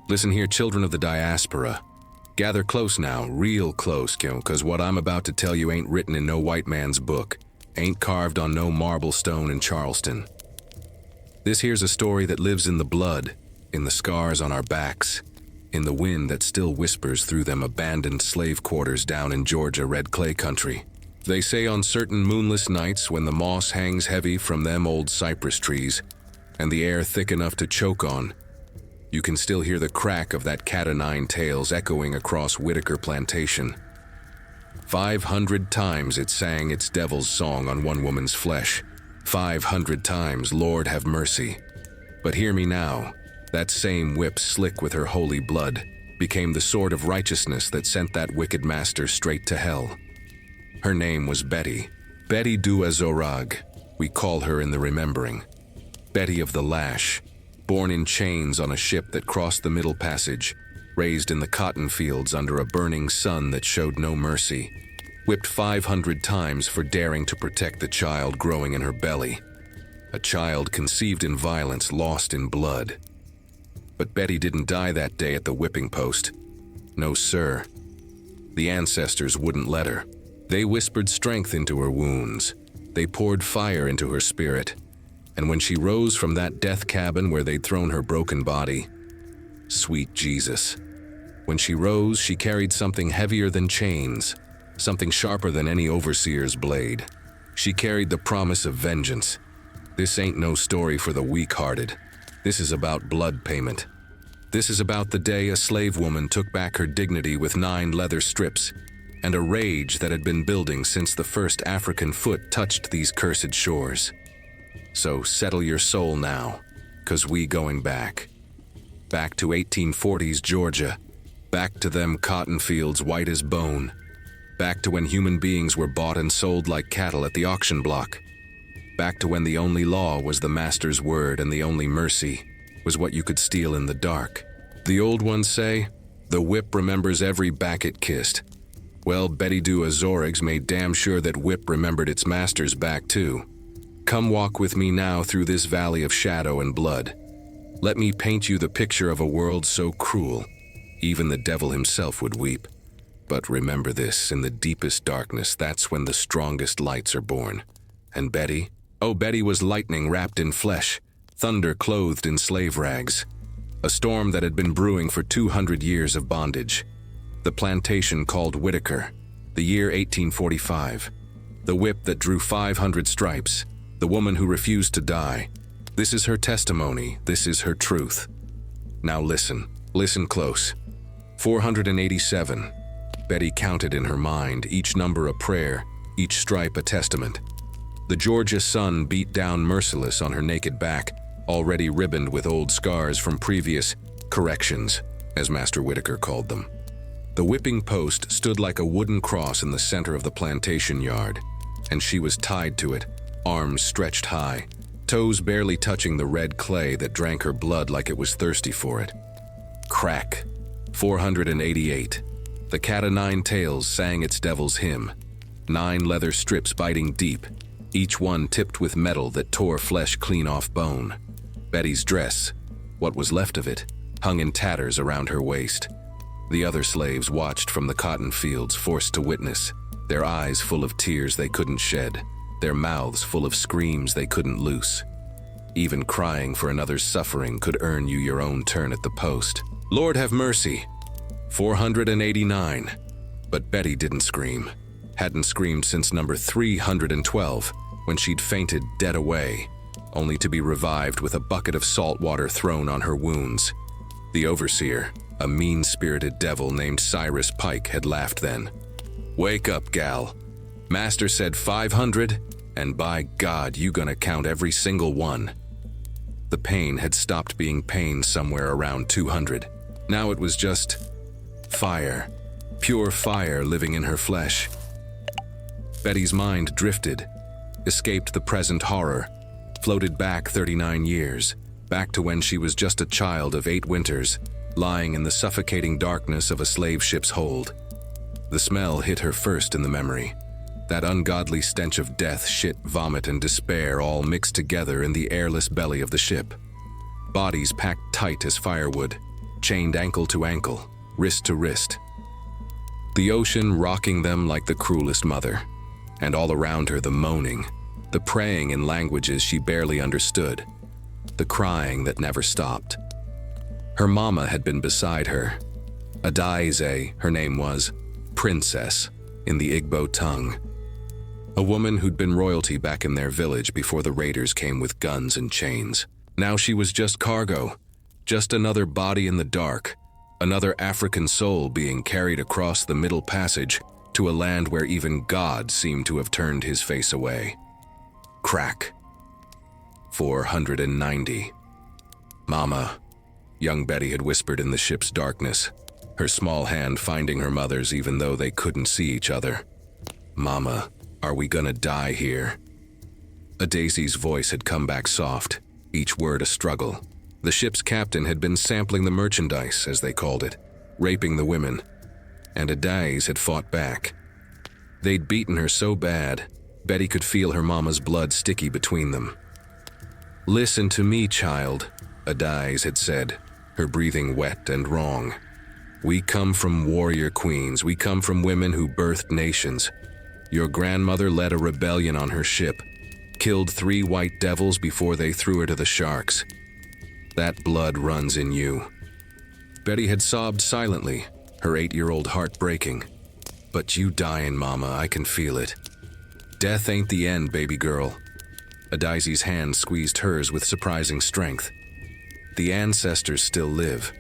Listen here, children of the diaspora. Gather close now, real close, cause what I'm about to tell you ain't written in no white man's book, ain't carved on no marble stone in Charleston. This here's a story that lives in the blood, in the scars on our backs, in the wind that still whispers through them abandoned slave quarters down in Georgia red clay country. They say on certain moonless nights when the moss hangs heavy from them old cypress trees, and the air thick enough to choke on, you can still hear the crack of that cat-o'-nine tails echoing across Whitaker Plantation. 500 times it sang its devil's song on one woman's flesh. 500 times, Lord have mercy. But hear me now, that same whip slick with her holy blood became the sword of righteousness that sent that wicked master straight to hell. Her name was Betty. Betty du Azorrague, we call her in the remembering. Betty of the Lash, born in chains on a ship that crossed the Middle Passage, raised in the cotton fields under a burning sun that showed no mercy, whipped 500 times for daring to protect the child growing in her belly. A child conceived in violence, lost in blood. But Betty didn't die that day at the whipping post. No, sir. The ancestors wouldn't let her. They whispered strength into her wounds. They poured fire into her spirit. And when she rose from that death cabin where they'd thrown her broken body, sweet Jesus, when she rose, she carried something heavier than chains, something sharper than any overseer's blade. She carried the promise of vengeance. This ain't no story for the weak-hearted. This is about blood payment. This is about the day a slave woman took back her dignity with 9 leather strips, and a rage that had been building since the first African foot touched these cursed shores. So settle your soul now, 'cause we going back. Back to 1840s Georgia. Back to them cotton fields white as bone. Back to when human beings were bought and sold like cattle at the auction block. Back to when the only law was the master's word and the only mercy was what you could steal in the dark. The old ones say, the whip remembers every back it kissed. Well, Betty du Azorrague's made damn sure that whip remembered its master's back too. Come walk with me now through this valley of shadow and blood. Let me paint you the picture of a world so cruel, even the devil himself would weep. But remember this, in the deepest darkness, that's when the strongest lights are born. And Betty? Oh, Betty was lightning wrapped in flesh, thunder clothed in slave rags. A storm that had been brewing for 200 years of bondage. The plantation called Whitaker, the year 1845. The whip that drew 500 stripes. The woman who refused to die. This is her testimony, this is her truth. Now listen close. 487. Betty counted in her mind, each number a prayer, each stripe a testament. The Georgia sun beat down merciless on her naked back, already ribboned with old scars from previous corrections, as Master Whitaker called them. The whipping post stood like a wooden cross in the center of the plantation yard, and she was tied to it, arms stretched high, toes barely touching the red clay that drank her blood like it was thirsty for it. Crack. 488. The cat-o'-nine tails sang its devil's hymn. 9 leather strips biting deep, each one tipped with metal that tore flesh clean off bone. Betty's dress, what was left of it, hung in tatters around her waist. The other slaves watched from the cotton fields, forced to witness, their eyes full of tears they couldn't shed, their mouths full of screams they couldn't loose. Even crying for another's suffering could earn you your own turn at the post. Lord have mercy. 489. But Betty didn't scream. Hadn't screamed since number 312, when she'd fainted dead away, only to be revived with a bucket of salt water thrown on her wounds. The overseer, a mean-spirited devil named Cyrus Pike, had laughed then. Wake up, gal. Master said 500, and by God, you gonna count every single one. The pain had stopped being pain somewhere around 200. Now it was just fire, pure fire living in her flesh. Betty's mind drifted, escaped the present horror, floated back 39 years, back to when she was just a child of 8 winters, lying in the suffocating darkness of a slave ship's hold. The smell hit her first in the memory. That ungodly stench of death, shit, vomit, and despair all mixed together in the airless belly of the ship. Bodies packed tight as firewood, chained ankle to ankle, wrist to wrist. The ocean rocking them like the cruelest mother, and all around her the moaning, the praying in languages she barely understood, the crying that never stopped. Her mama had been beside her. Adaize, her name was, princess, in the Igbo tongue. A woman who'd been royalty back in their village before the raiders came with guns and chains. Now she was just cargo, just another body in the dark, another African soul being carried across the Middle Passage to a land where even God seemed to have turned his face away. Crack. 490. Mama, young Betty had whispered in the ship's darkness, her small hand finding her mother's even though they couldn't see each other. Mama, are we gonna die here? Adaize's voice had come back soft, each word a struggle. The ship's captain had been sampling the merchandise, as they called it, raping the women, and Adaize had fought back. They'd beaten her so bad, Betty could feel her mama's blood sticky between them. Listen to me, child, Adaize had said, her breathing wet and wrong. We come from warrior queens, we come from women who birthed nations. Your grandmother led a rebellion on her ship, killed 3 white devils before they threw her to the sharks. That blood runs in you. Betty had sobbed silently, her 8-year-old heart breaking. But you dying, Mama, I can feel it. Death ain't the end, baby girl. Adaize's hand squeezed hers with surprising strength. The ancestors still live.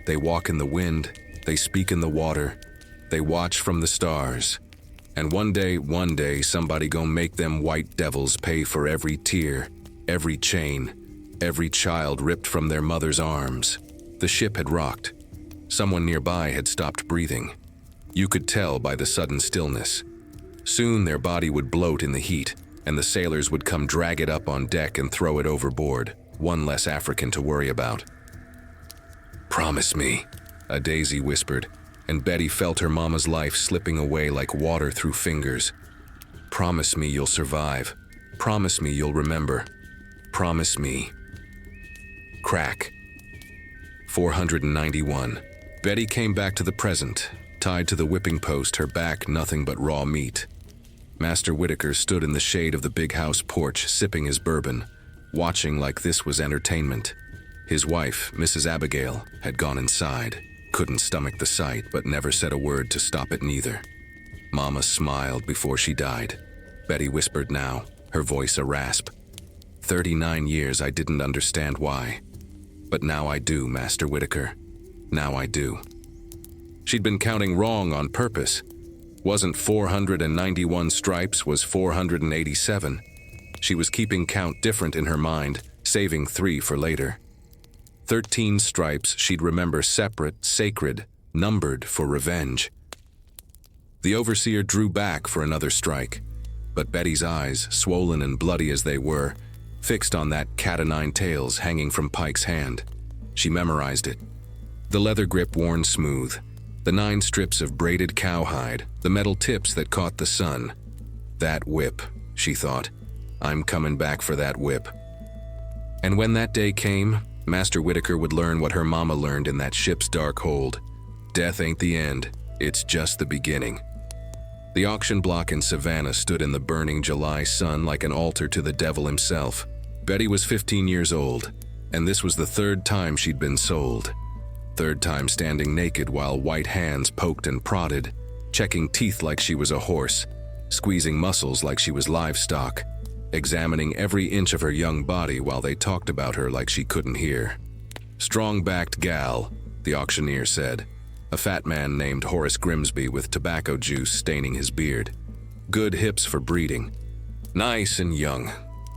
They walk in the wind, they speak in the water, they watch from the stars. And one day, somebody gon' make them white devils pay for every tear, every chain, every child ripped from their mother's arms. The ship had rocked. Someone nearby had stopped breathing. You could tell by the sudden stillness. Soon their body would bloat in the heat, and the sailors would come drag it up on deck and throw it overboard, one less African to worry about. Promise me, Adaize whispered, and Betty felt her mama's life slipping away like water through fingers. Promise me you'll survive. Promise me you'll remember. Promise me. Crack. 491. Betty came back to the present, tied to the whipping post, her back nothing but raw meat. Master Whitaker stood in the shade of the big house porch, sipping his bourbon, watching like this was entertainment. His wife, Mrs. Abigail, had gone inside, couldn't stomach the sight, but never said a word to stop it neither. Mama smiled before she died. Betty whispered now, her voice a rasp. 39 years I didn't understand why. But now I do, Master Whitaker. Now I do. She'd been counting wrong on purpose. Wasn't 491 stripes, was 487. She was keeping count different in her mind, saving 3 for later. 13 stripes she'd remember separate, sacred, numbered for revenge. The overseer drew back for another strike, but Betty's eyes, swollen and bloody as they were, fixed on that cat-o'-nine tails hanging from Pike's hand. She memorized it. The leather grip worn smooth, the 9 strips of braided cowhide, the metal tips that caught the sun. That whip, she thought. I'm coming back for that whip. And when that day came, Master Whitaker would learn what her mama learned in that ship's dark hold. Death ain't the end, it's just the beginning. The auction block in Savannah stood in the burning July sun like an altar to the devil himself. Betty was 15 years old, and this was the 3rd time she'd been sold. 3rd time standing naked while white hands poked and prodded, checking teeth like she was a horse, squeezing muscles like she was livestock, examining every inch of her young body while they talked about her like she couldn't hear. Strong-backed gal, the auctioneer said, a fat man named Horace Grimsby with tobacco juice staining his beard. Good hips for breeding. Nice and young.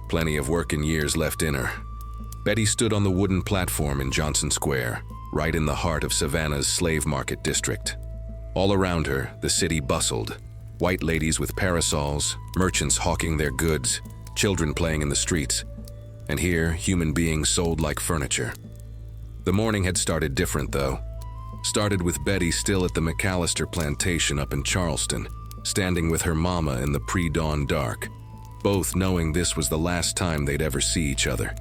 Plenty of working years left in her. Betty stood on the wooden platform in Johnson Square, right in the heart of Savannah's slave market district. All around her, the city bustled. White ladies with parasols, merchants hawking their goods, children playing in the streets, and here, human beings sold like furniture. The morning had started different, though. Started with Betty still at the McAllister plantation up in Charleston, standing with her mama in the pre-dawn dark, both knowing this was the last time they'd ever see each other.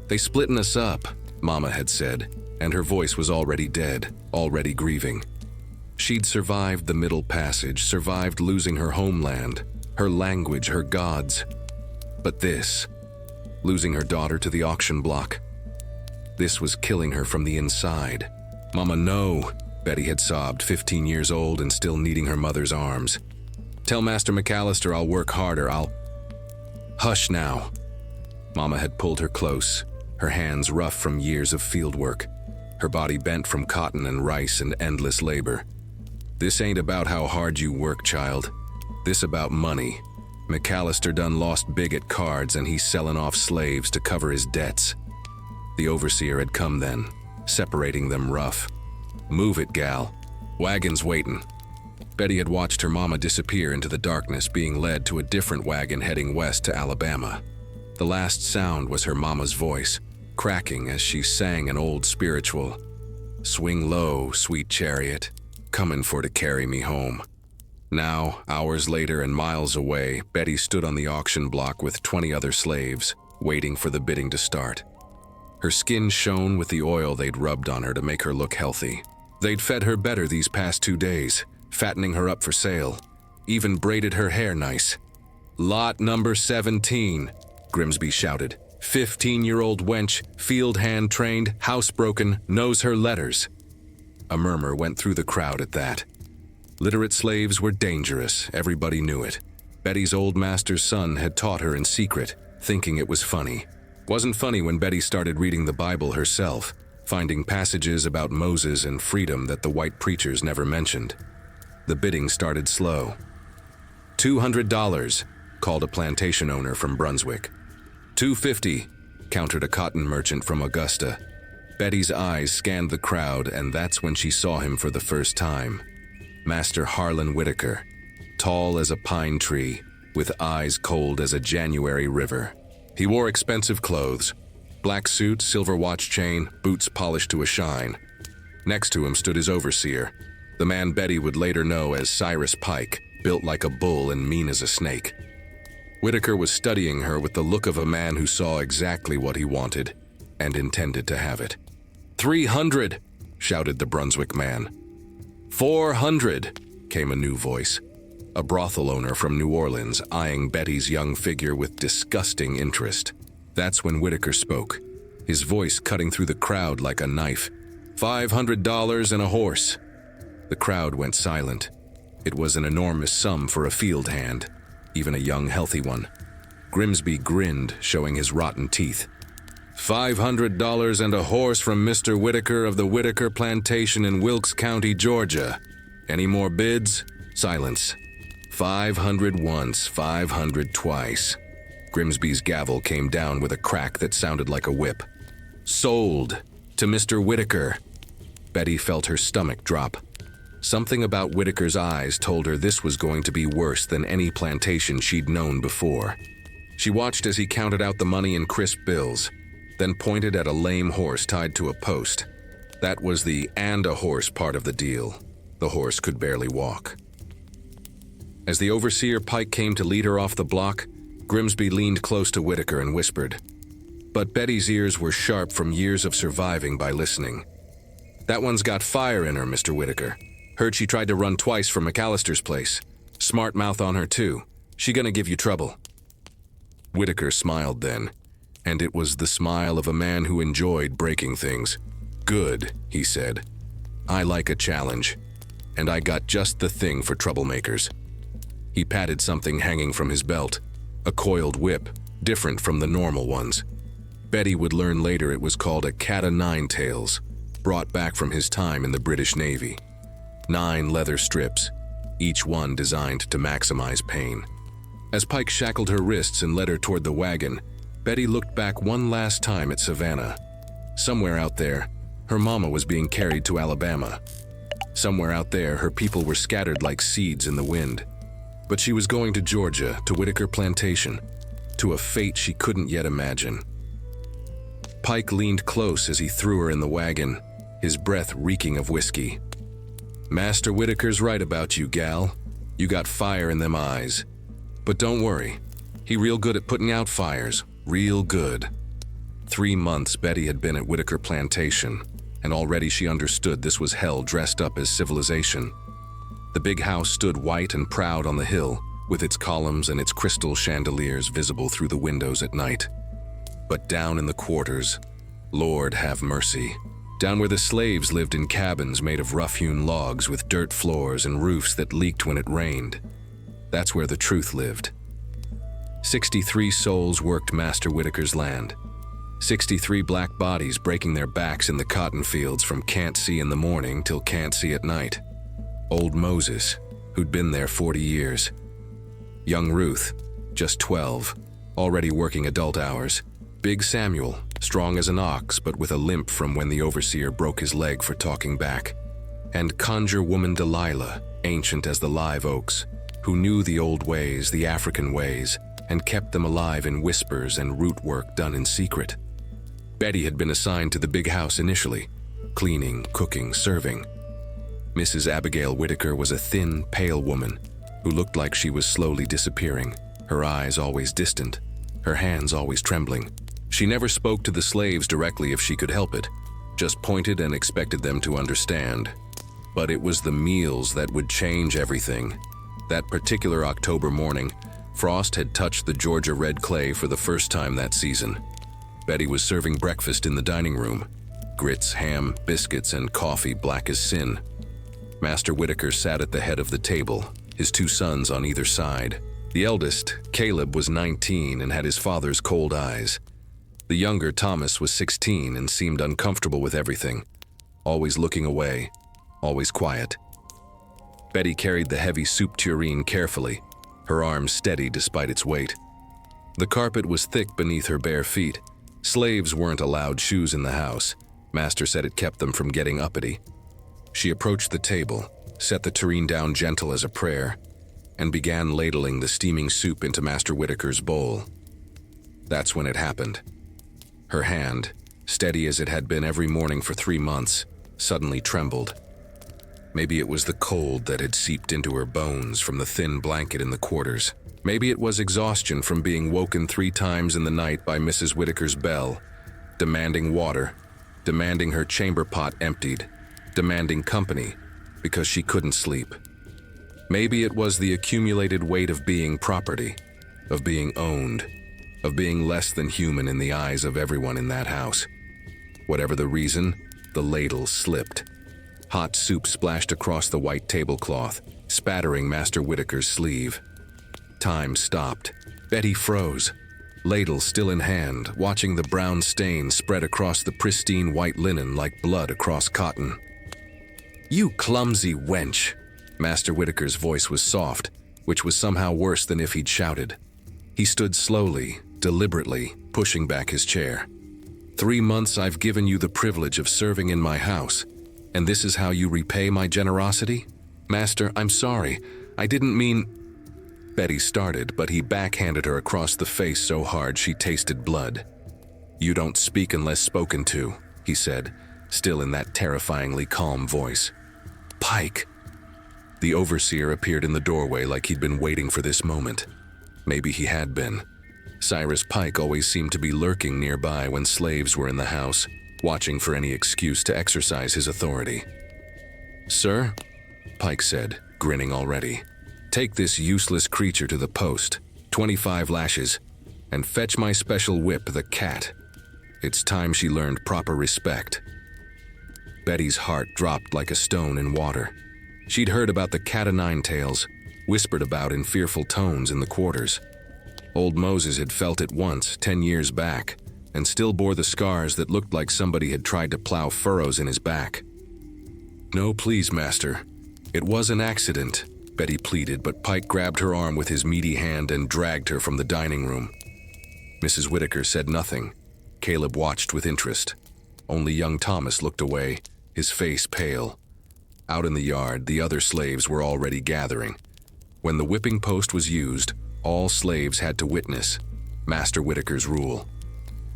They splitting us up, Mama had said. and her voice was already dead, already grieving. She'd survived the Middle Passage, survived losing her homeland, her language, her gods. But this, losing her daughter to the auction block, this was killing her from the inside. "Mama, no," Betty had sobbed, 15 years old and still needing her mother's arms. "Tell Master McAllister I'll work harder, Hush now." Mama had pulled her close, her hands rough from years of field work, her body bent from cotton and rice and endless labor. "This ain't about how hard you work, child. This about money. McAllister done lost big at cards and he's selling off slaves to cover his debts." The overseer had come then, separating them rough. "Move it, gal. Wagon's waiting." Betty had watched her mama disappear into the darkness, being led to a different wagon heading west to Alabama. The last sound was her mama's voice, cracking as she sang an old spiritual. "Swing low, sweet chariot, comin' for to carry me home." Now, hours later and miles away, Betty stood on the auction block with 20 other slaves, waiting for the bidding to start. Her skin shone with the oil they'd rubbed on her to make her look healthy. They'd fed her better these past 2 days, fattening her up for sale, even braided her hair nice. "Lot number 17, Grimsby shouted. 15-year-old wench, field hand trained, housebroken, knows her letters." A murmur went through the crowd at that. Literate slaves were dangerous, everybody knew it. Betty's old master's son had taught her in secret, thinking it was funny. Wasn't funny when Betty started reading the Bible herself, finding passages about Moses and freedom that the white preachers never mentioned. The bidding started slow. $200, called a plantation owner from Brunswick. $250, countered a cotton merchant from Augusta. Betty's eyes scanned the crowd, and that's when she saw him for the first time. Master Harlan Whitaker, tall as a pine tree, with eyes cold as a January river. He wore expensive clothes, black suit, silver watch chain, boots polished to a shine. Next to him stood his overseer, the man Betty would later know as Cyrus Pike, built like a bull and mean as a snake. Whitaker was studying her with the look of a man who saw exactly what he wanted and intended to have it. "300, shouted the Brunswick man. "400, came a new voice. A brothel owner from New Orleans, eyeing Betty's young figure with disgusting interest. That's when Whitaker spoke, his voice cutting through the crowd like a knife. $500 and a horse. The crowd went silent. It was an enormous sum for a field hand, even a young, healthy one. Grimsby grinned, showing his rotten teeth. $500 and a horse from Mr. Whitaker of the Whitaker Plantation in Wilkes County, Georgia. Any more bids? Silence. 500 once, 500 twice. Grimsby's gavel came down with a crack that sounded like a whip. Sold to Mr. Whitaker. Betty felt her stomach drop. Something about Whitaker's eyes told her this was going to be worse than any plantation she'd known before. She watched as he counted out the money in crisp bills, then pointed at a lame horse tied to a post. That was the "and a horse" part of the deal. The horse could barely walk. As the overseer Pike came to lead her off the block, Grimsby leaned close to Whitaker and whispered. But Betty's ears were sharp from years of surviving by listening. "That one's got fire in her, Mr. Whitaker. Heard she tried to run twice from McAllister's place. Smart mouth on her, too. She gonna give you trouble." Whitaker smiled then, and it was the smile of a man who enjoyed breaking things. "Good," he said. "I like a challenge, and I got just the thing for troublemakers." He patted something hanging from his belt, a coiled whip, different from the normal ones. Betty would learn later it was called a cat-o'-nine-tails, brought back from his time in the British Navy. 9 leather strips, each one designed to maximize pain. As Pike shackled her wrists and led her toward the wagon, Betty looked back one last time at Savannah. Somewhere out there, her mama was being carried to Alabama. Somewhere out there, her people were scattered like seeds in the wind. But she was going to Georgia, to Whitaker Plantation, to a fate she couldn't yet imagine. Pike leaned close as he threw her in the wagon, his breath reeking of whiskey. "Master Whitaker's right about you, gal. You got fire in them eyes. But don't worry, he real good at putting out fires, real good." 3 months Betty had been at Whitaker Plantation, and already she understood this was hell dressed up as civilization. The big house stood white and proud on the hill, with its columns and its crystal chandeliers visible through the windows at night. But down in the quarters, Lord have mercy, down where the slaves lived in cabins made of rough-hewn logs with dirt floors and roofs that leaked when it rained. That's where the truth lived. 63 souls worked Master Whitaker's land. 63 black bodies breaking their backs in the cotton fields from can't see in the morning till can't see at night. Old Moses, who'd been there 40 years. Young Ruth, just 12, already working adult hours. Big Samuel, strong as an ox but with a limp from when the overseer broke his leg for talking back. And conjure woman Delilah, ancient as the live oaks, who knew the old ways, the African ways, and kept them alive in whispers and root work done in secret. Betty had been assigned to the big house initially, cleaning, cooking, serving. Mrs. Abigail Whitaker was a thin, pale woman who looked like she was slowly disappearing, her eyes always distant, her hands always trembling. She never spoke to the slaves directly if she could help it, just pointed and expected them to understand. But it was the meals that would change everything. That particular October morning, frost had touched the Georgia red clay for the first time that season. Betty was serving breakfast in the dining room. Grits, ham, biscuits, and coffee black as sin. Master Whitaker sat at the head of the table, his 2 sons on either side. The eldest, Caleb, was 19 and had his father's cold eyes. The younger, Thomas, was 16 and seemed uncomfortable with everything, always looking away, always quiet. Betty carried the heavy soup tureen carefully, her arm steady despite its weight. The carpet was thick beneath her bare feet. Slaves weren't allowed shoes in the house. Master said it kept them from getting uppity. She approached the table, set the tureen down gentle as a prayer, and began ladling the steaming soup into Master Whitaker's bowl. That's when it happened. Her hand, steady as it had been every morning for 3 months, suddenly trembled. Maybe it was the cold that had seeped into her bones from the thin blanket in the quarters. Maybe it was exhaustion from being woken 3 times in the night by Mrs. Whitaker's bell, demanding water, demanding her chamber pot emptied, demanding company because she couldn't sleep. Maybe it was the accumulated weight of being property, of being owned, of being less than human in the eyes of everyone in that house. Whatever the reason, the ladle slipped. Hot soup splashed across the white tablecloth, spattering Master Whitaker's sleeve. Time stopped. Betty froze, ladle still in hand, watching the brown stain spread across the pristine white linen like blood across cotton. "You clumsy wench!" Master Whitaker's voice was soft, which was somehow worse than if he'd shouted. He stood slowly, deliberately, pushing back his chair. 3 months I've given you the privilege of serving in my house, and this is how you repay my generosity? Master, I'm sorry. I didn't mean... Betty started, but he backhanded her across the face so hard she tasted blood. "You don't speak unless spoken to," he said, still in that terrifyingly calm voice. "Pike!" The overseer appeared in the doorway like he'd been waiting for this moment. Maybe he had been. Cyrus Pike always seemed to be lurking nearby when slaves were in the house, watching for any excuse to exercise his authority. "Sir," Pike said, grinning already, "take this useless creature to the post, 25 lashes, and fetch my special whip, the cat. It's time she learned proper respect." Betty's heart dropped like a stone in water. She'd heard about the cat-o'-nine-tails, whispered about in fearful tones in the quarters. Old Moses had felt it once, 10 years back, and still bore the scars that looked like somebody had tried to plow furrows in his back. "No, please, Master. It was an accident," Betty pleaded, but Pike grabbed her arm with his meaty hand and dragged her from the dining room. Mrs. Whitaker said nothing. Caleb watched with interest. Only young Thomas looked away, his face pale. Out in the yard, the other slaves were already gathering. When the whipping post was used, all slaves had to witness Master Whitaker's rule.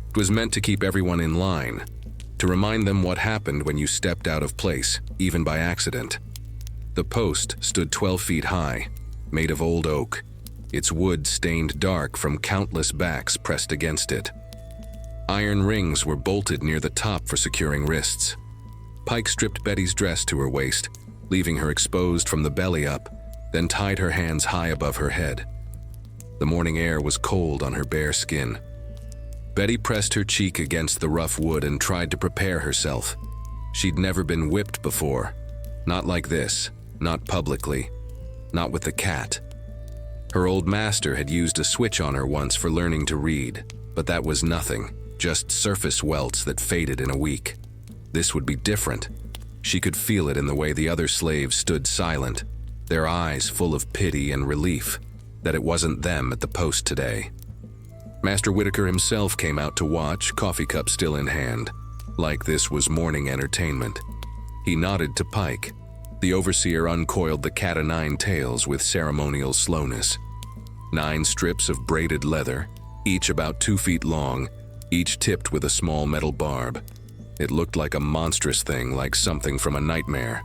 It was meant to keep everyone in line, to remind them what happened when you stepped out of place, even by accident. The post stood 12 feet high, made of old oak, its wood stained dark from countless backs pressed against it. Iron rings were bolted near the top for securing wrists. Pike stripped Betty's dress to her waist, leaving her exposed from the belly up, then tied her hands high above her head. The morning air was cold on her bare skin. Betty pressed her cheek against the rough wood and tried to prepare herself. She'd never been whipped before. Not like this, not publicly, not with the cat. Her old master had used a switch on her once for learning to read, but that was nothing, just surface welts that faded in a week. This would be different. She could feel it in the way the other slaves stood silent, their eyes full of pity and relief that it wasn't them at the post today. Master Whitaker himself came out to watch, coffee cup still in hand, like this was morning entertainment. He nodded to Pike. The overseer uncoiled the cat-o'-nine tails with ceremonial slowness. 9 strips of braided leather, each about 2 feet long, each tipped with a small metal barb. It looked like a monstrous thing, like something from a nightmare.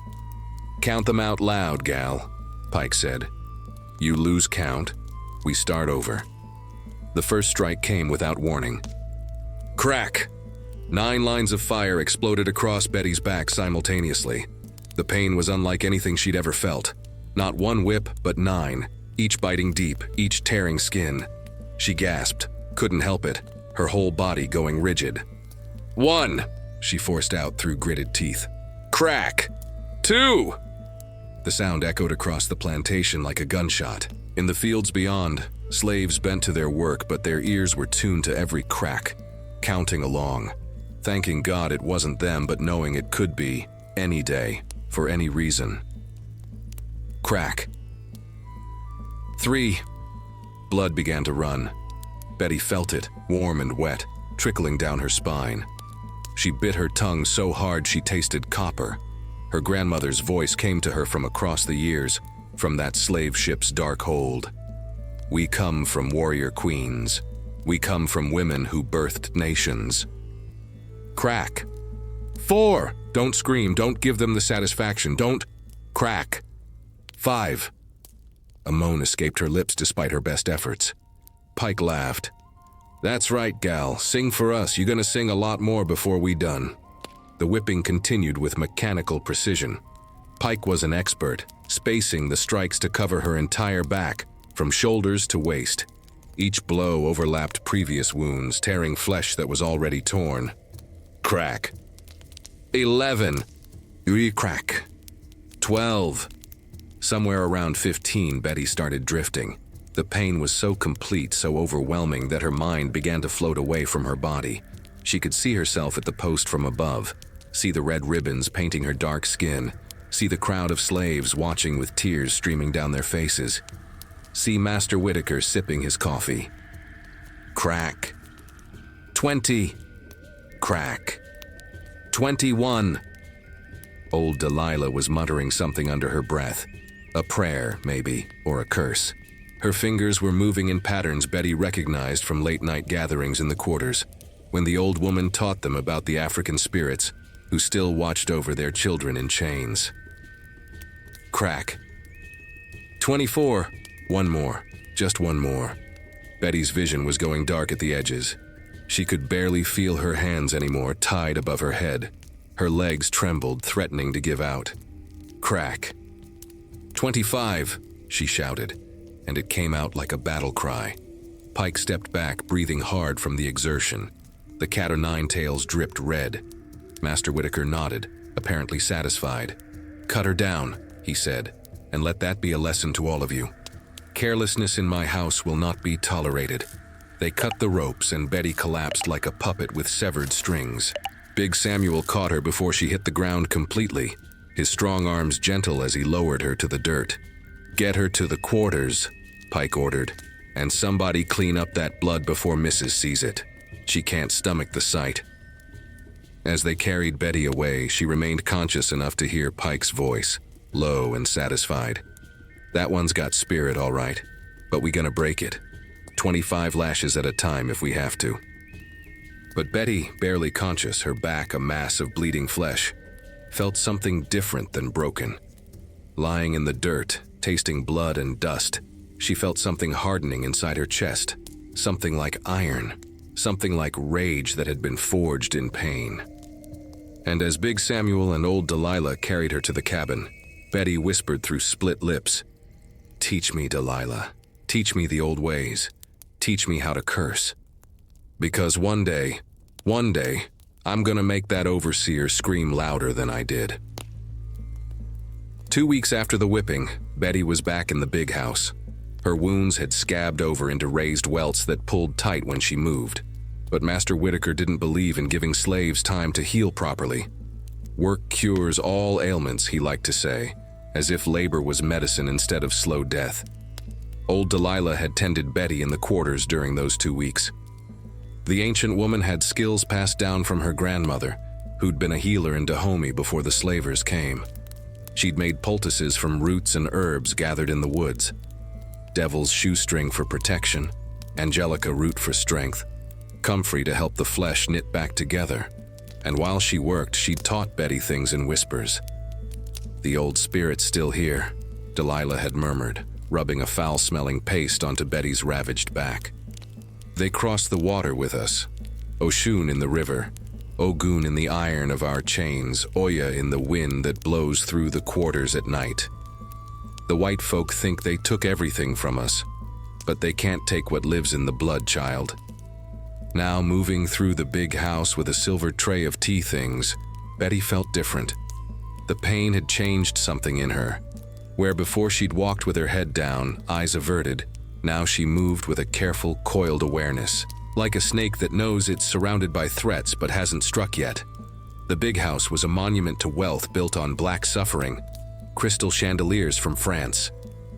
"Count them out loud, gal," Pike said. "You lose count, we start over." The first strike came without warning. Crack! 9 lines of fire exploded across Betty's back simultaneously. The pain was unlike anything she'd ever felt. Not one whip, but 9, each biting deep, each tearing skin. She gasped, couldn't help it, her whole body going rigid. 1, she forced out through gritted teeth. Crack! 2! The sound echoed across the plantation like a gunshot. In the fields beyond, slaves bent to their work, but their ears were tuned to every crack, counting along, thanking God it wasn't them, but knowing it could be, any day, for any reason. Crack. 3. Blood began to run. Betty felt it, warm and wet, trickling down her spine. She bit her tongue so hard she tasted copper. Her grandmother's voice came to her from across the years, from that slave ship's dark hold. "We come from warrior queens. We come from women who birthed nations." Crack. 4. Don't scream, don't give them the satisfaction, don't. Crack. 5. A moan escaped her lips despite her best efforts. Pike laughed. "That's right, gal, sing for us, you gonna sing a lot more before we done." The whipping continued with mechanical precision. Pike was an expert, spacing the strikes to cover her entire back, from shoulders to waist. Each blow overlapped previous wounds, tearing flesh that was already torn. Crack. 11. Crack. 12. Somewhere around 15, Betty started drifting. The pain was so complete, so overwhelming that her mind began to float away from her body. She could see herself at the post from above, see the red ribbons painting her dark skin, see the crowd of slaves watching with tears streaming down their faces, see Master Whitaker sipping his coffee. Crack. 20. Crack. 21. Old Delilah was muttering something under her breath. A prayer, maybe, or a curse. Her fingers were moving in patterns Betty recognized from late-night gatherings in the quarters, when the old woman taught them about the African spirits who still watched over their children in chains. Crack. 24. One more. Just one more. Betty's vision was going dark at the edges. She could barely feel her hands anymore, tied above her head. Her legs trembled, threatening to give out. Crack. 25, she shouted, and it came out like a battle cry. Pike stepped back, breathing hard from the exertion. The cat-o'-nine tails dripped red. Master Whitaker nodded, apparently satisfied. "Cut her down," he said, "and let that be a lesson to all of you. Carelessness in my house will not be tolerated." They cut the ropes, and Betty collapsed like a puppet with severed strings. Big Samuel caught her before she hit the ground completely, his strong arms gentle as he lowered her to the dirt. "Get her to the quarters," Pike ordered, "and somebody clean up that blood before Mrs. sees it. She can't stomach the sight." As they carried Betty away, she remained conscious enough to hear Pike's voice, low and satisfied. "That one's got spirit, all right, but we gonna break it. 25 lashes at a time if we have to." But Betty, barely conscious, her back a mass of bleeding flesh, felt something different than broken. Lying in the dirt, tasting blood and dust, she felt something hardening inside her chest, something like iron, something like rage that had been forged in pain. And as Big Samuel and old Delilah carried her to the cabin, Betty whispered through split lips, "Teach me, Delilah. Teach me the old ways. Teach me how to curse. Because one day, I'm gonna make that overseer scream louder than I did." 2 weeks after the whipping, Betty was back in the big house. Her wounds had scabbed over into raised welts that pulled tight when she moved. But Master Whitaker didn't believe in giving slaves time to heal properly. Work cures all ailments, he liked to say, as if labor was medicine instead of slow death. Old Delilah had tended Betty in the quarters during those 2 weeks. The ancient woman had skills passed down from her grandmother, who'd been a healer in Dahomey before the slavers came. She'd made poultices from roots and herbs gathered in the woods. Devil's shoestring for protection, angelica root for strength, comfrey to help the flesh knit back together. And while she worked, she'd taught Betty things in whispers. "The old spirit's still here," Delilah had murmured, rubbing a foul-smelling paste onto Betty's ravaged back. "They crossed the water with us. Oshun in the river, Ogun in the iron of our chains, Oya in the wind that blows through the quarters at night. The white folk think they took everything from us, but they can't take what lives in the blood, child." Now moving through the big house with a silver tray of tea things, Betty felt different. The pain had changed something in her. Where before she'd walked with her head down, eyes averted, now she moved with a careful, coiled awareness, like a snake that knows it's surrounded by threats but hasn't struck yet. The big house was a monument to wealth built on black suffering, crystal chandeliers from France,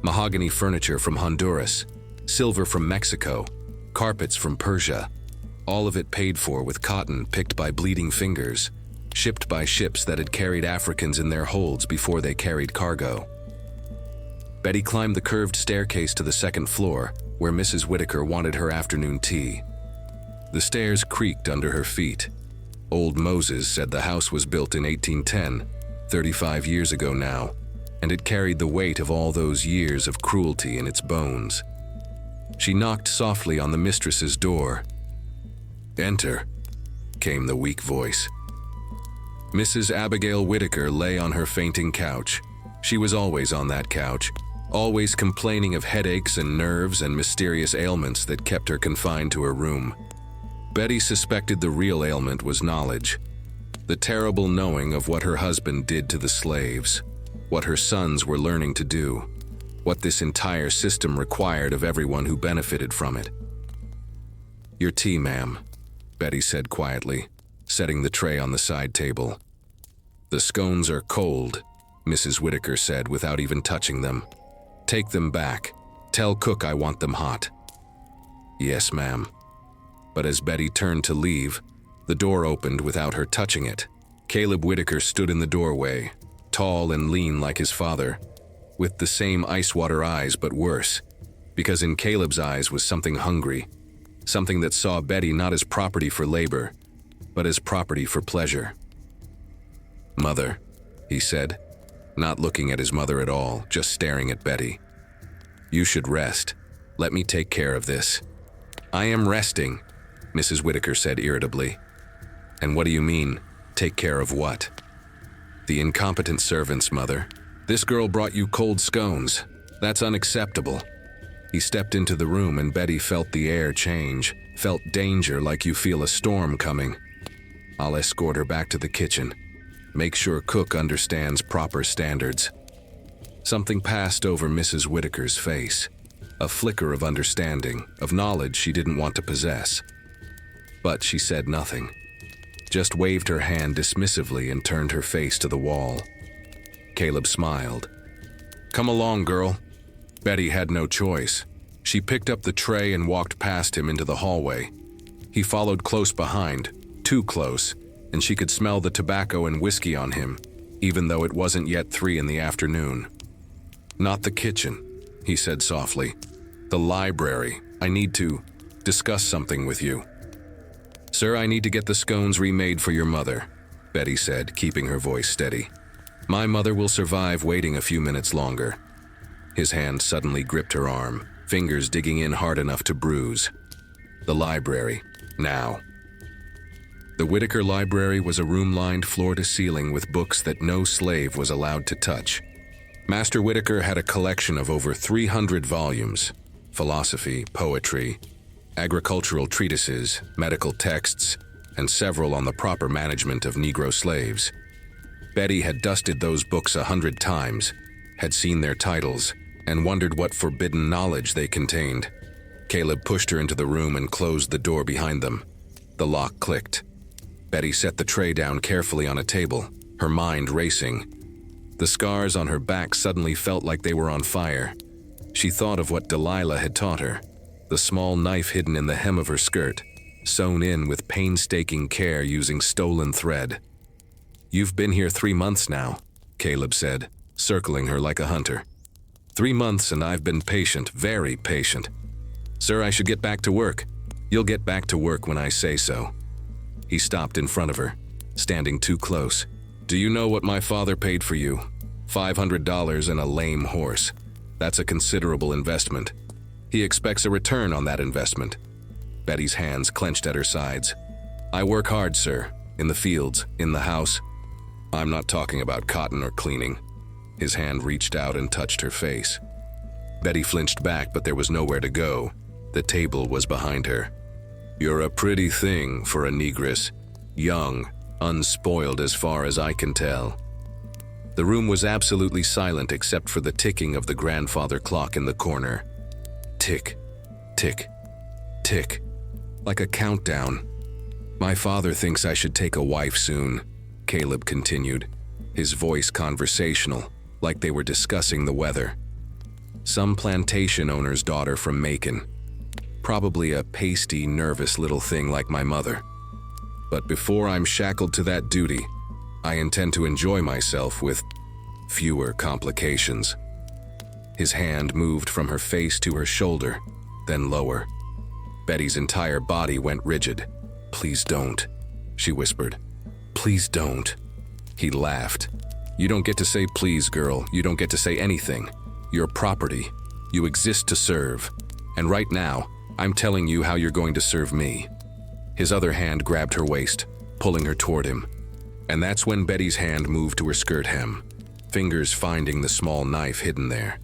mahogany furniture from Honduras, silver from Mexico, carpets from Persia, all of it paid for with cotton picked by bleeding fingers, shipped by ships that had carried Africans in their holds before they carried cargo. Betty climbed the curved staircase to the second floor, where Mrs. Whitaker wanted her afternoon tea. The stairs creaked under her feet. Old Moses said the house was built in 1810, 35 years ago now, and it carried the weight of all those years of cruelty in its bones. She knocked softly on the mistress's door. "Enter," came the weak voice. Mrs. Abigail Whitaker lay on her fainting couch. She was always on that couch, always complaining of headaches and nerves and mysterious ailments that kept her confined to her room. Betty suspected the real ailment was knowledge, the terrible knowing of what her husband did to the slaves, what her sons were learning to do, what this entire system required of everyone who benefited from it. "Your tea, ma'am," Betty said quietly, setting the tray on the side table. "The scones are cold," Mrs. Whitaker said without even touching them. "Take them back. Tell cook I want them hot." "Yes, ma'am." But as Betty turned to leave, the door opened without her touching it. Caleb Whitaker stood in the doorway, tall and lean like his father, with the same ice-water eyes but worse, because in Caleb's eyes was something hungry, something that saw Betty not as property for labor, but as property for pleasure. "Mother," he said, not looking at his mother at all, just staring at Betty. "You should rest. Let me take care of this." "I am resting," Mrs. Whitaker said irritably. "And what do you mean, take care of what?" "The incompetent servants, Mother. This girl brought you cold scones. That's unacceptable." He stepped into the room and Betty felt the air change, felt danger like you feel a storm coming. "I'll escort her back to the kitchen. Make sure cook understands proper standards." Something passed over Mrs. Whitaker's face, a flicker of understanding, of knowledge she didn't want to possess. But she said nothing, just waved her hand dismissively and turned her face to the wall. Caleb smiled. "Come along, girl." Betty had no choice. She picked up the tray and walked past him into the hallway. He followed close behind, too close, and she could smell the tobacco and whiskey on him, even though it wasn't yet 3 in the afternoon. "Not the kitchen," he said softly. "The library. I need to discuss something with you." "Sir, I need to get the scones remade for your mother," Betty said, keeping her voice steady. "My mother will survive waiting a few minutes longer." His hand suddenly gripped her arm, fingers digging in hard enough to bruise. "The library. Now." The Whitaker Library was a room lined floor to ceiling with books that no slave was allowed to touch. Master Whitaker had a collection of over 300 volumes: philosophy, poetry, agricultural treatises, medical texts, and several on the proper management of Negro slaves. Betty had dusted those books 100 times, had seen their titles, and wondered what forbidden knowledge they contained. Caleb pushed her into the room and closed the door behind them. The lock clicked. Betty set the tray down carefully on a table, her mind racing. The scars on her back suddenly felt like they were on fire. She thought of what Delilah had taught her, the small knife hidden in the hem of her skirt, sewn in with painstaking care using stolen thread. "You've been here 3 months now," Caleb said, circling her like a hunter. 3 months and I've been patient, very patient. Sir, I should get back to work. You'll get back to work when I say so. He stopped in front of her, standing too close. Do you know what my father paid for you? $500 and a lame horse. That's a considerable investment. He expects a return on that investment. Betty's hands clenched at her sides. I work hard, sir, in the fields, in the house. I'm not talking about cotton or cleaning. His hand reached out and touched her face. Betty flinched back, but there was nowhere to go. The table was behind her. You're a pretty thing for a negress, young, unspoiled as far as I can tell. The room was absolutely silent except for the ticking of the grandfather clock in the corner. Tick, tick, tick, like a countdown. My father thinks I should take a wife soon, Caleb continued, his voice conversational, like they were discussing the weather. Some plantation owner's daughter from Macon. Probably a pasty, nervous little thing like my mother. But before I'm shackled to that duty, I intend to enjoy myself with fewer complications. His hand moved from her face to her shoulder, then lower. Betty's entire body went rigid. Please don't, she whispered. Please don't. He laughed. You don't get to say please, girl. You don't get to say anything. You're property. You exist to serve. And right now, I'm telling you how you're going to serve me. His other hand grabbed her waist, pulling her toward him. And that's when Betty's hand moved to her skirt hem, fingers finding the small knife hidden there.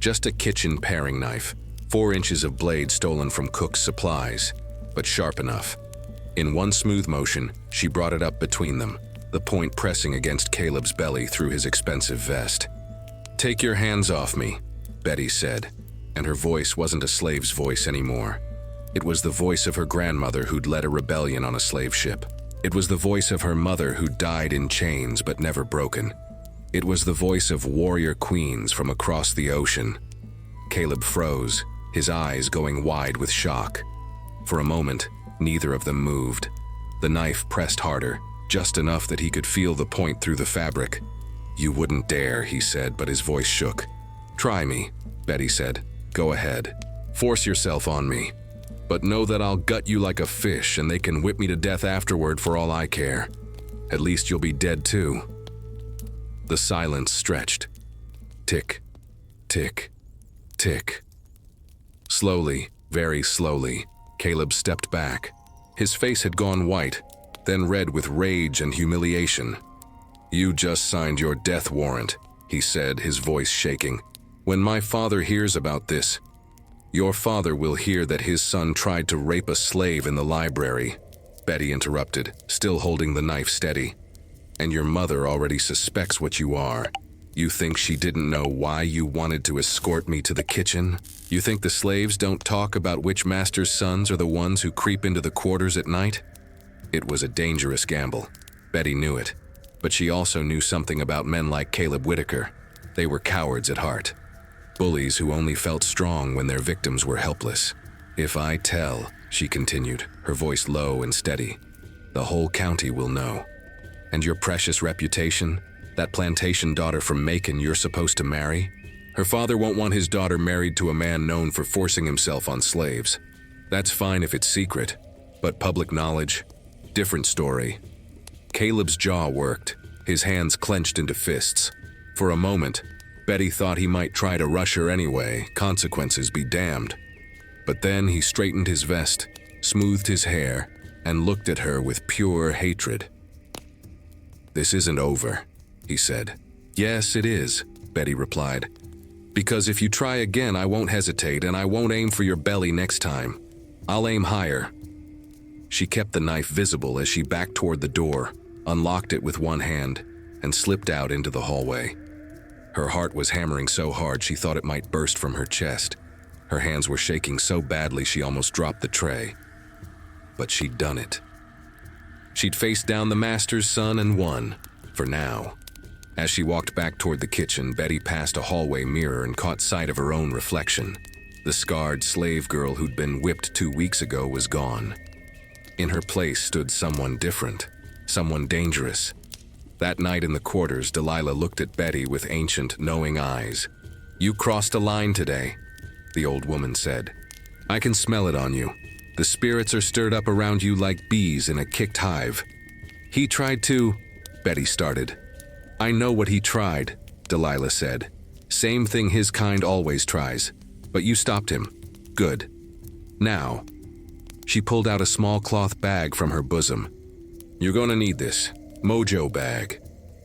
Just a kitchen paring knife, 4 inches of blade stolen from cook's supplies, but sharp enough. In one smooth motion, she brought it up between them, the point pressing against Caleb's belly through his expensive vest. Take your hands off me, Betty said, and her voice wasn't a slave's voice anymore. It was the voice of her grandmother who'd led a rebellion on a slave ship. It was the voice of her mother who died in chains but never broken. It was the voice of warrior queens from across the ocean. Caleb froze, his eyes going wide with shock. For a moment, neither of them moved. The knife pressed harder, just enough that he could feel the point through the fabric. You wouldn't dare, he said, but his voice shook. Try me, Betty said. Go ahead. Force yourself on me. But know that I'll gut you like a fish and they can whip me to death afterward for all I care. At least you'll be dead too. The silence stretched. Tick, tick, tick. Slowly, very slowly, Caleb stepped back. His face had gone white, then red with rage and humiliation. You just signed your death warrant, he said, his voice shaking. When my father hears about this, your father will hear that his son tried to rape a slave in the library, Betty interrupted, still holding the knife steady. And your mother already suspects what you are. You think she didn't know why you wanted to escort me to the kitchen? You think the slaves don't talk about which master's sons are the ones who creep into the quarters at night? It was a dangerous gamble. Betty knew it. But she also knew something about men like Caleb Whitaker. They were cowards at heart. Bullies who only felt strong when their victims were helpless. If I tell, she continued, her voice low and steady, the whole county will know. And your precious reputation? That plantation daughter from Macon you're supposed to marry? Her father won't want his daughter married to a man known for forcing himself on slaves. That's fine if it's secret, but public knowledge? Different story. Caleb's jaw worked, his hands clenched into fists. For a moment, Betty thought he might try to rush her anyway, consequences be damned. But then he straightened his vest, smoothed his hair, and looked at her with pure hatred. "This isn't over," he said. "Yes, it is," Betty replied. "Because if you try again, I won't hesitate, and I won't aim for your belly next time. I'll aim higher." She kept the knife visible as she backed toward the door, unlocked it with one hand, and slipped out into the hallway. Her heart was hammering so hard she thought it might burst from her chest. Her hands were shaking so badly she almost dropped the tray. But she'd done it. She'd faced down the master's son and won, for now. As she walked back toward the kitchen, Betty passed a hallway mirror and caught sight of her own reflection. The scarred slave girl who'd been whipped 2 weeks ago was gone. In her place stood someone different, someone dangerous. That night in the quarters, Delilah looked at Betty with ancient, knowing eyes. "You crossed a line today," the old woman said. "I can smell it on you. The spirits are stirred up around you like bees in a kicked hive." "He tried to," Betty started. "I know what he tried," Delilah said. "Same thing his kind always tries. But you stopped him. Good. Now." She pulled out a small cloth bag from her bosom. "You're gonna need this. Mojo bag.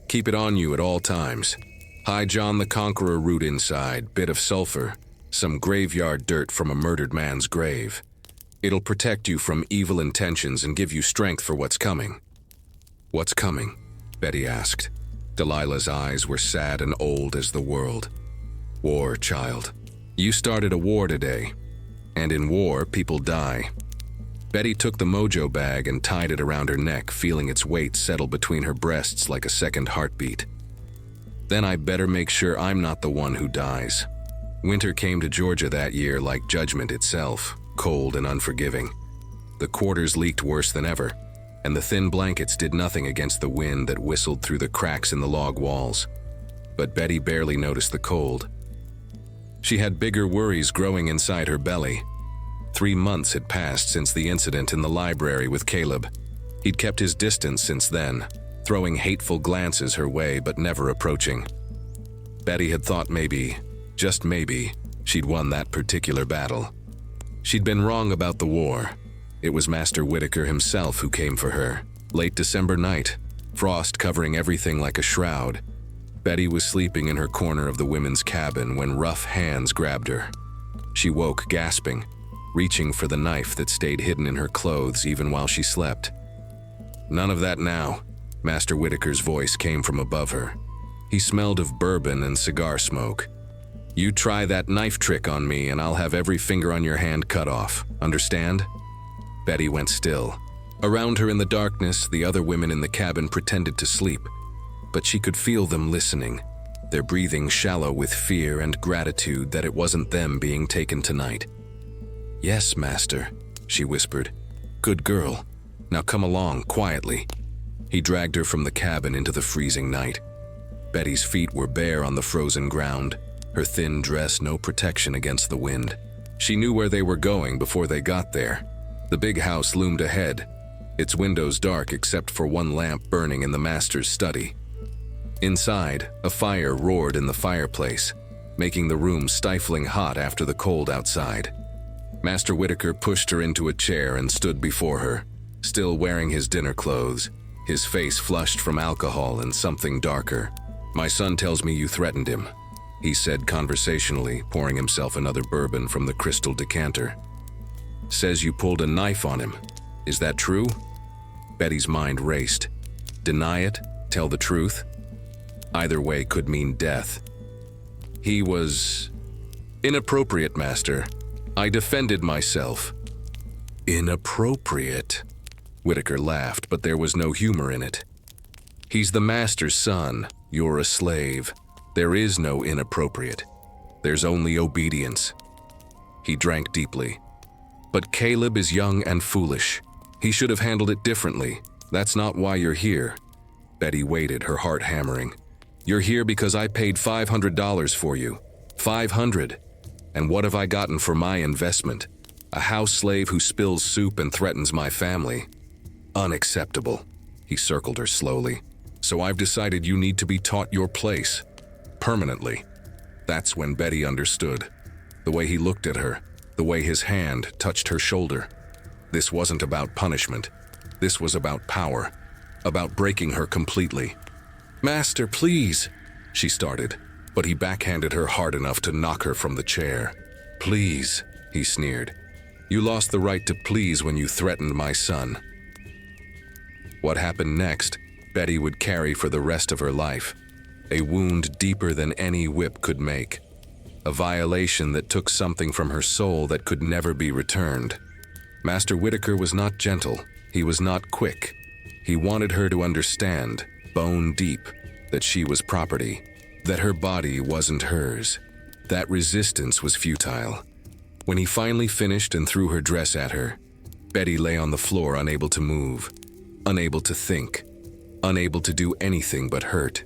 Keep it on you at all times. High John the Conqueror root inside, bit of sulfur, some graveyard dirt from a murdered man's grave. It'll protect you from evil intentions and give you strength for what's coming." "What's coming?" Betty asked. Delilah's eyes were sad and old as the world. "War, child. You started a war today, and in war, people die." Betty took the mojo bag and tied it around her neck, feeling its weight settle between her breasts like a second heartbeat. "Then I better make sure I'm not the one who dies." Winter came to Georgia that year like judgment itself, cold and unforgiving. The quarters leaked worse than ever, and the thin blankets did nothing against the wind that whistled through the cracks in the log walls. But Betty barely noticed the cold. She had bigger worries growing inside her belly. 3 months had passed since the incident in the library with Caleb. He'd kept his distance since then, throwing hateful glances her way but never approaching. Betty had thought maybe, just maybe, she'd won that particular battle. She'd been wrong about the war. It was Master Whitaker himself who came for her. Late December night, frost covering everything like a shroud. Betty was sleeping in her corner of the women's cabin when rough hands grabbed her. She woke gasping, reaching for the knife that stayed hidden in her clothes even while she slept. "None of that now," Master Whitaker's voice came from above her. He smelled of bourbon and cigar smoke. "You try that knife trick on me and I'll have every finger on your hand cut off. Understand?" Betty went still. Around her in the darkness, the other women in the cabin pretended to sleep, but she could feel them listening, their breathing shallow with fear and gratitude that it wasn't them being taken tonight. "Yes, Master," she whispered. "Good girl. Now come along, quietly." He dragged her from the cabin into the freezing night. Betty's feet were bare on the frozen ground, her thin dress no protection against the wind. She knew where they were going before they got there. The big house loomed ahead, its windows dark except for one lamp burning in the master's study. Inside, a fire roared in the fireplace, making the room stifling hot after the cold outside. Master Whitaker pushed her into a chair and stood before her, still wearing his dinner clothes, his face flushed from alcohol and something darker. "My son tells me you threatened him," he said conversationally, pouring himself another bourbon from the crystal decanter. "Says you pulled a knife on him. Is that true?" Betty's mind raced. Deny it? Tell the truth? Either way could mean death. "He was inappropriate, Master. I defended myself." "Inappropriate?" Whitaker laughed, but there was no humor in it. "He's the master's son. You're a slave. There is no inappropriate. There's only obedience." He drank deeply. "But Caleb is young and foolish. He should have handled it differently. That's not why you're here." Betty waited, her heart hammering. "You're here because I paid $500 for you. $500. And what have I gotten for my investment? A house slave who spills soup and threatens my family. Unacceptable." He circled her slowly. "So I've decided you need to be taught your place. Permanently." That's when Betty understood. The way he looked at her, the way his hand touched her shoulder. This wasn't about punishment. This was about power, about breaking her completely. "Master, please," she started, but he backhanded her hard enough to knock her from the chair. "Please," he sneered. "You lost the right to please when you threatened my son." What happened next, Betty would carry for the rest of her life. A wound deeper than any whip could make. A violation that took something from her soul that could never be returned. Master Whitaker was not gentle. He was not quick. He wanted her to understand, bone deep, that she was property, that her body wasn't hers. That resistance was futile. When he finally finished and threw her dress at her, Betty lay on the floor, unable to move, unable to think, unable to do anything but hurt.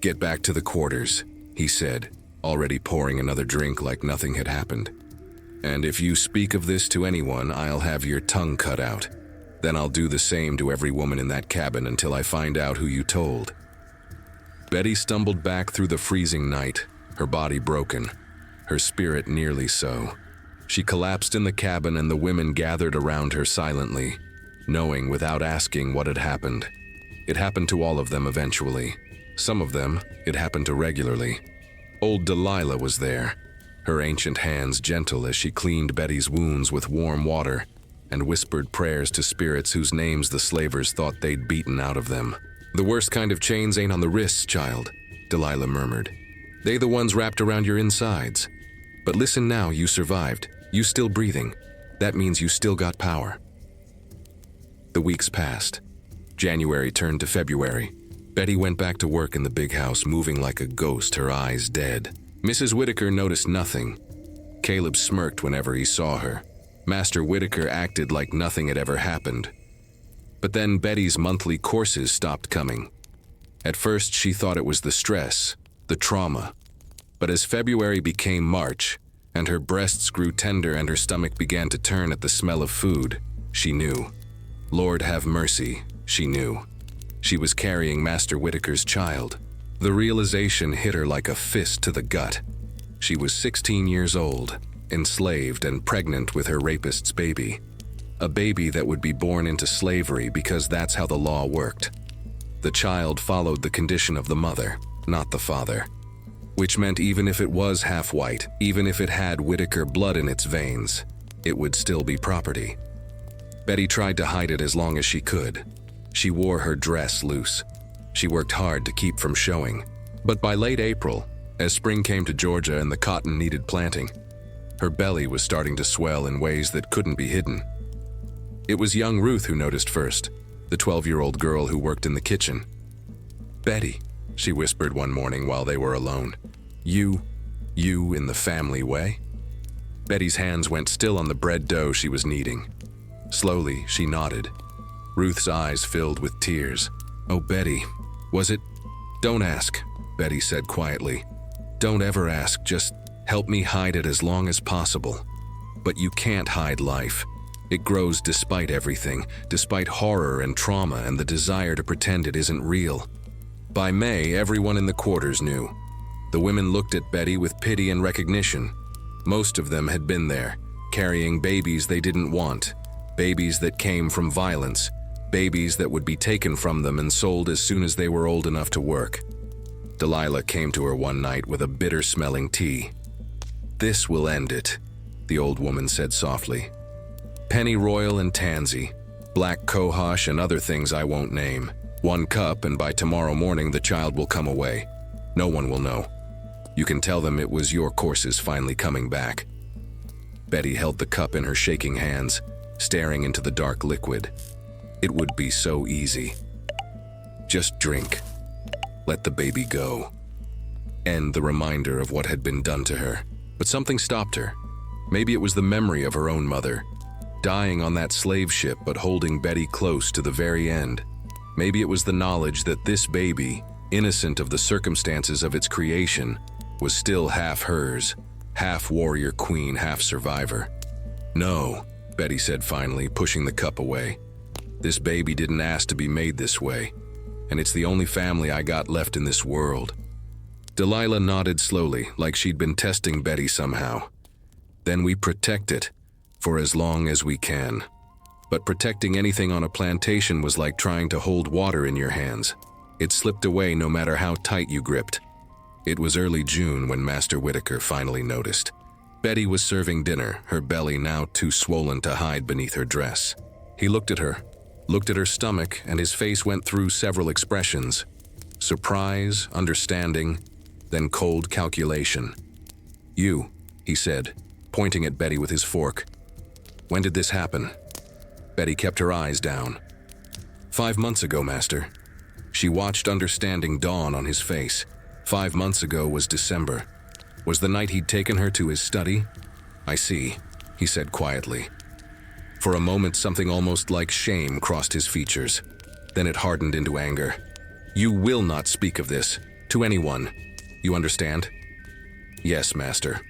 "Get back to the quarters," he said, already pouring another drink like nothing had happened. "And if you speak of this to anyone, I'll have your tongue cut out. Then I'll do the same to every woman in that cabin until I find out who you told." Betty stumbled back through the freezing night, her body broken, her spirit nearly so. She collapsed in the cabin and the women gathered around her silently, knowing without asking what had happened. It happened to all of them eventually. Some of them, it happened to regularly. Old Delilah was there, her ancient hands gentle as she cleaned Betty's wounds with warm water and whispered prayers to spirits whose names the slavers thought they'd beaten out of them. "The worst kind of chains ain't on the wrists, child," Delilah murmured. "They the ones wrapped around your insides. But listen now, you survived. You still breathing. That means you still got power." The weeks passed. January turned to February. Betty went back to work in the big house, moving like a ghost, her eyes dead. Mrs. Whitaker noticed nothing. Caleb smirked whenever he saw her. Master Whitaker acted like nothing had ever happened. But then Betty's monthly courses stopped coming. At first she thought it was the stress, the trauma. But as February became March, and her breasts grew tender and her stomach began to turn at the smell of food, she knew. Lord have mercy, she knew. She was carrying Master Whitaker's child. The realization hit her like a fist to the gut. She was 16 years old, enslaved and pregnant with her rapist's baby. A baby that would be born into slavery because that's how the law worked. The child followed the condition of the mother, not the father. Which meant even if it was half white, even if it had Whitaker blood in its veins, it would still be property. Betty tried to hide it as long as she could. She wore her dress loose. She worked hard to keep from showing. But by late April, as spring came to Georgia and the cotton needed planting, her belly was starting to swell in ways that couldn't be hidden. It was young Ruth who noticed first, the 12-year-old girl who worked in the kitchen. "Betty," she whispered one morning while they were alone. You in the family way?" Betty's hands went still on the bread dough she was kneading. Slowly, she nodded. Ruth's eyes filled with tears. "Oh, Betty, was it?" "Don't ask," Betty said quietly. "Don't ever ask, just help me hide it as long as possible. But you can't hide life. It grows despite everything, despite horror and trauma and the desire to pretend it isn't real." By May, everyone in the quarters knew. The women looked at Betty with pity and recognition. Most of them had been there, carrying babies they didn't want, babies that came from violence, babies that would be taken from them and sold as soon as they were old enough to work. Delilah came to her one night with a bitter-smelling tea. "This will end it," the old woman said softly. "Pennyroyal and tansy, black cohosh and other things I won't name. 1 cup and by tomorrow morning the child will come away. No one will know. You can tell them it was your courses finally coming back." Betty held the cup in her shaking hands, staring into the dark liquid. It would be so easy. Just drink. Let the baby go. End the reminder of what had been done to her. But something stopped her. Maybe it was the memory of her own mother, dying on that slave ship but holding Betty close to the very end. Maybe it was the knowledge that this baby, innocent of the circumstances of its creation, was still half hers, half warrior queen, half survivor. "No," Betty said finally, pushing the cup away. "This baby didn't ask to be made this way, and it's the only family I got left in this world." Delilah nodded slowly, like she'd been testing Betty somehow. "Then we protect it, for as long as we can." But protecting anything on a plantation was like trying to hold water in your hands. It slipped away no matter how tight you gripped. It was early June when Master Whitaker finally noticed. Betty was serving dinner, her belly now too swollen to hide beneath her dress. He looked at her stomach, and his face went through several expressions. Surprise, understanding, then cold calculation. "You," he said, pointing at Betty with his fork. "When did this happen?" Betty kept her eyes down. 5 months ago, Master." She watched understanding dawn on his face. 5 months ago was December. Was the night he'd taken her to his study? "I see," he said quietly. For a moment, something almost like shame crossed his features. Then it hardened into anger. "You will not speak of this, to anyone. You understand?" "Yes, Master.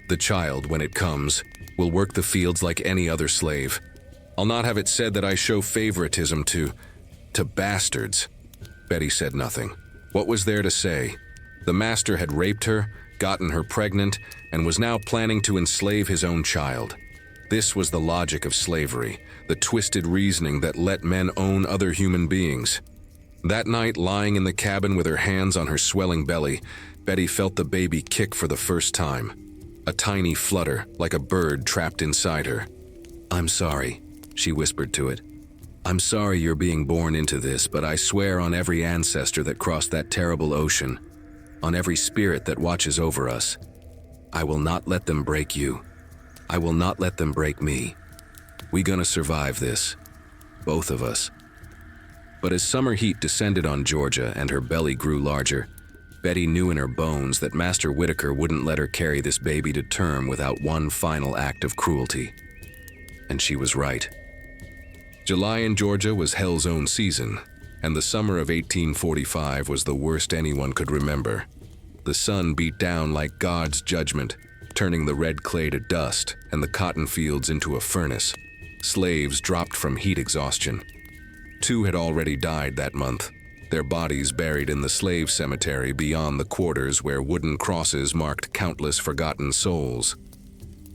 The child, when it comes, will work the fields like any other slave. I'll not have it said that I show favoritism to bastards." Betty said nothing. What was there to say? The master had raped her, gotten her pregnant, and was now planning to enslave his own child. This was the logic of slavery, the twisted reasoning that let men own other human beings. That night, lying in the cabin with her hands on her swelling belly, Betty felt the baby kick for the first time. A tiny flutter, like a bird trapped inside her. "I'm sorry," she whispered to it. "I'm sorry you're being born into this, but I swear on every ancestor that crossed that terrible ocean, on every spirit that watches over us, I will not let them break you. I will not let them break me. We gonna survive this. Both of us." But as summer heat descended on Georgia and her belly grew larger, Betty knew in her bones that Master Whitaker wouldn't let her carry this baby to term without one final act of cruelty. And she was right. July in Georgia was hell's own season, and the summer of 1845 was the worst anyone could remember. The sun beat down like God's judgment, turning the red clay to dust and the cotton fields into a furnace. Slaves dropped from heat exhaustion. 2 had already died that month, their bodies buried in the slave cemetery beyond the quarters where wooden crosses marked countless forgotten souls.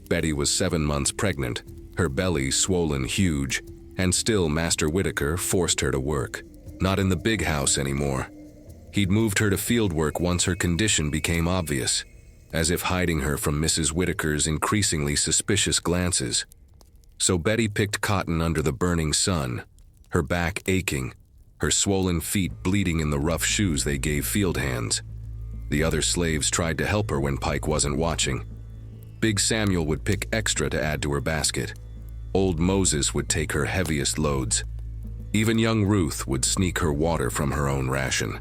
Betty was 7 months pregnant, her belly swollen huge, and still Master Whitaker forced her to work. Not in the big house anymore. He'd moved her to field work once her condition became obvious, as if hiding her from Mrs. Whitaker's increasingly suspicious glances. So Betty picked cotton under the burning sun, her back aching, her swollen feet bleeding in the rough shoes they gave field hands. The other slaves tried to help her when Pike wasn't watching. Big Samuel would pick extra to add to her basket. Old Moses would take her heaviest loads. Even young Ruth would sneak her water from her own ration.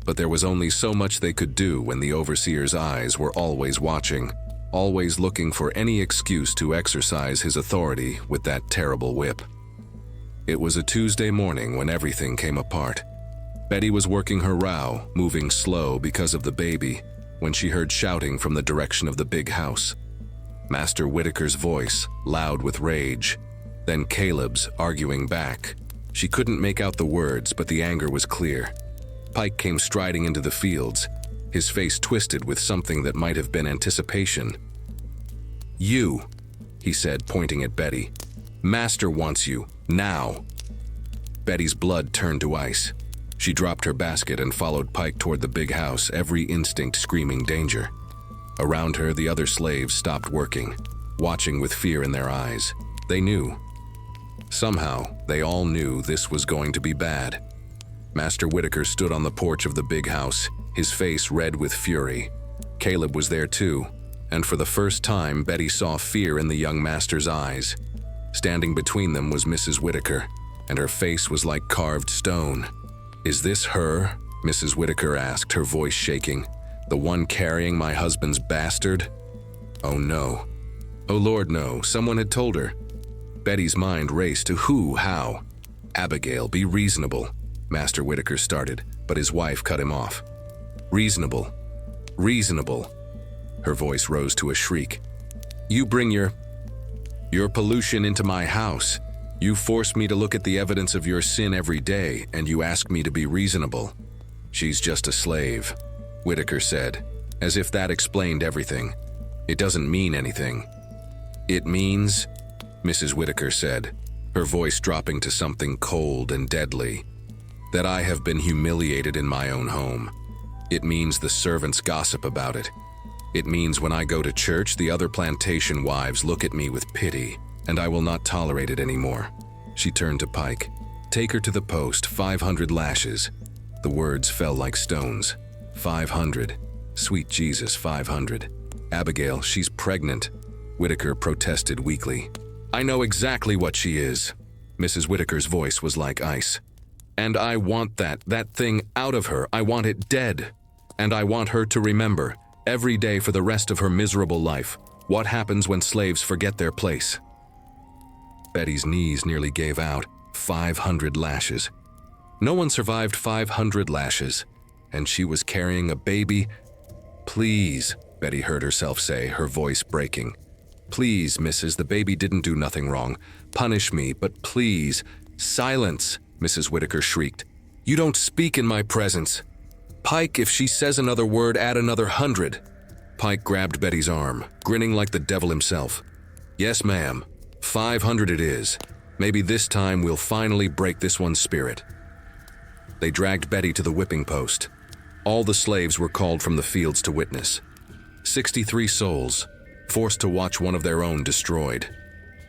But there was only so much they could do when the overseer's eyes were always watching, always looking for any excuse to exercise his authority with that terrible whip. It was a Tuesday morning when everything came apart. Betty was working her row, moving slow because of the baby, when she heard shouting from the direction of the big house. Master Whitaker's voice, loud with rage, then Caleb's arguing back. She couldn't make out the words, but the anger was clear. Pike came striding into the fields, his face twisted with something that might have been anticipation. "You," he said, pointing at Betty. "Master wants you, now." Betty's blood turned to ice. She dropped her basket and followed Pike toward the big house, every instinct screaming danger. Around her, the other slaves stopped working, watching with fear in their eyes. They knew. Somehow, they all knew this was going to be bad. Master Whitaker stood on the porch of the big house, his face red with fury. Caleb was there too, and for the first time, Betty saw fear in the young master's eyes. Standing between them was Mrs. Whitaker, and her face was like carved stone. "Is this her?" Mrs. Whitaker asked, her voice shaking. "The one carrying my husband's bastard?" Oh no. Oh Lord, no. Someone had told her. Betty's mind raced to who, how. "Abigail, be reasonable," Master Whitaker started, but his wife cut him off. "Reasonable. Reasonable." Her voice rose to a shriek. "You bring your pollution into my house. You force me to look at the evidence of your sin every day, and you ask me to be reasonable." "She's just a slave," Whitaker said, as if that explained everything. "It doesn't mean anything." "It means," Mrs. Whitaker said, her voice dropping to something cold and deadly. "That I have been humiliated in my own home. It means the servants gossip about it. It means when I go to church, the other plantation wives look at me with pity, and I will not tolerate it anymore." She turned to Pike. "Take her to the post, 500 lashes." The words fell like stones. 500. Sweet Jesus, 500. "Abigail, she's pregnant," Whitaker protested weakly. "I know exactly what she is." Mrs. Whitaker's voice was like ice. "And I want that thing out of her. I want it dead. And I want her to remember, every day for the rest of her miserable life, what happens when slaves forget their place." Betty's knees nearly gave out. 500 lashes. No one survived 500 lashes, and she was carrying a baby. "Please," Betty heard herself say, her voice breaking. "Please, missus, the baby didn't do nothing wrong. Punish me, but please." "Silence," Mrs. Whitaker shrieked. "You don't speak in my presence. Pike, if she says another word, add another 100. Pike grabbed Betty's arm, grinning like the devil himself. "Yes, ma'am. 500 it is. Maybe this time we'll finally break this one's spirit." They dragged Betty to the whipping post. All the slaves were called from the fields to witness. 63 souls, forced to watch one of their own destroyed.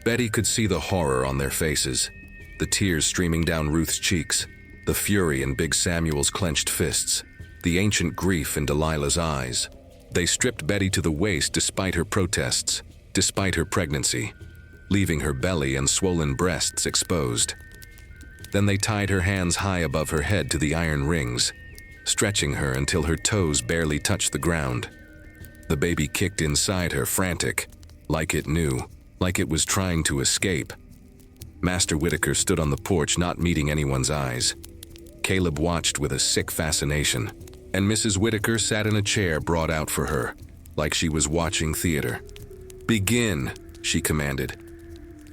Betty could see the horror on their faces, the tears streaming down Ruth's cheeks, the fury in Big Samuel's clenched fists, the ancient grief in Delilah's eyes. They stripped Betty to the waist despite her protests, despite her pregnancy, leaving her belly and swollen breasts exposed. Then they tied her hands high above her head to the iron rings, stretching her until her toes barely touched the ground. The baby kicked inside her, frantic, like it knew, like it was trying to escape. Master Whitaker stood on the porch, not meeting anyone's eyes. Caleb watched with a sick fascination, and Mrs. Whitaker sat in a chair brought out for her, like she was watching theater. "Begin," she commanded.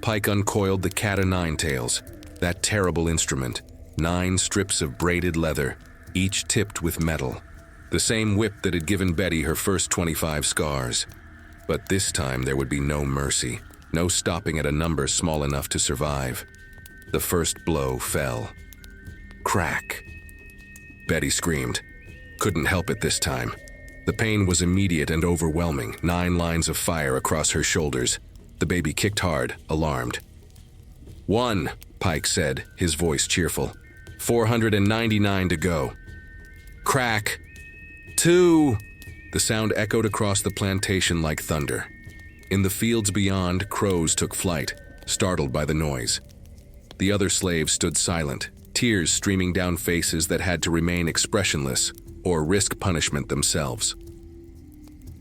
Pike uncoiled the cat-o'-nine-tails, that terrible instrument, 9 strips of braided leather, each tipped with metal. The same whip that had given Betty her first 25 scars. But this time there would be no mercy, no stopping at a number small enough to survive. The first blow fell. Crack. Betty screamed. Couldn't help it this time. The pain was immediate and overwhelming, 9 lines of fire across her shoulders. The baby kicked hard, alarmed. 1, Pike said, his voice cheerful. 499 to go. Crack. 2. The sound echoed across the plantation like thunder. In the fields beyond, crows took flight, startled by the noise. The other slaves stood silent, tears streaming down faces that had to remain expressionless or risk punishment themselves.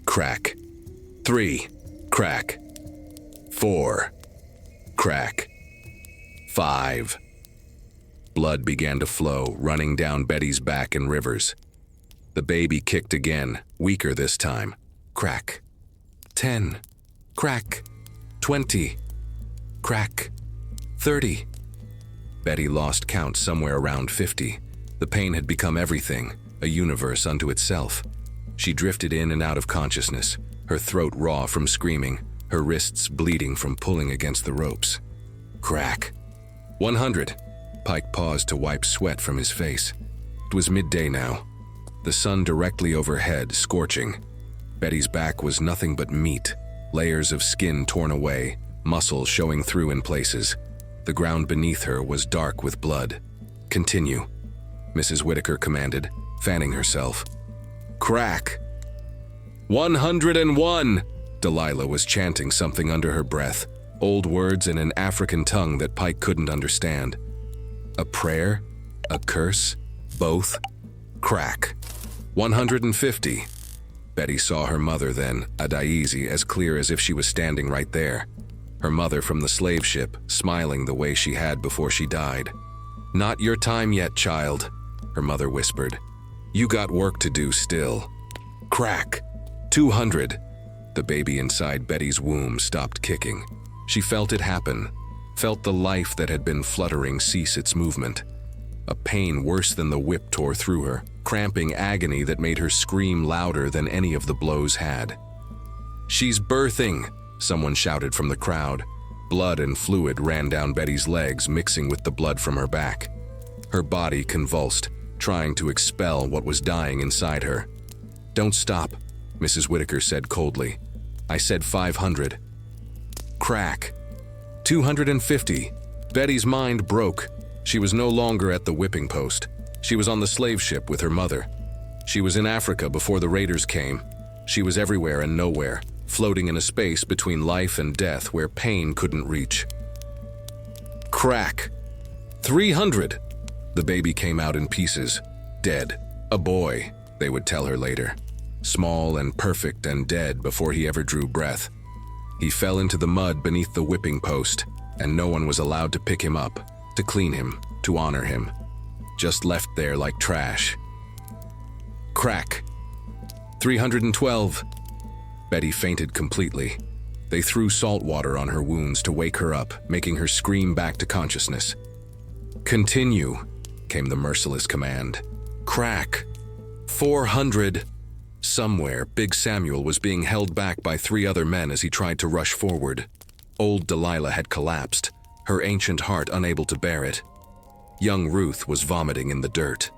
Crack. 3. Crack. 4. Crack. 5. Blood began to flow, running down Betty's back in rivers. The baby kicked again, weaker this time. Crack. 10. Crack. 20. Crack. 30. Betty lost count somewhere around 50. The pain had become everything, a universe unto itself. She drifted in and out of consciousness, her throat raw from screaming, her wrists bleeding from pulling against the ropes. Crack. 100. Pike paused to wipe sweat from his face. It was midday now. The sun directly overhead, scorching. Betty's back was nothing but meat, layers of skin torn away, muscles showing through in places. The ground beneath her was dark with blood. Continue, Mrs. Whitaker commanded, fanning herself. Crack. 101! Delilah was chanting something under her breath, old words in an African tongue that Pike couldn't understand. A prayer? A curse? Both? Crack. 150. Betty saw her mother then, Adaizi, as clear as if she was standing right there. Her mother from the slave ship, smiling the way she had before she died. Not your time yet, child, her mother whispered. You got work to do still. Crack. 200. The baby inside Betty's womb stopped kicking. She felt it happen, felt the life that had been fluttering cease its movement. A pain worse than the whip tore through her, cramping agony that made her scream louder than any of the blows had. She's birthing, someone shouted from the crowd. Blood and fluid ran down Betty's legs, mixing with the blood from her back. Her body convulsed, trying to expel what was dying inside her. "Don't stop," Mrs. Whitaker said coldly. "I said 500. Crack. 250. Betty's mind broke. She was no longer at the whipping post. She was on the slave ship with her mother. She was in Africa before the raiders came. She was everywhere and nowhere, floating in a space between life and death where pain couldn't reach. Crack. 300. The baby came out in pieces. Dead. A boy, they would tell her later. Small and perfect and dead before he ever drew breath. He fell into the mud beneath the whipping post, and no one was allowed to pick him up, to clean him, to honor him. Just left there like trash. Crack. 312. Betty fainted completely. They threw salt water on her wounds to wake her up, making her scream back to consciousness. "Continue," came the merciless command. Crack. 400. Somewhere, Big Samuel was being held back by 3 other men as he tried to rush forward. Old Delilah had collapsed, her ancient heart unable to bear it. Young Ruth was vomiting in the dirt.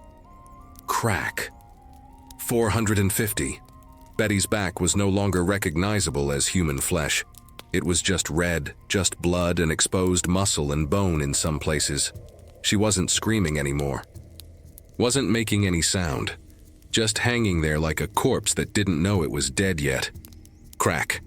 Crack. 450. Betty's back was no longer recognizable as human flesh. It was just red, just blood and exposed muscle and bone in some places. She wasn't screaming anymore. Wasn't making any sound. Just hanging there like a corpse that didn't know it was dead yet. Crack.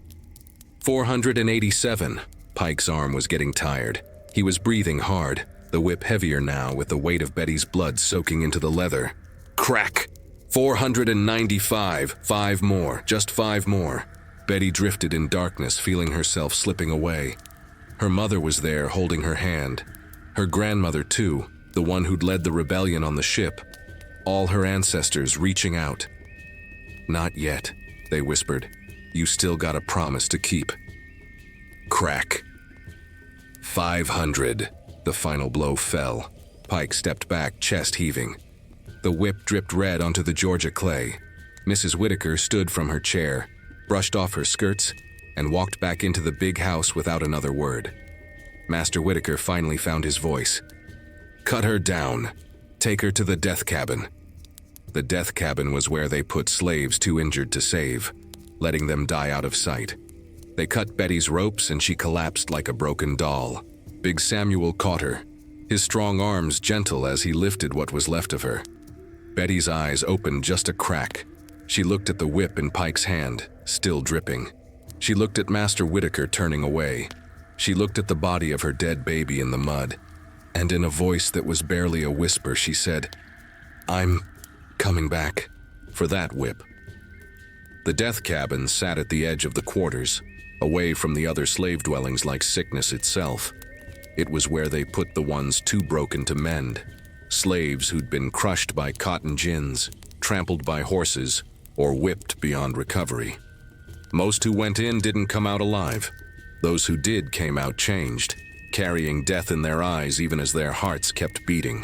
487. Pike's arm was getting tired. He was breathing hard, the whip heavier now with the weight of Betty's blood soaking into the leather. Crack. 495. 5 more, just 5 more. Betty drifted in darkness, feeling herself slipping away. Her mother was there, holding her hand. Her grandmother, too, the one who'd led the rebellion on the ship. All her ancestors reaching out. "Not yet," they whispered. "You still got a promise to keep." Crack. 500. The final blow fell. Pike stepped back, chest heaving. The whip dripped red onto the Georgia clay. Mrs. Whitaker stood from her chair, brushed off her skirts, and walked back into the big house without another word. Master Whitaker finally found his voice. "Cut her down. Take her to the death cabin." The death cabin was where they put slaves too injured to save, letting them die out of sight. They cut Betty's ropes and she collapsed like a broken doll. Big Samuel caught her, his strong arms gentle as he lifted what was left of her. Betty's eyes opened just a crack. She looked at the whip in Pike's hand, still dripping. She looked at Master Whitaker turning away. She looked at the body of her dead baby in the mud. And in a voice that was barely a whisper, she said, "I'm coming back for that whip." The death cabin sat at the edge of the quarters, away from the other slave dwellings like sickness itself. It was where they put the ones too broken to mend, slaves who'd been crushed by cotton gins, trampled by horses, or whipped beyond recovery. Most who went in didn't come out alive. Those who did came out changed, carrying death in their eyes even as their hearts kept beating.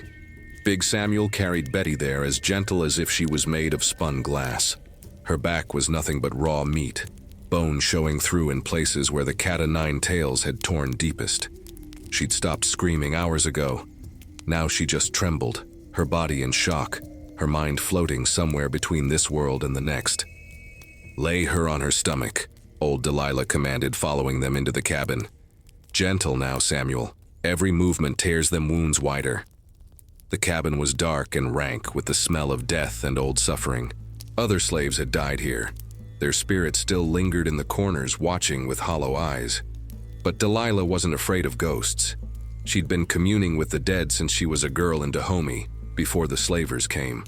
Big Samuel carried Betty there as gentle as if she was made of spun glass. Her back was nothing but raw meat, bone showing through in places where the cat-o'-nine tails had torn deepest. She'd stopped screaming hours ago. Now she just trembled, her body in shock, her mind floating somewhere between this world and the next. "Lay her on her stomach," old Delilah commanded, following them into the cabin. "Gentle now, Samuel. Every movement tears them wounds wider." The cabin was dark and rank with the smell of death and old suffering. Other slaves had died here. Their spirits still lingered in the corners, watching with hollow eyes. But Delilah wasn't afraid of ghosts. She'd been communing with the dead since she was a girl in Dahomey, before the slavers came.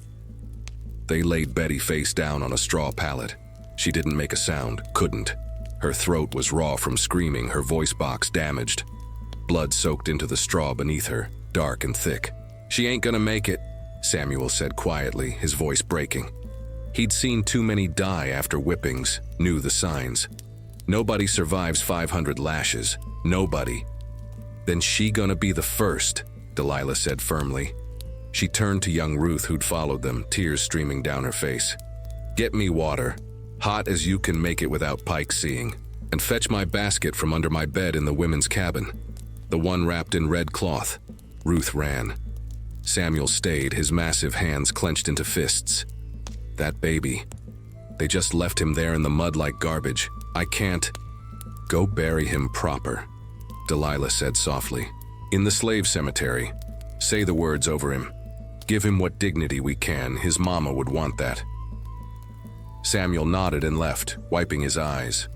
They laid Betty face down on a straw pallet. She didn't make a sound, couldn't. Her throat was raw from screaming, her voice box damaged. Blood soaked into the straw beneath her, dark and thick. "She ain't gonna make it," Samuel said quietly, his voice breaking. He'd seen too many die after whippings, knew the signs. Nobody survives 500 lashes. Nobody. "Then she gonna be the first," Delilah said firmly. She turned to young Ruth, who'd followed them, tears streaming down her face. "Get me water, hot as you can make it without Pike seeing." And fetch my basket from under my bed in the women's cabin, the one wrapped in red cloth." Ruth ran. Samuel stayed, his massive hands clenched into fists. "That baby. They just left him there in the mud like garbage. I can't." "Go bury him proper," Delilah said softly. "In the slave cemetery. Say the words over him. Give him what dignity we can. His mama would want that." Samuel nodded and left, wiping his eyes.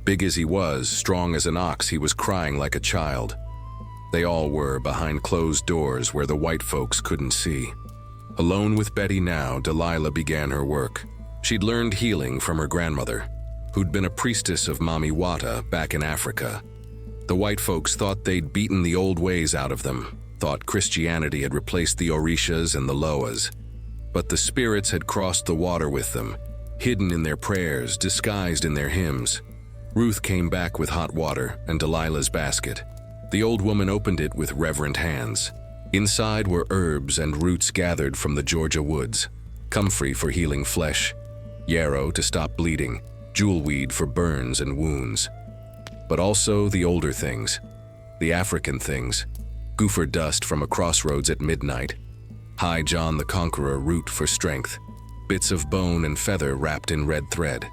Big as he was, strong as an ox, he was crying like a child. They all were, behind closed doors where the white folks couldn't see. Alone with Betty now, Delilah began her work. She'd learned healing from her grandmother, who'd been a priestess of Mami Wata back in Africa. The white folks thought they'd beaten the old ways out of them, thought Christianity had replaced the Orishas and the Loas. But the spirits had crossed the water with them, hidden in their prayers, disguised in their hymns. Ruth came back with hot water and Delilah's basket. The old woman opened it with reverent hands. Inside were herbs and roots gathered from the Georgia woods, comfrey for healing flesh, yarrow to stop bleeding, jewelweed for burns and wounds. But also the older things, the African things, gopher dust from a crossroads at midnight, High John the Conqueror root for strength, bits of bone and feather wrapped in red thread.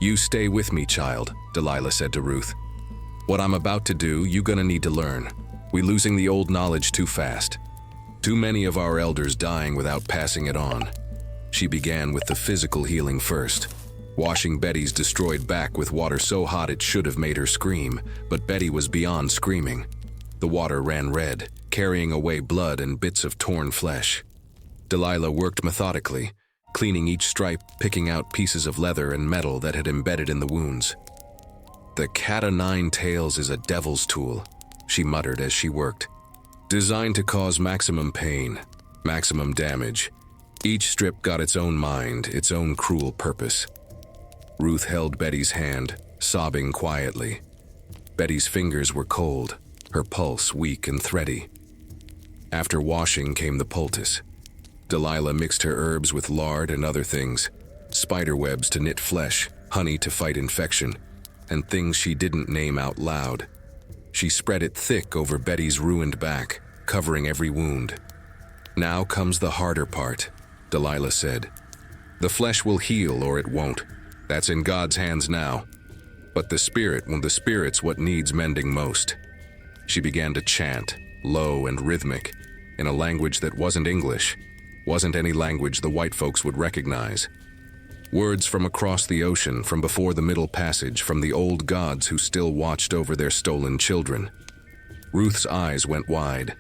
"You stay with me, child," Delilah said to Ruth. "What I'm about to do, you gonna need to learn. We losing the old knowledge too fast. Too many of our elders dying without passing it on." She began with the physical healing first, washing Betty's destroyed back with water so hot it should have made her scream, but Betty was beyond screaming. The water ran red, carrying away blood and bits of torn flesh. Delilah worked methodically, cleaning each stripe, picking out pieces of leather and metal that had embedded in the wounds. "The cat o' nine tails is a devil's tool," she muttered as she worked. "Designed to cause maximum pain, maximum damage. Each strip got its own mind, its own cruel purpose." Ruth held Betty's hand, sobbing quietly. Betty's fingers were cold, her pulse weak and thready. After washing came the poultice. Delilah mixed her herbs with lard and other things, spider webs to knit flesh, honey to fight infection, and things she didn't name out loud. She spread it thick over Betty's ruined back, covering every wound. "Now comes the harder part," Delilah said. "The flesh will heal or it won't. That's in God's hands now. But the spirit's what needs mending most." She began to chant, low and rhythmic, in a language that wasn't English, wasn't any language the white folks would recognize. Words from across the ocean, from before the Middle Passage, from the old gods who still watched over their stolen children. Ruth's eyes went wide.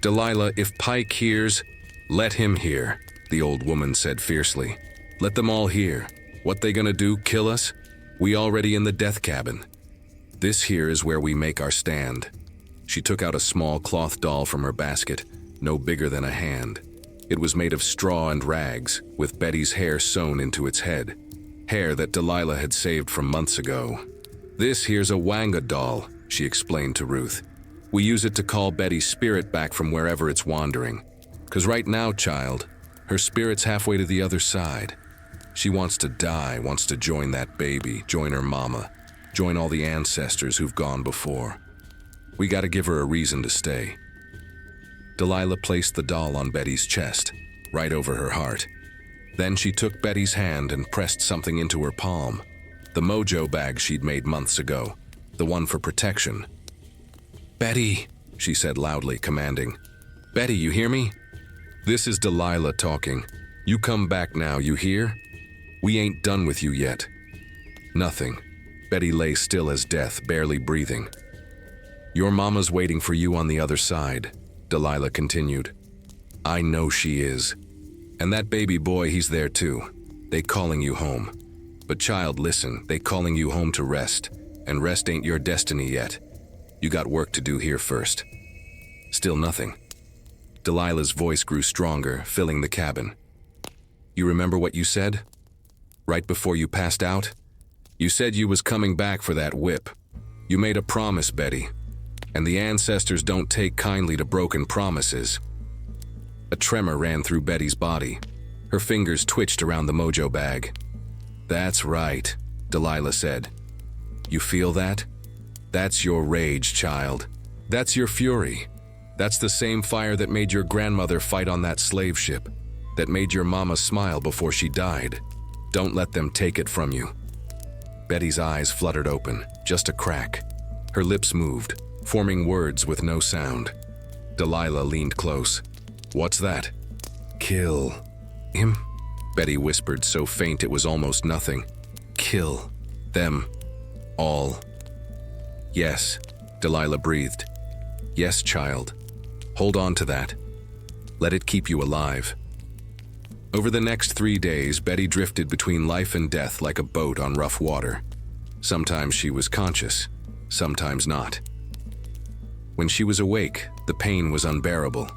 "Delilah, if Pike hears, let him hear," the old woman said fiercely. "Let them all hear. What they gonna do, kill us? We already in the death cabin. This here is where we make our stand." She took out a small cloth doll from her basket, no bigger than a hand. It was made of straw and rags, with Betty's hair sewn into its head, hair that Delilah had saved from months ago. "This here's a Wanga doll," she explained to Ruth. "We use it to call Betty's spirit back from wherever it's wandering. 'Cause right now, child, her spirit's halfway to the other side. She wants to die, wants to join that baby, join her mama, join all the ancestors who've gone before. We gotta give her a reason to stay." Delilah placed the doll on Betty's chest, right over her heart. Then she took Betty's hand and pressed something into her palm, the mojo bag she'd made months ago, the one for protection. "Betty," she said loudly, commanding. "Betty, you hear me? This is Delilah talking. You come back now, you hear? We ain't done with you yet." Nothing. Betty lay still as death, barely breathing. "Your mama's waiting for you on the other side," Delilah continued. "I know she is. And that baby boy, he's there too. They calling you home. But child, listen, they calling you home to rest, and rest ain't your destiny yet. You got work to do here first." Still nothing. Delilah's voice grew stronger, filling the cabin. "You remember what you said? Right before you passed out? You said you was coming back for that whip. You made a promise, Betty. And the ancestors don't take kindly to broken promises." A tremor ran through Betty's body. Her fingers twitched around the mojo bag. "That's right," Delilah said. You feel that? That's your rage, child. That's your fury. That's the same fire that made your grandmother fight on that slave ship, that made your mama smile before she died. Don't let them take it from you. Betty's eyes fluttered open, just a crack. Her lips moved, forming words with no sound. Delilah leaned close. What's that? Kill him? Betty whispered so faint it was almost nothing. Kill them all. Yes, Delilah breathed. Yes, child. Hold on to that. Let it keep you alive. Over the next 3 days, Betty drifted between life and death like a boat on rough water. Sometimes she was conscious, sometimes not. When she was awake, the pain was unbearable.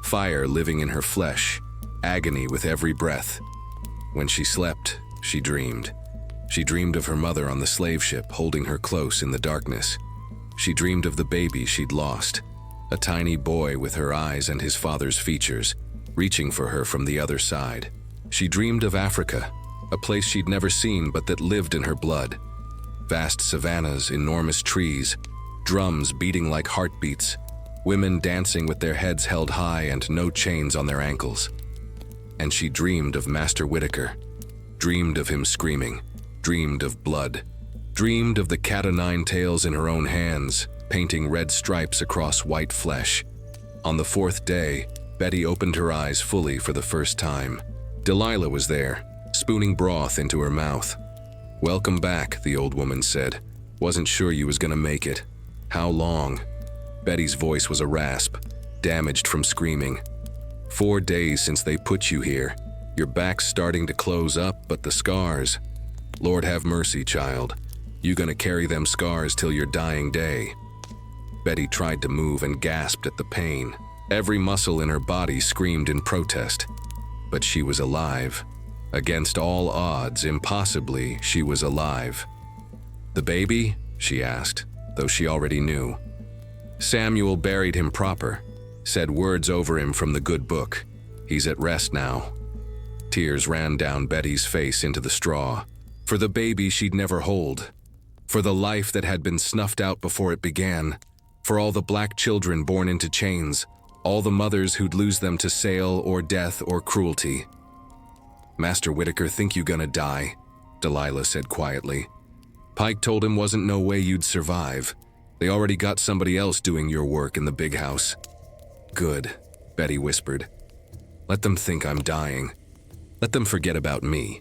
Fire living in her flesh, agony with every breath. When she slept, she dreamed. She dreamed of her mother on the slave ship, holding her close in the darkness. She dreamed of the baby she'd lost, a tiny boy with her eyes and his father's features, reaching for her from the other side. She dreamed of Africa, a place she'd never seen but that lived in her blood. Vast savannas, enormous trees, drums beating like heartbeats, women dancing with their heads held high and no chains on their ankles. And she dreamed of Master Whitaker, dreamed of him screaming, dreamed of blood, dreamed of the cat-o'-nine-tails in her own hands, painting red stripes across white flesh. On the 4th day, Betty opened her eyes fully for the first time. Delilah was there, spooning broth into her mouth. Welcome back, the old woman said. Wasn't sure you was gonna make it. How long? Betty's voice was a rasp, damaged from screaming. 4 days since they put you here. Your back's starting to close up, but the scars. Lord have mercy, child. You gonna carry them scars till your dying day. Betty tried to move and gasped at the pain. Every muscle in her body screamed in protest. But she was alive. Against all odds, impossibly, she was alive. The baby? She asked, though she already knew. Samuel buried him proper, said words over him from the good book. He's at rest now. Tears ran down Betty's face into the straw. For the baby she'd never hold. For the life that had been snuffed out before it began. For all the black children born into chains. All the mothers who'd lose them to sale or death or cruelty. Master Whitaker think you gonna die, Delilah said quietly. Pike told him wasn't no way you'd survive. They already got somebody else doing your work in the big house. Good, Betty whispered. Let them think I'm dying. Let them forget about me.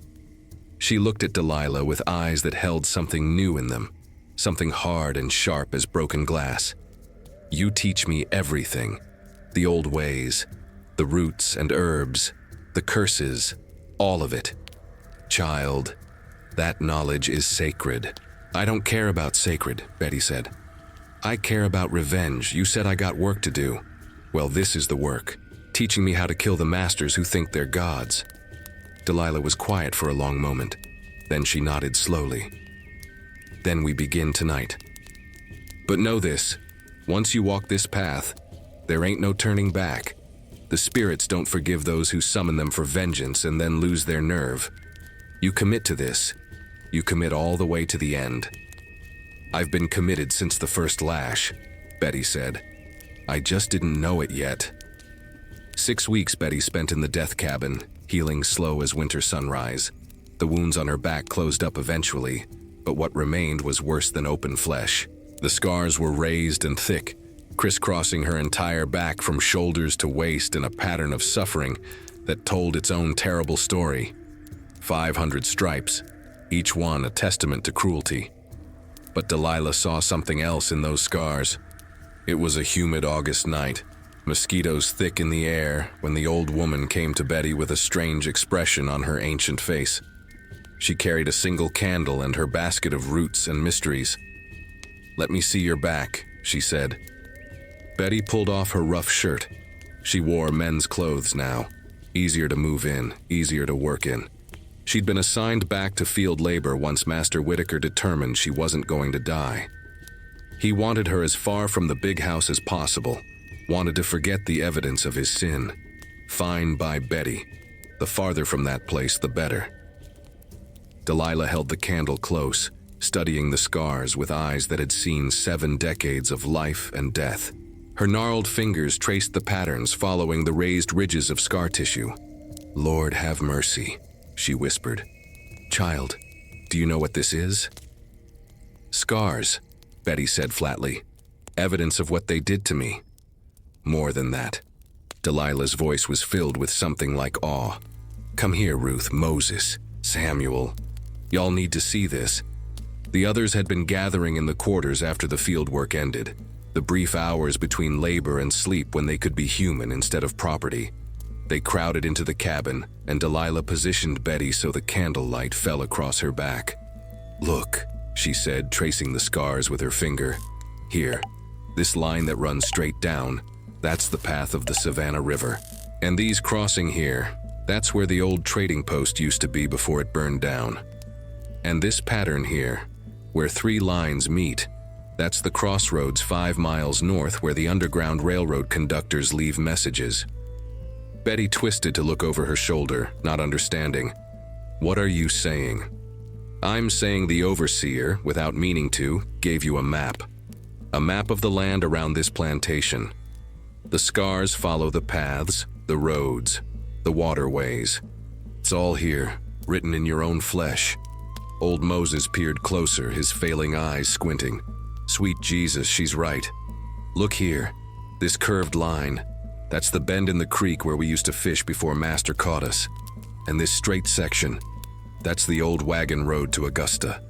She looked at Delilah with eyes that held something new in them, something hard and sharp as broken glass. You teach me everything, the old ways, the roots and herbs, the curses, all of it. Child, that knowledge is sacred. I don't care about sacred, Betty said. I care about revenge. You said I got work to do. Well, this is the work, teaching me how to kill the masters who think they're gods. Delilah was quiet for a long moment. Then she nodded slowly. Then we begin tonight. But know this, once you walk this path, there ain't no turning back. The spirits don't forgive those who summon them for vengeance and then lose their nerve. You commit to this. You commit all the way to the end. I've been committed since the first lash, Betty said. I just didn't know it yet. 6 weeks Betty spent in the death cabin, healing slow as winter sunrise. The wounds on her back closed up eventually, but what remained was worse than open flesh. The scars were raised and thick, crisscrossing her entire back from shoulders to waist in a pattern of suffering that told its own terrible story. 500 stripes, each one a testament to cruelty. But Delilah saw something else in those scars. It was a humid August night, mosquitoes thick in the air, when the old woman came to Betty with a strange expression on her ancient face. She carried a single candle and her basket of roots and mysteries. Let me see your back, she said. Betty pulled off her rough shirt. She wore men's clothes now, easier to move in, easier to work in. She'd been assigned back to field labor once Master Whitaker determined she wasn't going to die. He wanted her as far from the big house as possible, wanted to forget the evidence of his sin. Fine by Betty. The farther from that place, the better. Delilah held the candle close, studying the scars with eyes that had seen 7 decades of life and death. Her gnarled fingers traced the patterns following the raised ridges of scar tissue. "Lord have mercy," she whispered. "Child, do you know what this is?" "Scars," Betty said flatly. "Evidence of what they did to me." "More than that." Delilah's voice was filled with something like awe. "Come here, Ruth, Moses, Samuel. Y'all need to see this." The others had been gathering in the quarters after the field work ended, the brief hours between labor and sleep when they could be human instead of property. They crowded into the cabin, and Delilah positioned Betty so the candlelight fell across her back. "Look," she said, tracing the scars with her finger. "Here, this line that runs straight down, that's the path of the Savannah River. And these crossing here, that's where the old trading post used to be before it burned down. And this pattern here, where 3 lines meet, that's the crossroads 5 miles north where the Underground Railroad conductors leave messages." Betty twisted to look over her shoulder, not understanding. "What are you saying?" "I'm saying the overseer, without meaning to, gave you a map. A map of the land around this plantation. The scars follow the paths, the roads, the waterways. It's all here, written in your own flesh." Old Moses peered closer, his failing eyes squinting. "Sweet Jesus, she's right. Look here, this curved line. That's the bend in the creek where we used to fish before Master caught us. And this straight section, that's the old wagon road to Augusta.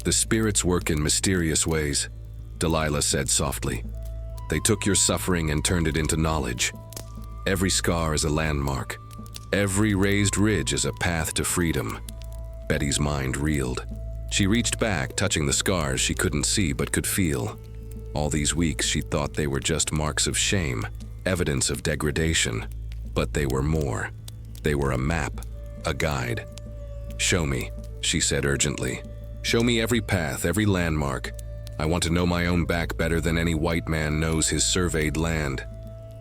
The spirits work in mysterious ways," Delilah said softly. "They took your suffering and turned it into knowledge. Every scar is a landmark. Every raised ridge is a path to freedom." Betty's mind reeled. She reached back, touching the scars she couldn't see but could feel. All these weeks she thought they were just marks of shame, evidence of degradation. But they were more. They were a map, a guide. "Show me," she said urgently. "Show me every path, every landmark. I want to know my own back better than any white man knows his surveyed land."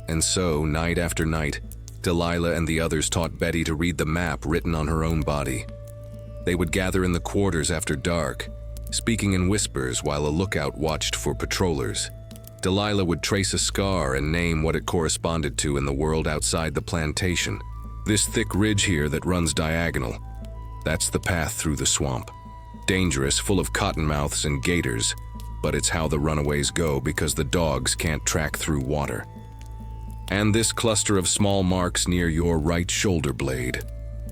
And so, night after night, Delilah and the others taught Betty to read the map written on her own body. They would gather in the quarters after dark, speaking in whispers while a lookout watched for patrollers. Delilah would trace a scar and name what it corresponded to in the world outside the plantation. "This thick ridge here that runs diagonal, that's the path through the swamp. Dangerous, full of cottonmouths and gators, but it's how the runaways go because the dogs can't track through water. And this cluster of small marks near your right shoulder blade,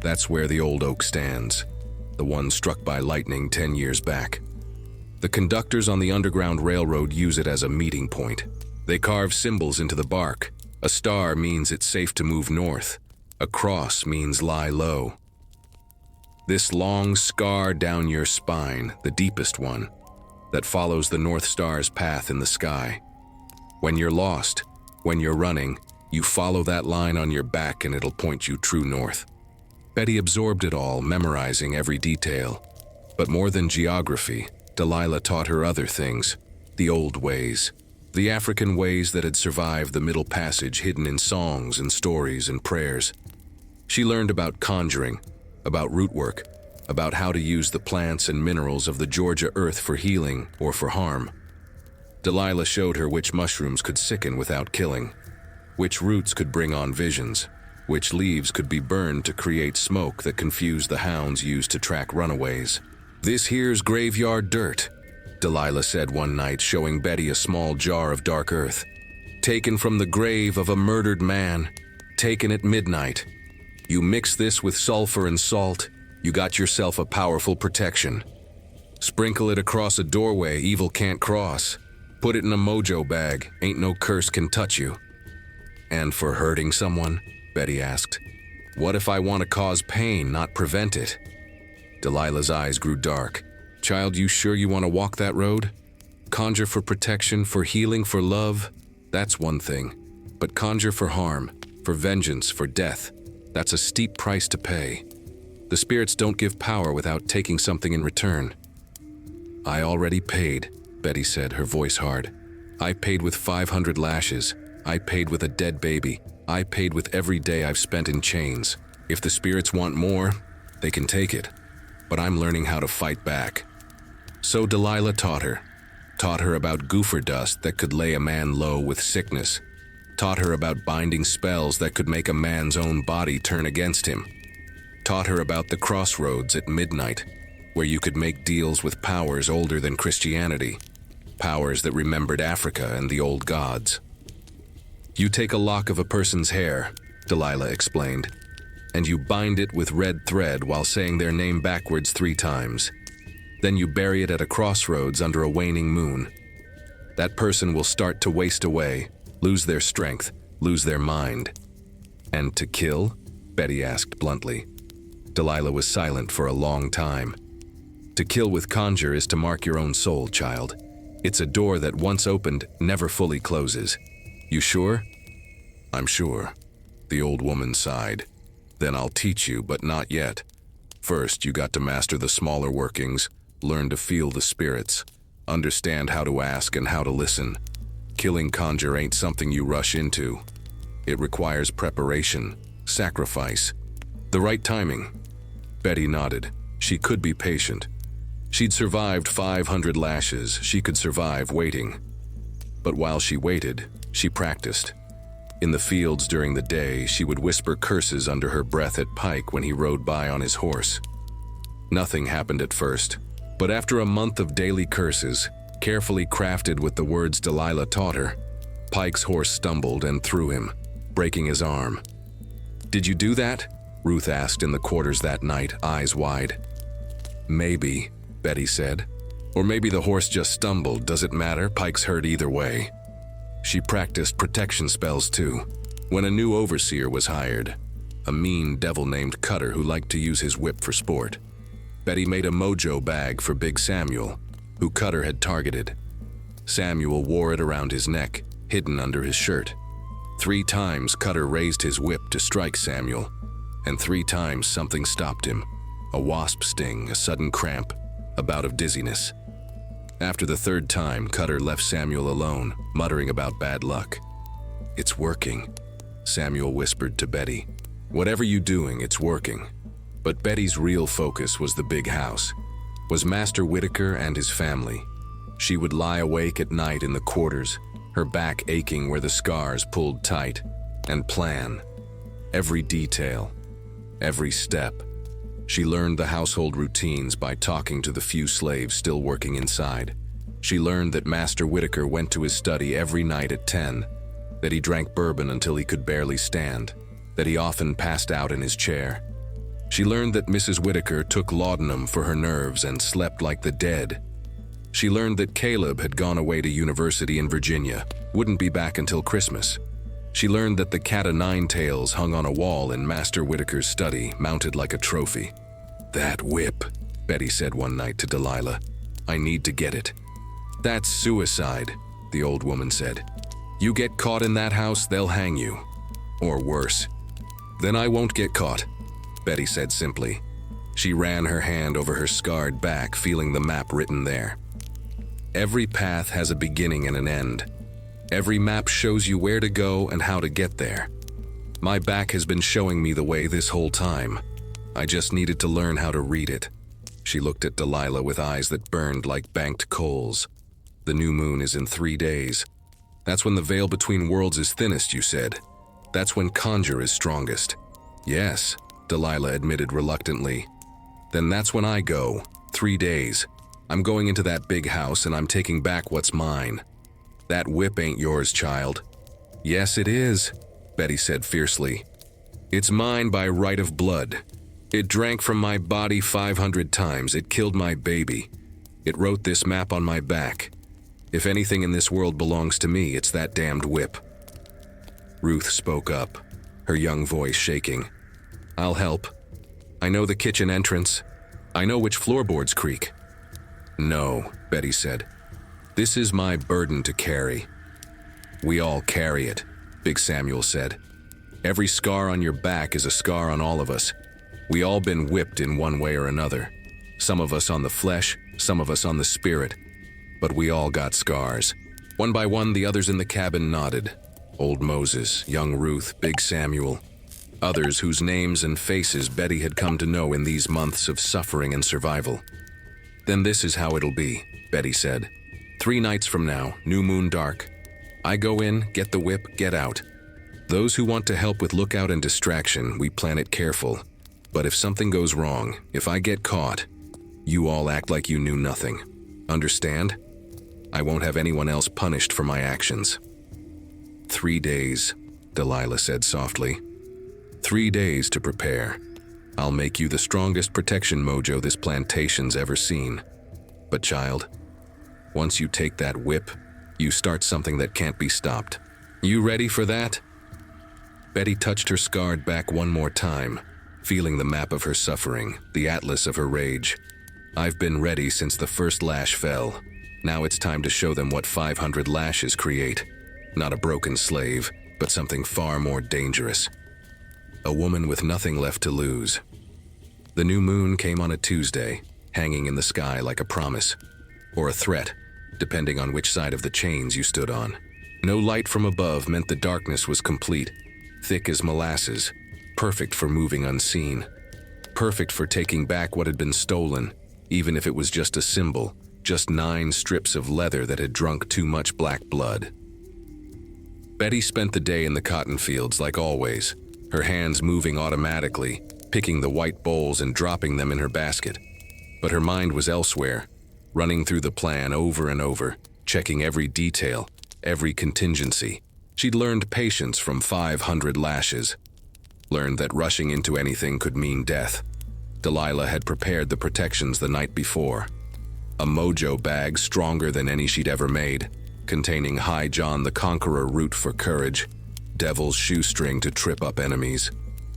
that's where the old oak stands, the one struck by lightning 10 years back. The conductors on the Underground Railroad use it as a meeting point. They carve symbols into the bark. A star means it's safe to move north. A cross means lie low. This long scar down your spine, the deepest one, that follows the North Star's path in the sky. When you're lost, when you're running, you follow that line on your back and it'll point you true north." Betty absorbed it all, memorizing every detail. But more than geography, Delilah taught her other things, the old ways, the African ways that had survived the Middle Passage hidden in songs and stories and prayers. She learned about conjuring, about root work, about how to use the plants and minerals of the Georgia earth for healing or for harm. Delilah showed her which mushrooms could sicken without killing, which roots could bring on visions, which leaves could be burned to create smoke that confused the hounds used to track runaways. "This here's graveyard dirt," Delilah said one night, showing Betty a small jar of dark earth. "Taken from the grave of a murdered man, taken at midnight. You mix this with sulfur and salt, you got yourself a powerful protection. Sprinkle it across a doorway evil can't cross. Put it in a mojo bag, ain't no curse can touch you." "And for hurting someone?" Betty asked. "What if I want to cause pain, not prevent it?" Delilah's eyes grew dark. "Child, you sure you want to walk that road? Conjure for protection, for healing, for love, that's one thing. But conjure for harm, for vengeance, for death, that's a steep price to pay. The spirits don't give power without taking something in return." "I already paid," Betty said, her voice hard. "I paid with 500 lashes. I paid with a dead baby. I paid with every day I've spent in chains. If the spirits want more, they can take it. But I'm learning how to fight back." So Delilah taught her about gopher dust that could lay a man low with sickness, taught her about binding spells that could make a man's own body turn against him, taught her about the crossroads at midnight, where you could make deals with powers older than Christianity, powers that remembered Africa and the old gods. You take a lock of a person's hair, Delilah explained, and you bind it with red thread while saying their name backwards 3 times. Then you bury it at a crossroads under a waning moon. That person will start to waste away, lose their strength, lose their mind. And to kill? Betty asked bluntly. Delilah was silent for a long time. To kill with conjure is to mark your own soul, child. It's a door that once opened never fully closes. You sure? I'm sure. The old woman sighed. Then I'll teach you, but not yet. First, you got to master the smaller workings, learn to feel the spirits, understand how to ask and how to listen. Killing conjure ain't something you rush into. It requires preparation, sacrifice, the right timing. Betty nodded. She could be patient. She'd survived 500 lashes. She could survive waiting. But while she waited, she practiced. In the fields during the day, she would whisper curses under her breath at Pike when he rode by on his horse. Nothing happened at first, but after a month of daily curses, carefully crafted with the words Delilah taught her, Pike's horse stumbled and threw him, breaking his arm. "Did you do that?" Ruth asked in the quarters that night, eyes wide. "Maybe," Betty said. "Or maybe the horse just stumbled. Does it matter? Pike's hurt either way." She practiced protection spells too. When a new overseer was hired, a mean devil named Cutter who liked to use his whip for sport, Betty made a mojo bag for Big Samuel, who Cutter had targeted. Samuel wore it around his neck, hidden under his shirt. 3 times Cutter raised his whip to strike Samuel, and 3 times something stopped him. A wasp sting, a sudden cramp, a bout of dizziness. After the 3rd time, Cutter left Samuel alone, muttering about bad luck. "It's working," Samuel whispered to Betty. "Whatever you're doing, it's working." But Betty's real focus was the big house, was Master Whitaker and his family. She would lie awake at night in the quarters, her back aching where the scars pulled tight, and plan. Every detail, every step. She learned the household routines by talking to the few slaves still working inside. She learned that Master Whitaker went to his study every night at 10, that he drank bourbon until he could barely stand, that he often passed out in his chair. She learned that Mrs. Whitaker took laudanum for her nerves and slept like the dead. She learned that Caleb had gone away to university in Virginia, wouldn't be back until Christmas. She learned that the cat o' nine tails hung on a wall in Master Whitaker's study, mounted like a trophy. "That whip," Betty said one night to Delilah. "I need to get it." "That's suicide," the old woman said. "You get caught in that house, they'll hang you. Or worse." "Then I won't get caught," Betty said simply. She ran her hand over her scarred back, feeling the map written there. Every path has a beginning and an end. Every map shows you where to go and how to get there. My back has been showing me the way this whole time. I just needed to learn how to read it. She looked at Delilah with eyes that burned like banked coals. "The new moon is in 3 days. That's when the veil between worlds is thinnest, you said. That's when conjure is strongest." "Yes," Delilah admitted reluctantly. "Then that's when I go. 3 days. I'm going into that big house and I'm taking back what's mine. That whip ain't yours, child." "Yes, it is," Betty said fiercely. "It's mine by right of blood. It drank from my body 500 times. It killed my baby. It wrote this map on my back. If anything in this world belongs to me, it's that damned whip." Ruth spoke up, her young voice shaking. "I'll help. I know the kitchen entrance. I know which floorboards creak." "No," Betty said. "This is my burden to carry." "We all carry it," Big Samuel said. "Every scar on your back is a scar on all of us. We all been whipped in one way or another. Some of us on the flesh, some of us on the spirit. But we all got scars." One by one, the others in the cabin nodded. Old Moses, young Ruth, Big Samuel. Others whose names and faces Betty had come to know in these months of suffering and survival. "Then this is how it'll be," Betty said. 3 nights from now, new moon dark. I go in, get the whip, get out. Those who want to help with lookout and distraction, we plan it careful. But if something goes wrong, if I get caught, you all act like you knew nothing. Understand? I won't have anyone else punished for my actions." 3 days, Delilah said softly. 3 days to prepare. I'll make you the strongest protection mojo this plantation's ever seen. But child, once you take that whip, you start something that can't be stopped. You ready for that? Betty touched her scarred back one more time, feeling the map of her suffering, the atlas of her rage. I've been ready since the first lash fell. Now it's time to show them what 500 lashes create. Not a broken slave, but something far more dangerous. A woman with nothing left to lose. The new moon came on a Tuesday, hanging in the sky like a promise. Or a threat, depending on which side of the chains you stood on. No light from above meant the darkness was complete, thick as molasses, perfect for moving unseen. Perfect for taking back what had been stolen, even if it was just a symbol, just 9 strips of leather that had drunk too much black blood. Betty spent the day in the cotton fields like always, her hands moving automatically, picking the white bowls and dropping them in her basket. But her mind was elsewhere, running through the plan over and over, checking every detail, every contingency. She'd learned patience from 500 lashes, learned that rushing into anything could mean death. Delilah had prepared the protections the night before. A mojo bag stronger than any she'd ever made, containing High John the Conqueror root for courage, devil's shoestring to trip up enemies,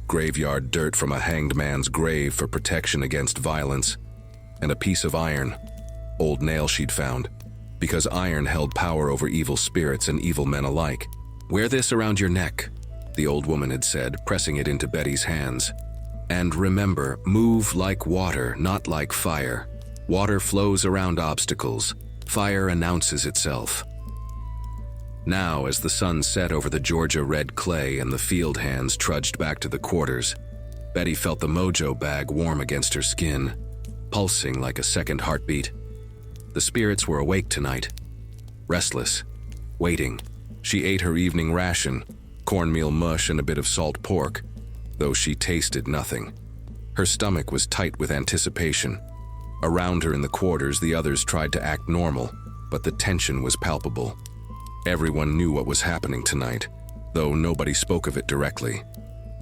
graveyard dirt from a hanged man's grave for protection against violence, and a piece of iron, old nail she'd found, because iron held power over evil spirits and evil men alike. "Wear this around your neck," the old woman had said, pressing it into Betty's hands. "And remember, move like water, not like fire. Water flows around obstacles. Fire announces itself." Now, as the sun set over the Georgia red clay and the field hands trudged back to the quarters, Betty felt the mojo bag warm against her skin, pulsing like a second heartbeat. The spirits were awake tonight, restless, waiting. She ate her evening ration, cornmeal mush and a bit of salt pork, though she tasted nothing. Her stomach was tight with anticipation. Around her in the quarters, the others tried to act normal, but the tension was palpable. Everyone knew what was happening tonight, though nobody spoke of it directly.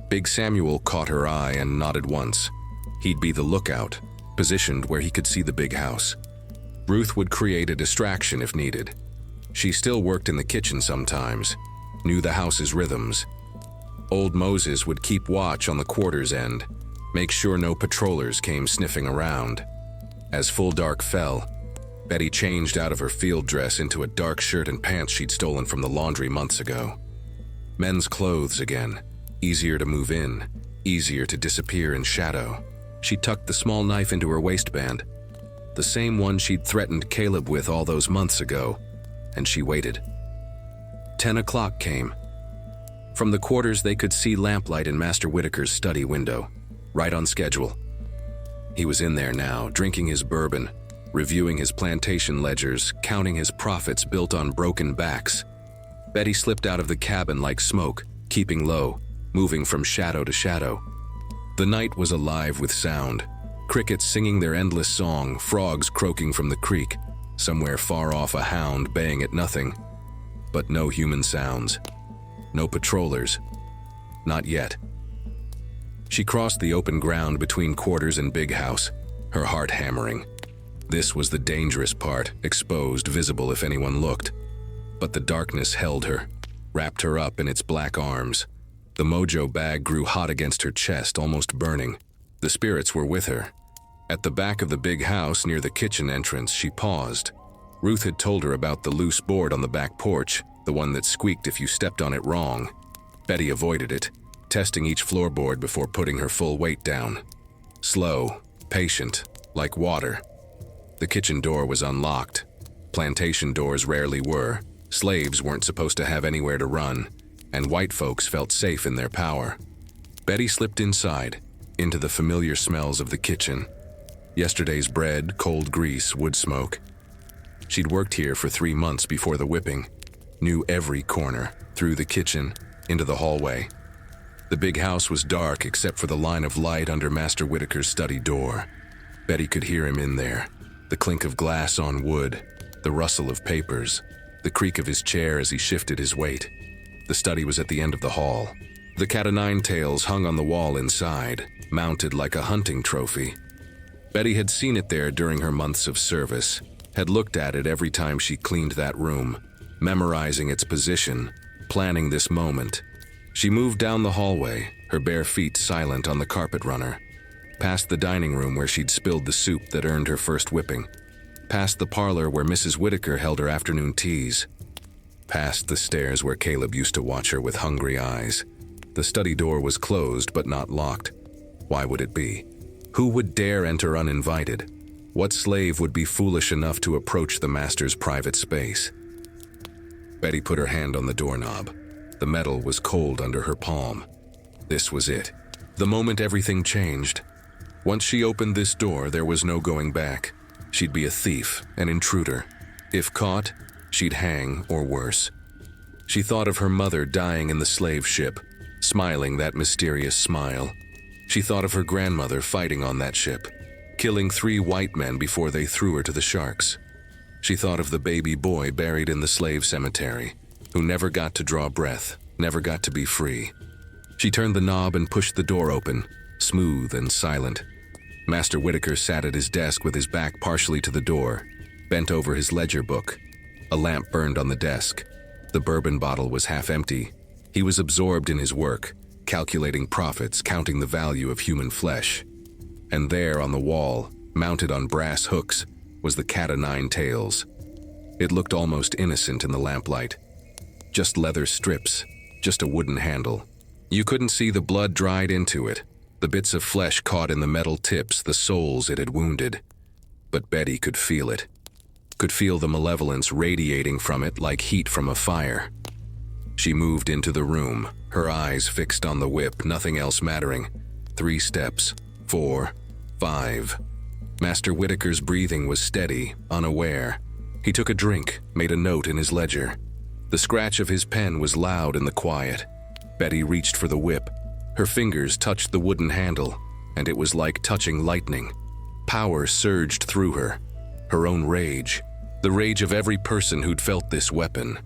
Big Samuel caught her eye and nodded once. He'd be the lookout, positioned where he could see the big house. Ruth would create a distraction if needed. She still worked in the kitchen sometimes, knew the house's rhythms. Old Moses would keep watch on the quarters end, make sure no patrollers came sniffing around. As full dark fell, Betty changed out of her field dress into a dark shirt and pants she'd stolen from the laundry months ago. Men's clothes again, easier to move in, easier to disappear in shadow. She tucked the small knife into her waistband, the same one she'd threatened Caleb with all those months ago, and she waited. 10 o'clock came. From the quarters they could see lamplight in Master Whitaker's study window, right on schedule. He was in there now, drinking his bourbon, reviewing his plantation ledgers, counting his profits built on broken backs. Betty slipped out of the cabin like smoke, keeping low, moving from shadow to shadow. The night was alive with sound, crickets singing their endless song, frogs croaking from the creek, somewhere far off a hound baying at nothing. But no human sounds. No patrollers. Not yet. She crossed the open ground between quarters and big house, her heart hammering. This was the dangerous part, exposed, visible if anyone looked. But the darkness held her, wrapped her up in its black arms. The mojo bag grew hot against her chest, almost burning. The spirits were with her. At the back of the big house near the kitchen entrance, she paused. Ruth had told her about the loose board on the back porch, the one that squeaked if you stepped on it wrong. Betty avoided it, testing each floorboard before putting her full weight down. Slow, patient, like water. The kitchen door was unlocked. Plantation doors rarely were. Slaves weren't supposed to have anywhere to run, and white folks felt safe in their power. Betty slipped inside, into the familiar smells of the kitchen. Yesterday's bread, cold grease, wood smoke. She'd worked here for 3 months before the whipping, knew every corner, through the kitchen, into the hallway. The big house was dark except for the line of light under Master Whitaker's study door. Betty could hear him in there, the clink of glass on wood, the rustle of papers, the creak of his chair as he shifted his weight. The study was at the end of the hall. The cat-o'-nine-tails hung on the wall inside, mounted like a hunting trophy. Betty had seen it there during her months of service, had looked at it every time she cleaned that room, memorizing its position, planning this moment. She moved down the hallway, her bare feet silent on the carpet runner, past the dining room where she'd spilled the soup that earned her first whipping, past the parlor where Mrs. Whitaker held her afternoon teas, past the stairs where Caleb used to watch her with hungry eyes. The study door was closed but not locked. Why would it be? Who would dare enter uninvited? What slave would be foolish enough to approach the master's private space? Betty put her hand on the doorknob. The metal was cold under her palm. This was it. The moment everything changed. Once she opened this door, there was no going back. She'd be a thief, an intruder. If caught, she'd hang or worse. She thought of her mother dying in the slave ship, smiling that mysterious smile. She thought of her grandmother fighting on that ship, killing 3 white men before they threw her to the sharks. She thought of the baby boy buried in the slave cemetery, who never got to draw breath, never got to be free. She turned the knob and pushed the door open, smooth and silent. Master Whitaker sat at his desk with his back partially to the door, bent over his ledger book. A lamp burned on the desk. The bourbon bottle was half empty. He was absorbed in his work, calculating profits, counting the value of human flesh. And there on the wall, mounted on brass hooks, was the cat-o'-nine-tails. It looked almost innocent in the lamplight. Just leather strips, just a wooden handle. You couldn't see the blood dried into it, the bits of flesh caught in the metal tips, the souls it had wounded. But Betty could feel it. Could feel the malevolence radiating from it like heat from a fire. She moved into the room, her eyes fixed on the whip, nothing else mattering. 3 steps, 4, 5. Master Whitaker's breathing was steady, unaware. He took a drink, made a note in his ledger. The scratch of his pen was loud in the quiet. Betty reached for the whip. Her fingers touched the wooden handle, and it was like touching lightning. Power surged through her. Her own rage. The rage of every person who'd felt this weapon.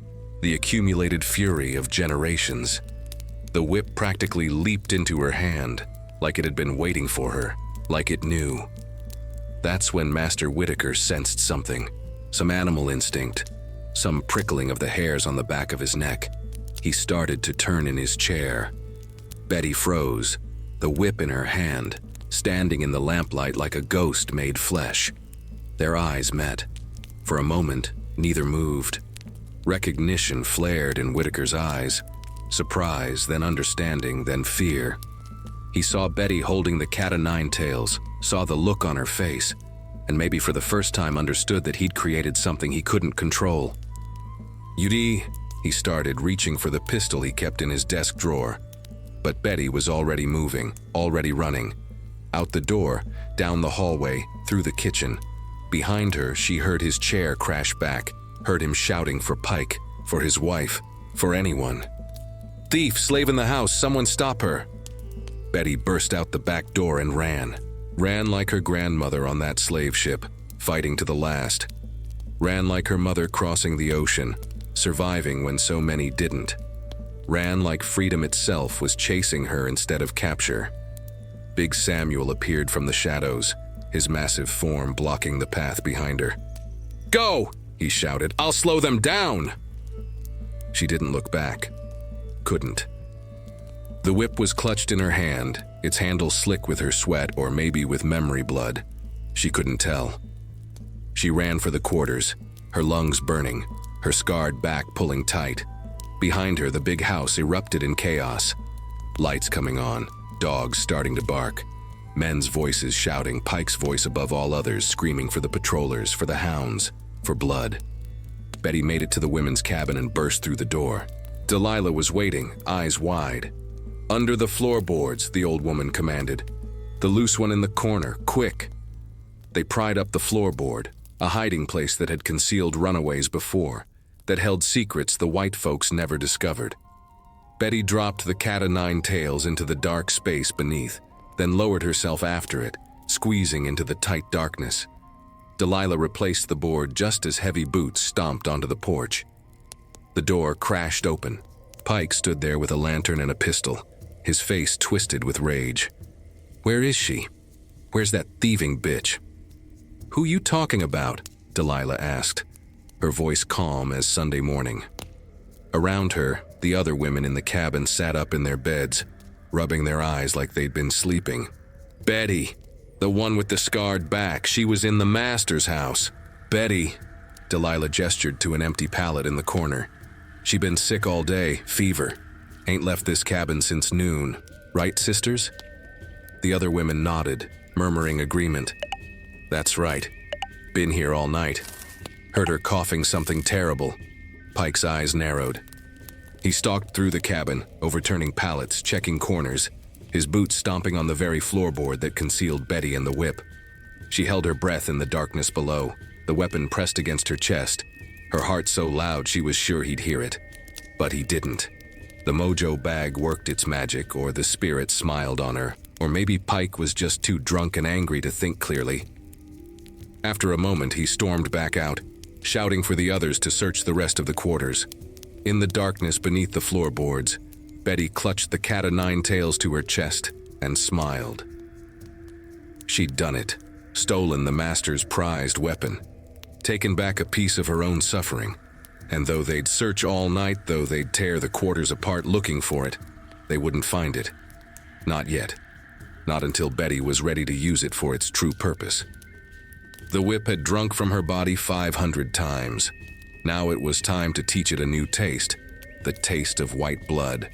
The accumulated fury of generations. The whip practically leaped into her hand, like it had been waiting for her, like it knew. That's when Master Whitaker sensed something, some animal instinct, some prickling of the hairs on the back of his neck. He started to turn in his chair. Betty froze, the whip in her hand, standing in the lamplight like a ghost made flesh. Their eyes met. For a moment, neither moved. Recognition flared in Whitaker's eyes. Surprise, then understanding, then fear. He saw Betty holding the cat-o'-nine-tails, saw the look on her face, and maybe for the first time understood that he'd created something he couldn't control. "Yudi," he started, reaching for the pistol he kept in his desk drawer. But Betty was already moving, already running. Out the door, down the hallway, through the kitchen. Behind her, she heard his chair crash back, heard him shouting for Pike, for his wife, for anyone. "Thief, slave in the house, someone stop her!" Betty burst out the back door and ran. Ran like her grandmother on that slave ship, fighting to the last. Ran like her mother crossing the ocean, surviving when so many didn't. Ran like freedom itself was chasing her instead of capture. Big Samuel appeared from the shadows, his massive form blocking the path behind her. "Go!" he shouted. "I'll slow them down!" She didn't look back. Couldn't. The whip was clutched in her hand, its handle slick with her sweat or maybe with memory blood. She couldn't tell. She ran for the quarters, her lungs burning, her scarred back pulling tight. Behind her, the big house erupted in chaos. Lights coming on, dogs starting to bark. Men's voices shouting, Pike's voice above all others, screaming for the patrollers, for the hounds, for blood. Betty made it to the women's cabin and burst through the door. Delilah was waiting, eyes wide. "Under the floorboards," the old woman commanded. "The loose one in the corner, quick." They pried up the floorboard, a hiding place that had concealed runaways before, that held secrets the white folks never discovered. Betty dropped the cat-o'-nine-tails into the dark space beneath, then lowered herself after it, squeezing into the tight darkness. Delilah replaced the board just as heavy boots stomped onto the porch. The door crashed open. Pike stood there with a lantern and a pistol, his face twisted with rage. "Where is she? Where's that thieving bitch?" "Who you talking about?" Delilah asked, her voice calm as Sunday morning. Around her, the other women in the cabin sat up in their beds, rubbing their eyes like they'd been sleeping. "Betty, the one with the scarred back, she was in the master's house. Betty," Delilah gestured to an empty pallet in the corner. "She been sick all day, fever. Ain't left this cabin since noon. Right, sisters?" The other women nodded, murmuring agreement. "That's right. Been here all night. Heard her coughing something terrible." Pike's eyes narrowed. He stalked through the cabin, overturning pallets, checking corners, his boots stomping on the very floorboard that concealed Betty and the whip. She held her breath in the darkness below, the weapon pressed against her chest, her heart so loud she was sure he'd hear it. But he didn't. The mojo bag worked its magic, or the spirit smiled on her, or maybe Pike was just too drunk and angry to think clearly. After a moment, he stormed back out, shouting for the others to search the rest of the quarters. In the darkness beneath the floorboards, Betty clutched the cat-o'-nine-tails to her chest and smiled. She'd done it, stolen the master's prized weapon, taken back a piece of her own suffering, and though they'd search all night, though they'd tear the quarters apart looking for it, they wouldn't find it. Not yet. Not until Betty was ready to use it for its true purpose. The whip had drunk from her body 500 times. Now it was time to teach it a new taste, the taste of white blood.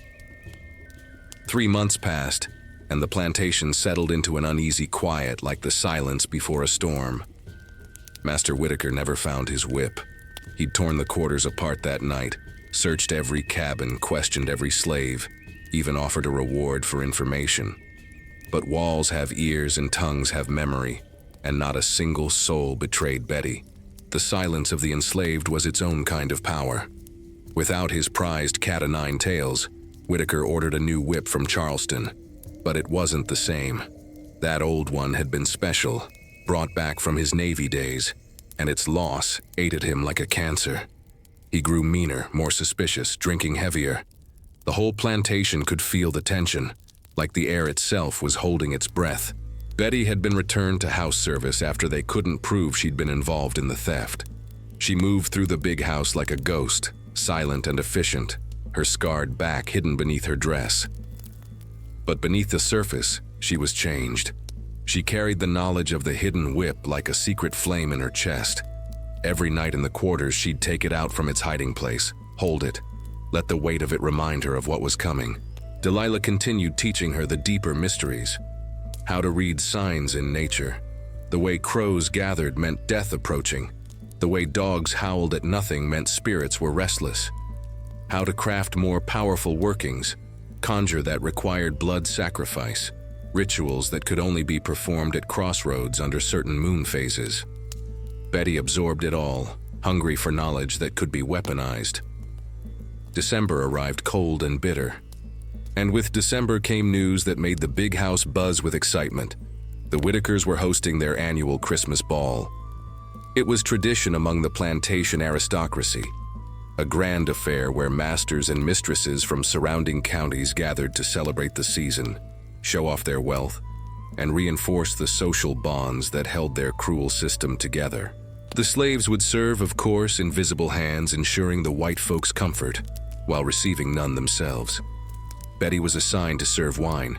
3 months passed, and the plantation settled into an uneasy quiet like the silence before a storm. Master Whitaker never found his whip. He'd torn the quarters apart that night, searched every cabin, questioned every slave, even offered a reward for information. But walls have ears and tongues have memory, and not a single soul betrayed Betty. The silence of the enslaved was its own kind of power. Without his prized cat-o'-nine-tails, Whitaker ordered a new whip from Charleston, but it wasn't the same. That old one had been special, brought back from his Navy days, and its loss ate at him like a cancer. He grew meaner, more suspicious, drinking heavier. The whole plantation could feel the tension, like the air itself was holding its breath. Betty had been returned to house service after they couldn't prove she'd been involved in the theft. She moved through the big house like a ghost, silent and efficient, her scarred back hidden beneath her dress. But beneath the surface, she was changed. She carried the knowledge of the hidden whip like a secret flame in her chest. Every night in the quarters, she'd take it out from its hiding place, hold it, let the weight of it remind her of what was coming. Delilah continued teaching her the deeper mysteries. How to read signs in nature. The way crows gathered meant death approaching. The way dogs howled at nothing meant spirits were restless. How to craft more powerful workings, conjure that required blood sacrifice, rituals that could only be performed at crossroads under certain moon phases. Betty absorbed it all, hungry for knowledge that could be weaponized. December arrived cold and bitter. And with December came news that made the big house buzz with excitement. The Whitakers were hosting their annual Christmas ball. It was tradition among the plantation aristocracy, a grand affair where masters and mistresses from surrounding counties gathered to celebrate the season, show off their wealth, and reinforce the social bonds that held their cruel system together. The slaves would serve, of course, invisible hands ensuring the white folks' comfort, while receiving none themselves. Betty was assigned to serve wine.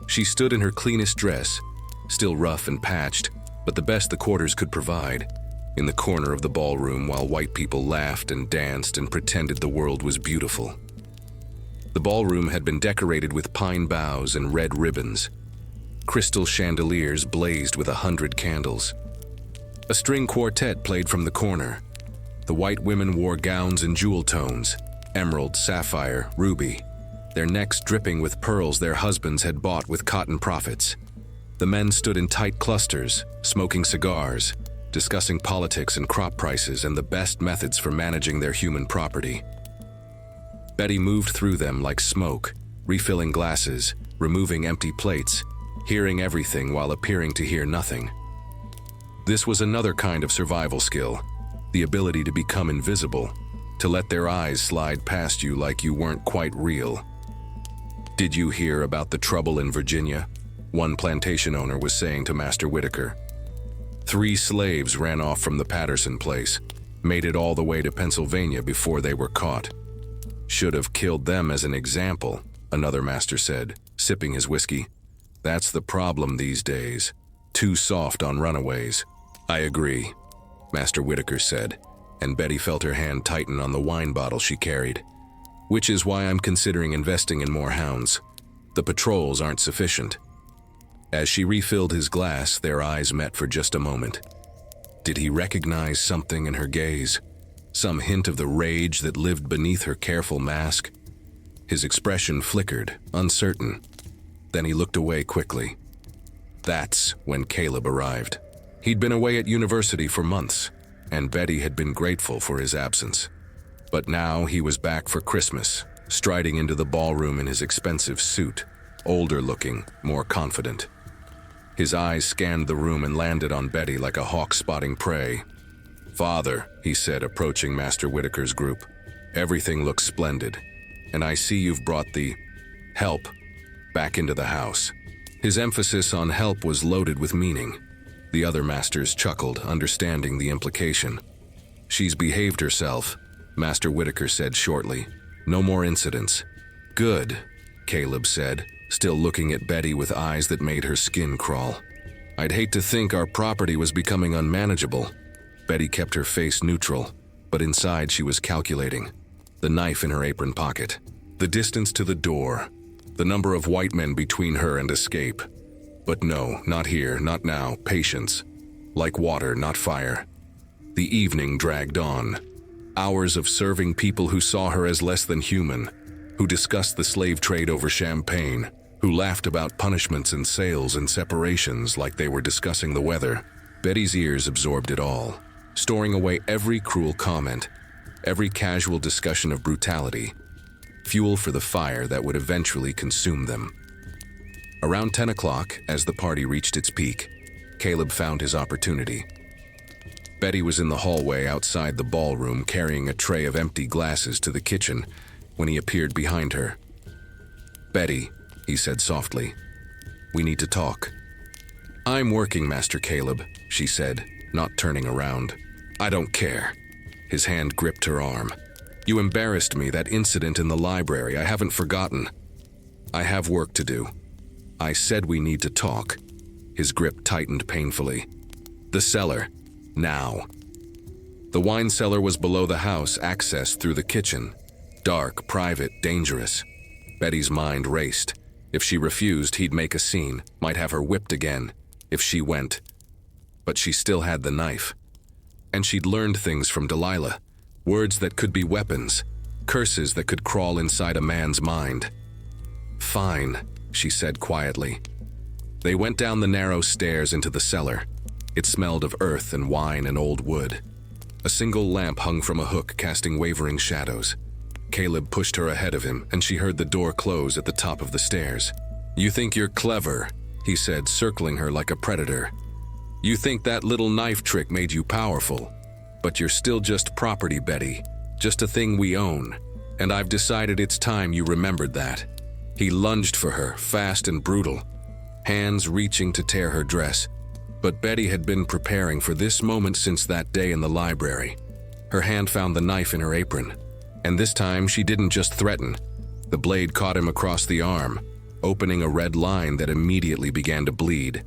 She stood in her cleanest dress, still rough and patched, but the best the quarters could provide, in the corner of the ballroom while white people laughed and danced and pretended the world was beautiful. The ballroom had been decorated with pine boughs and red ribbons. Crystal chandeliers blazed with 100 candles. A string quartet played from the corner. The white women wore gowns in jewel tones, emerald, sapphire, ruby, their necks dripping with pearls their husbands had bought with cotton profits. The men stood in tight clusters, smoking cigars, discussing politics and crop prices and the best methods for managing their human property. Betty moved through them like smoke, refilling glasses, removing empty plates, hearing everything while appearing to hear nothing. This was another kind of survival skill, the ability to become invisible, to let their eyes slide past you like you weren't quite real. "Did you hear about the trouble in Virginia?" one plantation owner was saying to Master Whitaker. 3 slaves ran off from the Patterson place, made it all the way to Pennsylvania before they were caught. "Should have killed them as an example," another master said, sipping his whiskey. "That's the problem these days. Too soft on runaways." "I agree," Master Whitaker said, and Betty felt her hand tighten on the wine bottle she carried. "Which is why I'm considering investing in more hounds. The patrols aren't sufficient." As she refilled his glass, their eyes met for just a moment. Did he recognize something in her gaze? Some hint of the rage that lived beneath her careful mask? His expression flickered, uncertain. Then he looked away quickly. That's when Caleb arrived. He'd been away at university for months, and Betty had been grateful for his absence. But now he was back for Christmas, striding into the ballroom in his expensive suit, older looking, more confident. His eyes scanned the room and landed on Betty like a hawk spotting prey. "Father," he said, approaching Master Whitaker's group, "everything looks splendid, and I see you've brought the help back into the house." His emphasis on help was loaded with meaning. The other masters chuckled, understanding the implication. "She's behaved herself," Master Whitaker said shortly. "No more incidents." "Good," Caleb said, still looking at Betty with eyes that made her skin crawl. "I'd hate to think our property was becoming unmanageable." Betty kept her face neutral, but inside she was calculating, the knife in her apron pocket, the distance to the door, the number of white men between her and escape. But no, not here, not now, patience. Like water, not fire. The evening dragged on. Hours of serving people who saw her as less than human, who discussed the slave trade over champagne, who laughed about punishments and sales and separations like they were discussing the weather. Betty's ears absorbed it all, storing away every cruel comment, every casual discussion of brutality, fuel for the fire that would eventually consume them. Around 10 o'clock, as the party reached its peak, Caleb found his opportunity. Betty was in the hallway outside the ballroom carrying a tray of empty glasses to the kitchen when he appeared behind her. "Betty," he said softly, "we need to talk." "I'm working, Master Caleb," she said, not turning around. "I don't care." His hand gripped her arm. "You embarrassed me, that incident in the library. I haven't forgotten. I have work to do. I said we need to talk." His grip tightened painfully. "The cellar. Now." The wine cellar was below the house, accessed through the kitchen. Dark, private, dangerous. Betty's mind raced. If she refused, he'd make a scene, might have her whipped again, if she went. But she still had the knife. And she'd learned things from Delilah. Words that could be weapons. Curses that could crawl inside a man's mind. "Fine," she said quietly. They went down the narrow stairs into the cellar. It smelled of earth and wine and old wood. A single lamp hung from a hook, casting wavering shadows. Caleb pushed her ahead of him, and she heard the door close at the top of the stairs. "You think you're clever," he said, circling her like a predator. "You think that little knife trick made you powerful. But you're still just property, Betty. Just a thing we own. And I've decided it's time you remembered that." He lunged for her, fast and brutal, hands reaching to tear her dress. But Betty had been preparing for this moment since that day in the library. Her hand found the knife in her apron. And this time she didn't just threaten. The blade caught him across the arm, opening a red line that immediately began to bleed.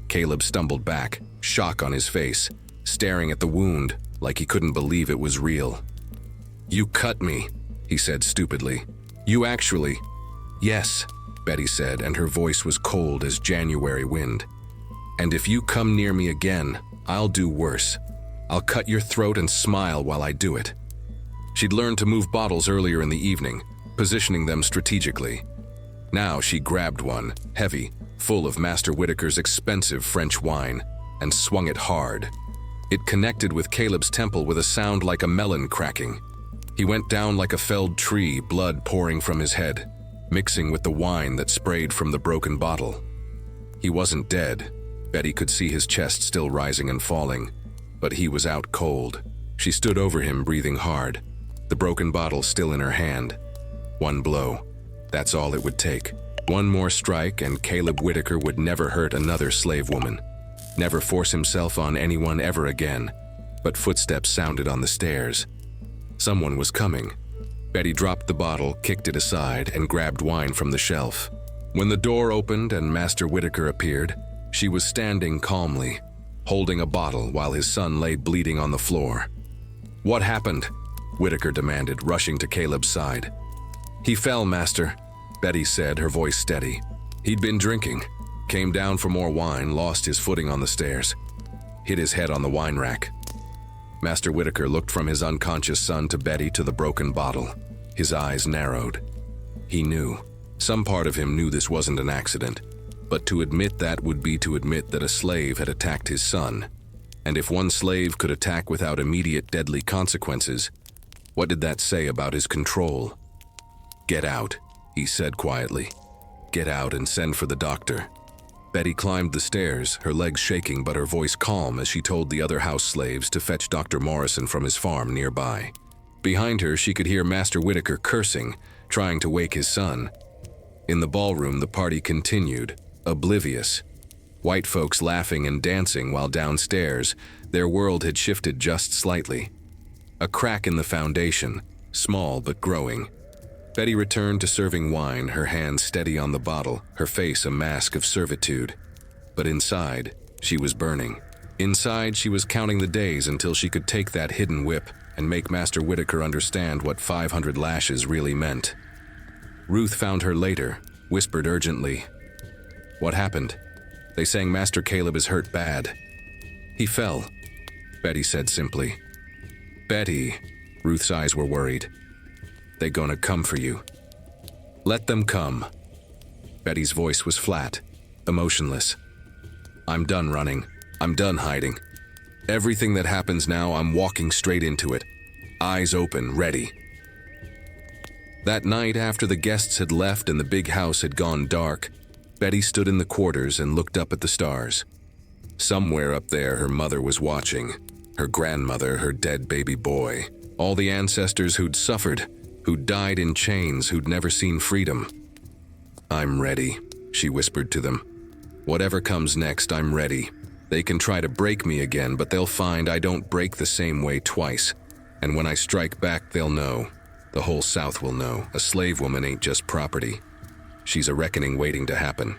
Caleb stumbled back, shock on his face, staring at the wound like he couldn't believe it was real. "You cut me," he said stupidly. "You actually—" "Yes," Betty said, and her voice was cold as January wind. "And if you come near me again, I'll do worse. I'll cut your throat and smile while I do it." She'd learned to move bottles earlier in the evening, positioning them strategically. Now she grabbed one, heavy, full of Master Whitaker's expensive French wine, and swung it hard. It connected with Caleb's temple with a sound like a melon cracking. He went down like a felled tree, blood pouring from his head, mixing with the wine that sprayed from the broken bottle. He wasn't dead. Betty could see his chest still rising and falling, but he was out cold. She stood over him, breathing hard, the broken bottle still in her hand. One blow. That's all it would take. One more strike and Caleb Whitaker would never hurt another slave woman, never force himself on anyone ever again. But footsteps sounded on the stairs. Someone was coming. Betty dropped the bottle, kicked it aside, and grabbed wine from the shelf. When the door opened and Master Whitaker appeared, she was standing calmly, holding a bottle while his son lay bleeding on the floor. "What happened?" Whitaker demanded, rushing to Caleb's side. "He fell, Master," Betty said, her voice steady. "He'd been drinking, came down for more wine, lost his footing on the stairs, hit his head on the wine rack." Master Whitaker looked from his unconscious son to Betty to the broken bottle. His eyes narrowed. He knew. Some part of him knew this wasn't an accident, but to admit that would be to admit that a slave had attacked his son. And if one slave could attack without immediate deadly consequences, what did that say about his control? "Get out," he said quietly. "Get out and send for the doctor." Betty climbed the stairs, her legs shaking but her voice calm as she told the other house slaves to fetch Dr. Morrison from his farm nearby. Behind her, she could hear Master Whitaker cursing, trying to wake his son. In the ballroom, the party continued, oblivious. White folks laughing and dancing while downstairs, their world had shifted just slightly. A crack in the foundation, small but growing. Betty returned to serving wine, her hand steady on the bottle, her face a mask of servitude. But inside, she was burning. Inside, she was counting the days until she could take that hidden whip and make Master Whitaker understand what 500 lashes really meant. Ruth found her later, whispered urgently, "What happened?" "They saying Master Caleb is hurt bad." "He fell," Betty said simply. "Betty," Ruth's eyes were worried. "They gonna come for you." "Let them come." Betty's voice was flat, emotionless. "I'm done running. I'm done hiding. Everything that happens now, I'm walking straight into it. Eyes open, ready." That night, after the guests had left and the big house had gone dark, Betty stood in the quarters and looked up at the stars. Somewhere up there, her mother was watching. Her grandmother, her dead baby boy. All the ancestors who'd suffered, who'd died in chains, who'd never seen freedom. "I'm ready," she whispered to them. "Whatever comes next, I'm ready. They can try to break me again, but they'll find I don't break the same way twice. And when I strike back, they'll know. The whole South will know. A slave woman ain't just property. She's a reckoning waiting to happen."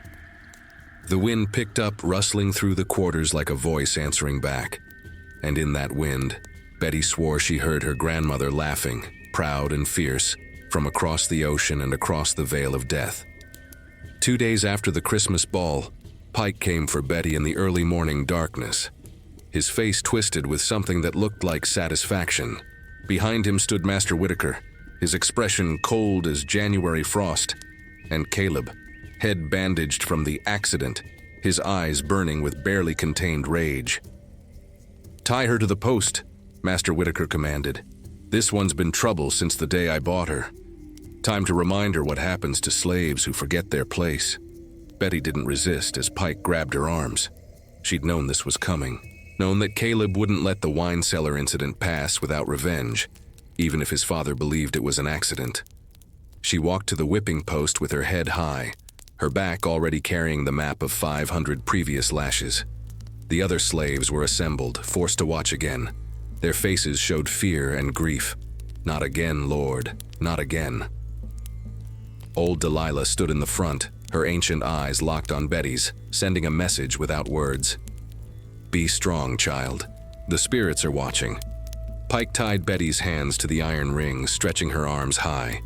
The wind picked up, rustling through the quarters like a voice answering back. And in that wind, Betty swore she heard her grandmother laughing, proud and fierce, from across the ocean and across the veil of death. 2 days after the Christmas ball, Pike came for Betty in the early morning darkness. His face twisted with something that looked like satisfaction. Behind him stood Master Whitaker, his expression cold as January frost, and Caleb, head bandaged from the accident, his eyes burning with barely contained rage. "Tie her to the post," Master Whitaker commanded. "This one's been trouble since the day I bought her. Time to remind her what happens to slaves who forget their place." Betty didn't resist as Pike grabbed her arms. She'd known this was coming, known that Caleb wouldn't let the wine cellar incident pass without revenge, even if his father believed it was an accident. She walked to the whipping post with her head high, her back already carrying the map of 500 previous lashes. The other slaves were assembled, forced to watch again. Their faces showed fear and grief. "Not again, Lord, not again." Old Delilah stood in the front, her ancient eyes locked on Betty's, sending a message without words. "Be strong, child. The spirits are watching." Pike tied Betty's hands to the iron ring, stretching her arms high.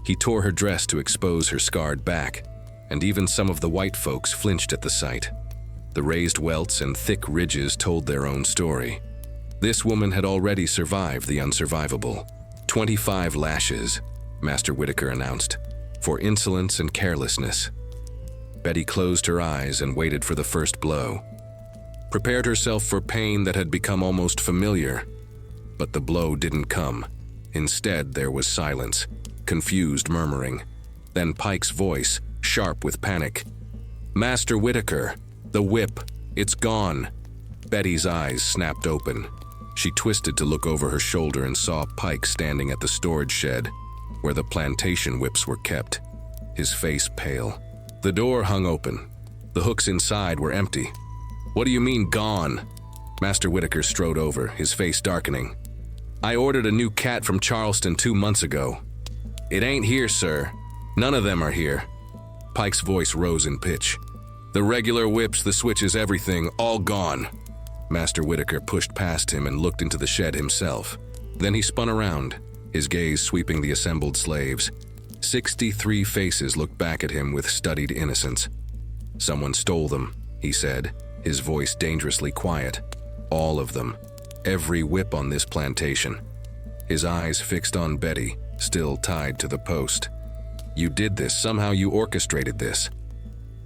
He tore her dress to expose her scarred back, and even some of the white folks flinched at the sight. The raised welts and thick ridges told their own story. This woman had already survived the unsurvivable. 25 lashes, Master Whitaker announced, for insolence and carelessness. Betty closed her eyes and waited for the first blow. Prepared herself for pain that had become almost familiar. But the blow didn't come. Instead, there was silence, confused murmuring. Then Pike's voice, sharp with panic. "Master Whitaker, the whip, it's gone." Betty's eyes snapped open. She twisted to look over her shoulder and saw Pike standing at the storage shed, where the plantation whips were kept, his face pale. The door hung open. The hooks inside were empty. "What do you mean, gone?" Master Whitaker strode over, his face darkening. "I ordered a new cat from Charleston 2 months ago." "It ain't here, sir. None of them are here." Pike's voice rose in pitch. "The regular whips, the switches, everything, all gone." Master Whitaker pushed past him and looked into the shed himself. Then he spun around, his gaze sweeping the assembled slaves. 63 faces looked back at him with studied innocence. "Someone stole them," he said, his voice dangerously quiet. "All of them. Every whip on this plantation." His eyes fixed on Betty, still tied to the post. "You did this. Somehow you orchestrated this."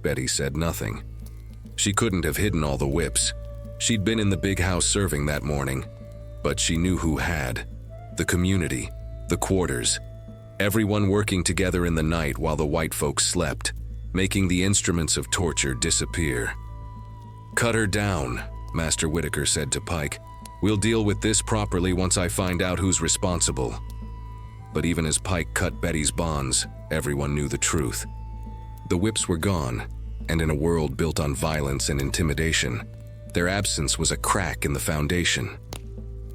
Betty said nothing. She couldn't have hidden all the whips. She'd been in the big house serving that morning. But she knew who had. The community, the quarters. Everyone working together in the night while the white folks slept, making the instruments of torture disappear. "Cut her down," Master Whitaker said to Pike. "We'll deal with this properly once I find out who's responsible." But even as Pike cut Betty's bonds, everyone knew the truth. The whips were gone, and in a world built on violence and intimidation, their absence was a crack in the foundation.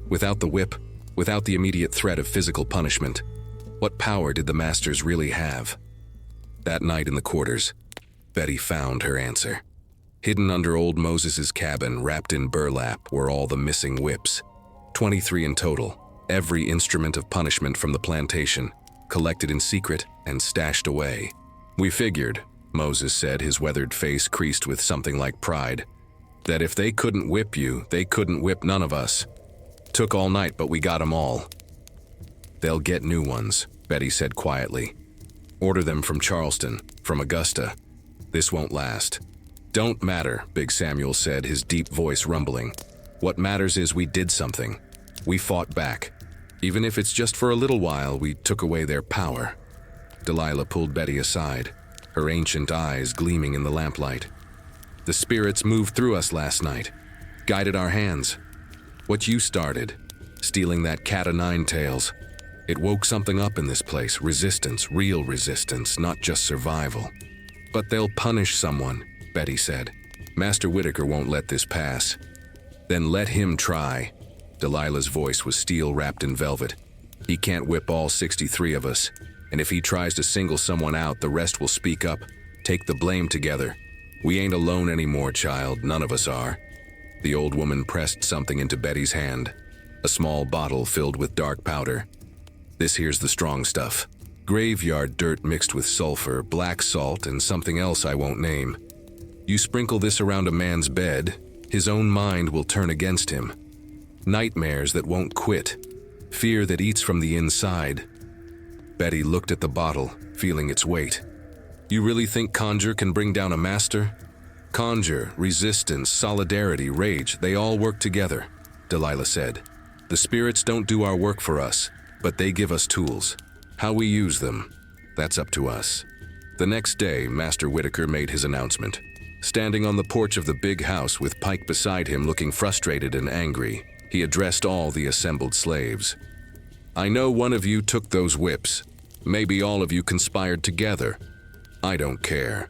Without the whip, without the immediate threat of physical punishment, what power did the masters really have? That night in the quarters, Betty found her answer. Hidden under old Moses's cabin, wrapped in burlap, were all the missing whips. 23 in total, every instrument of punishment from the plantation, collected in secret and stashed away. "We figured," Moses said, his weathered face creased with something like pride, "that if they couldn't whip you, they couldn't whip none of us. Took all night, but we got 'em all." "They'll get new ones," Betty said quietly. "Order them from Charleston, from Augusta. This won't last." "Don't matter," Big Samuel said, his deep voice rumbling. "What matters is we did something. We fought back. Even if it's just for a little while, we took away their power." Delilah pulled Betty aside, her ancient eyes gleaming in the lamplight. "The spirits moved through us last night, guided our hands. What you started, stealing that cat o' nine tails, it woke something up in this place, resistance, real resistance, not just survival." "But they'll punish someone," Betty said. "Master Whitaker won't let this pass." "Then let him try." Delilah's voice was steel wrapped in velvet. "He can't whip all 63 of us, and if he tries to single someone out, the rest will speak up, take the blame together. We ain't alone anymore, child, none of us are." The old woman pressed something into Betty's hand, a small bottle filled with dark powder. "This here's the strong stuff. Graveyard dirt mixed with sulfur, black salt, and something else I won't name. You sprinkle this around a man's bed, his own mind will turn against him. Nightmares that won't quit, fear that eats from the inside." Betty looked at the bottle, feeling its weight. "You really think conjure can bring down a master?" "Conjure, resistance, solidarity, rage, they all work together," Delilah said. "The spirits don't do our work for us, but they give us tools. How we use them, that's up to us." The next day, Master Whitaker made his announcement. Standing on the porch of the big house with Pike beside him looking frustrated and angry, he addressed all the assembled slaves. "I know one of you took those whips. Maybe all of you conspired together. I don't care."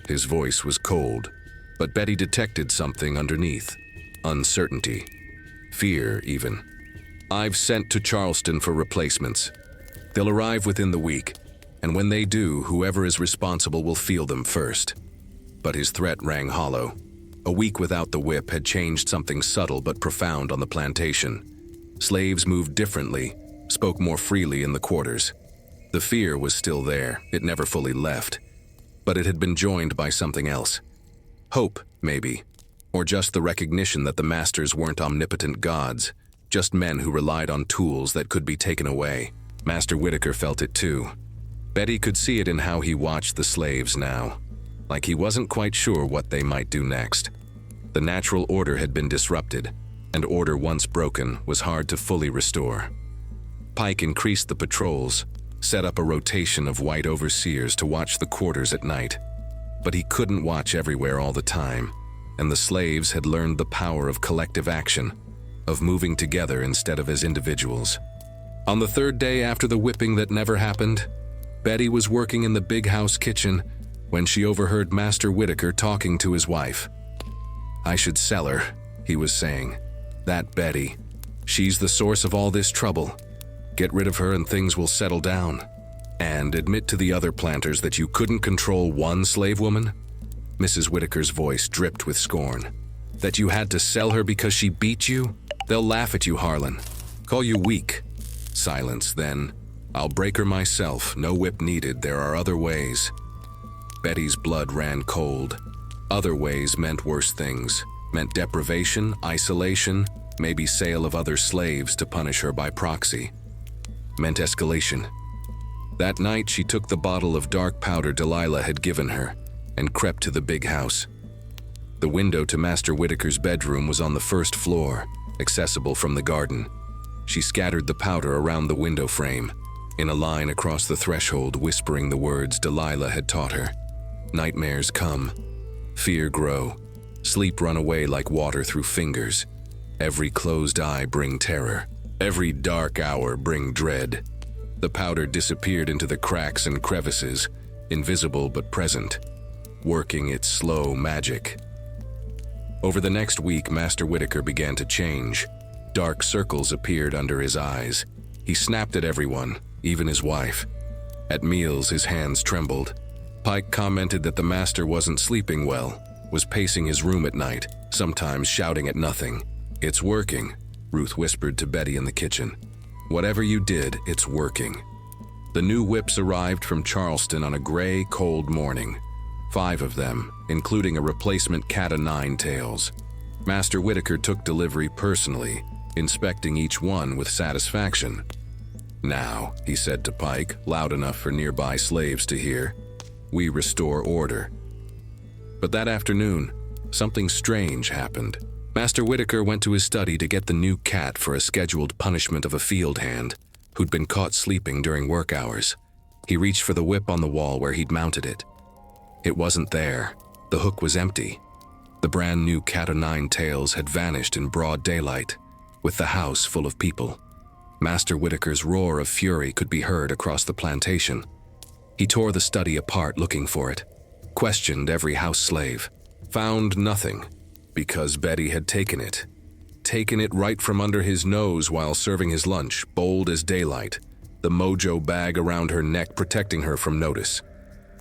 His voice was cold, but Betty detected something underneath. Uncertainty. Fear, even. "I've sent to Charleston for replacements. They'll arrive within the week, and when they do, whoever is responsible will feel them first." But his threat rang hollow. A week without the whip had changed something subtle but profound on the plantation. Slaves moved differently, spoke more freely in the quarters. The fear was still there, it never fully left. But it had been joined by something else. Hope, maybe. Or just the recognition that the masters weren't omnipotent gods, just men who relied on tools that could be taken away. Master Whitaker felt it too. Betty could see it in how he watched the slaves now. like he wasn't quite sure what they might do next. The natural order had been disrupted, and order once broken was hard to fully restore. Pike increased the patrols, set up a rotation of white overseers to watch the quarters at night. But he couldn't watch everywhere all the time, and the slaves had learned the power of collective action, of moving together instead of as individuals. On the third day after the whipping that never happened, Betty was working in the big house kitchen when she overheard Master Whitaker talking to his wife. "I should sell her," he was saying. "That Betty. She's the source of all this trouble. Get rid of her and things will settle down. And admit to the other planters that you couldn't control one slave woman?" Mrs. Whitaker's voice dripped with scorn. "That you had to sell her because she beat you? They'll laugh at you, Harlan. Call you weak." Silence, then. "I'll break her myself. No whip needed. There are other ways." Betty's blood ran cold. Other ways meant worse things. Meant deprivation, isolation, maybe sale of other slaves to punish her by proxy. Meant escalation. That night, she took the bottle of dark powder Delilah had given her and crept to the big house. The window to Master Whitaker's bedroom was on the first floor, accessible from the garden. She scattered the powder around the window frame, in a line across the threshold, whispering the words Delilah had taught her. Nightmares come, fear grow, sleep run away like water through fingers. Every closed eye bring terror, every dark hour bring dread. The powder disappeared into the cracks and crevices, invisible but present, working its slow magic. Over the next week, Master Whitaker began to change. Dark circles appeared under his eyes. He snapped at everyone, even his wife. At meals, his hands trembled. Pike commented that the master wasn't sleeping well, was pacing his room at night, sometimes shouting at nothing. "It's working," Ruth whispered to Betty in the kitchen. "Whatever you did, it's working." The new whips arrived from Charleston on a gray, cold morning. 5 of them, including a replacement cat-o'-nine-tails. Master Whitaker took delivery personally, inspecting each one with satisfaction. "Now," he said to Pike, loud enough for nearby slaves to hear, "we restore order." But that afternoon, something strange happened. Master Whitaker went to his study to get the new cat for a scheduled punishment of a field hand who'd been caught sleeping during work hours. He reached for the whip on the wall where he'd mounted it. It wasn't there. The hook was empty. The brand new cat-o'-nine-tails had vanished in broad daylight, with the house full of people. Master Whitaker's roar of fury could be heard across the plantation. He tore the study apart looking for it, questioned every house slave, found nothing, because Betty had taken it. Taken it right from under his nose while serving his lunch, bold as daylight, the mojo bag around her neck protecting her from notice.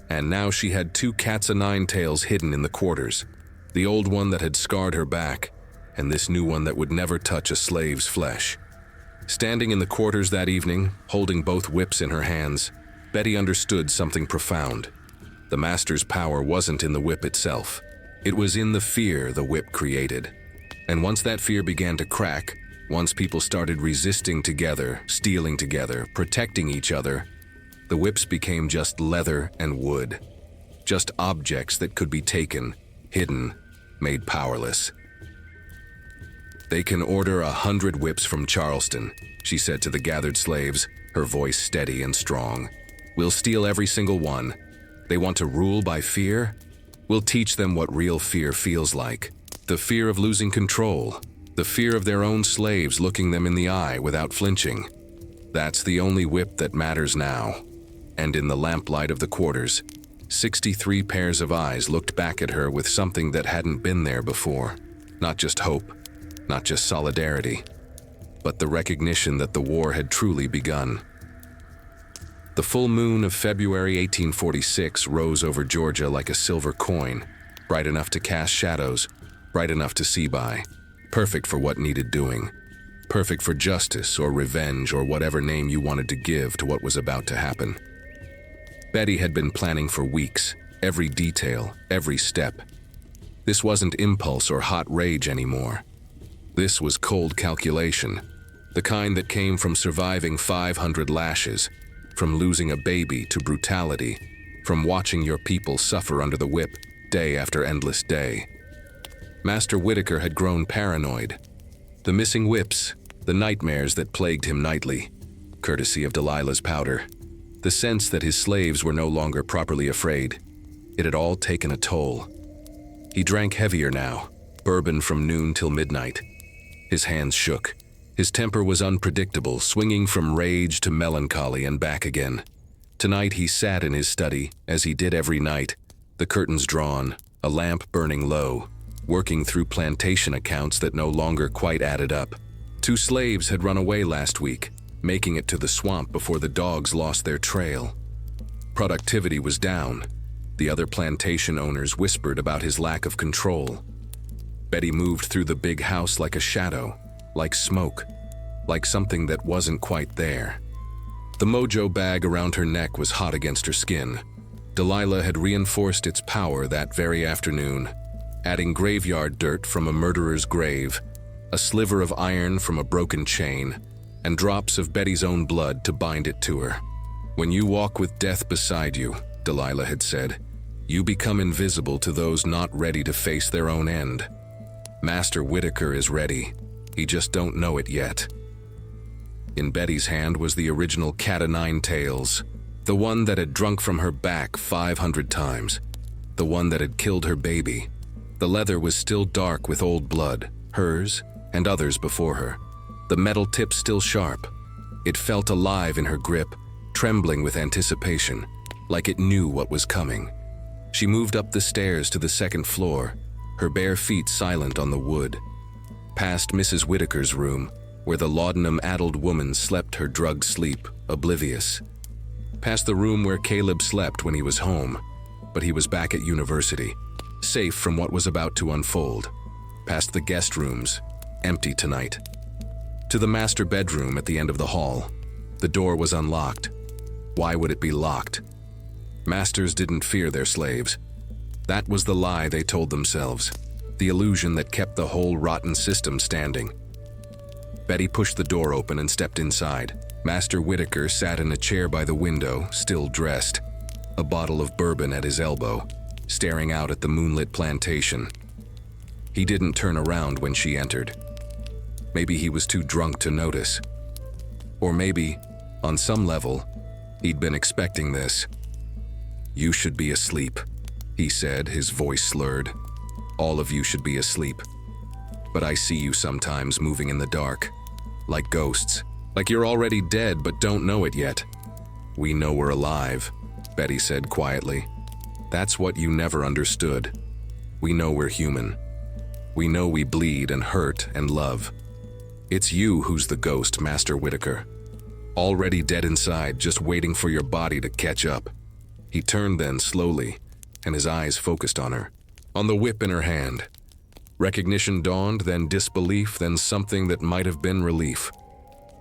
And now she had 2 cats-o'-nine-tails hidden in the quarters, the old one that had scarred her back, and this new one that would never touch a slave's flesh. Standing in the quarters that evening, holding both whips in her hands, Betty understood something profound. The master's power wasn't in the whip itself. It was in the fear the whip created. And once that fear began to crack, once people started resisting together, stealing together, protecting each other, the whips became just leather and wood. Just objects that could be taken, hidden, made powerless. "They can order 100 whips from Charleston," she said to the gathered slaves, her voice steady and strong. "We'll steal every single one. They want to rule by fear? We'll teach them what real fear feels like. The fear of losing control. The fear of their own slaves looking them in the eye without flinching. That's the only whip that matters now." And in the lamplight of the quarters, 63 pairs of eyes looked back at her with something that hadn't been there before. Not just hope, not just solidarity, but the recognition that the war had truly begun. The full moon of February 1846 rose over Georgia like a silver coin, bright enough to cast shadows, bright enough to see by, perfect for what needed doing, perfect for justice or revenge or whatever name you wanted to give to what was about to happen. Betty had been planning for weeks, every detail, every step. This wasn't impulse or hot rage anymore. This was cold calculation, the kind that came from surviving 500 lashes, from losing a baby to brutality, from watching your people suffer under the whip day after endless day. Master Whitaker had grown paranoid. The missing whips, the nightmares that plagued him nightly, courtesy of Delilah's powder, the sense that his slaves were no longer properly afraid, it had all taken a toll. He drank heavier now, bourbon from noon till midnight. His hands shook. His temper was unpredictable, swinging from rage to melancholy and back again. Tonight he sat in his study, as he did every night, the curtains drawn, a lamp burning low, working through plantation accounts that no longer quite added up. 2 slaves had run away last week, making it to the swamp before the dogs lost their trail. Productivity was down. The other plantation owners whispered about his lack of control. Betty moved through the big house like a shadow, like smoke, like something that wasn't quite there. The mojo bag around her neck was hot against her skin. Delilah had reinforced its power that very afternoon, adding graveyard dirt from a murderer's grave, a sliver of iron from a broken chain, and drops of Betty's own blood to bind it to her. When you walk with death beside you, Delilah had said, you become invisible to those not ready to face their own end. Master Whitaker is ready. He just don't know it yet. In Betty's hand was the original cat-o'-nine-tails, the one that had drunk from her back 500 times, the one that had killed her baby. The leather was still dark with old blood, hers and others before her. The metal tip still sharp. It felt alive in her grip, trembling with anticipation, like it knew what was coming. She moved up the stairs to the 2nd floor, her bare feet silent on the wood. Past Mrs. Whitaker's room, where the laudanum-addled woman slept her drugged sleep, oblivious. Past the room where Caleb slept when he was home, but he was back at university, safe from what was about to unfold. Past the guest rooms, empty tonight. To the master bedroom at the end of the hall. The door was unlocked. Why would it be locked? Masters didn't fear their slaves. That was the lie they told themselves, the illusion that kept the whole rotten system standing. Betty pushed the door open and stepped inside. Master Whitaker sat in a chair by the window, still dressed, a bottle of bourbon at his elbow, staring out at the moonlit plantation. He didn't turn around when she entered. Maybe he was too drunk to notice. Or maybe, on some level, he'd been expecting this. You should be asleep, he said, his voice slurred. All of you should be asleep. But I see you sometimes moving in the dark, like ghosts, like you're already dead but don't know it yet. We know we're alive, Betty said quietly. That's what you never understood. We know we're human. We know we bleed and hurt and love. It's you who's the ghost, Master Whitaker. Already dead inside, just waiting for your body to catch up. He turned then slowly, and his eyes focused on her, on the whip in her hand. Recognition dawned, then disbelief, then something that might have been relief.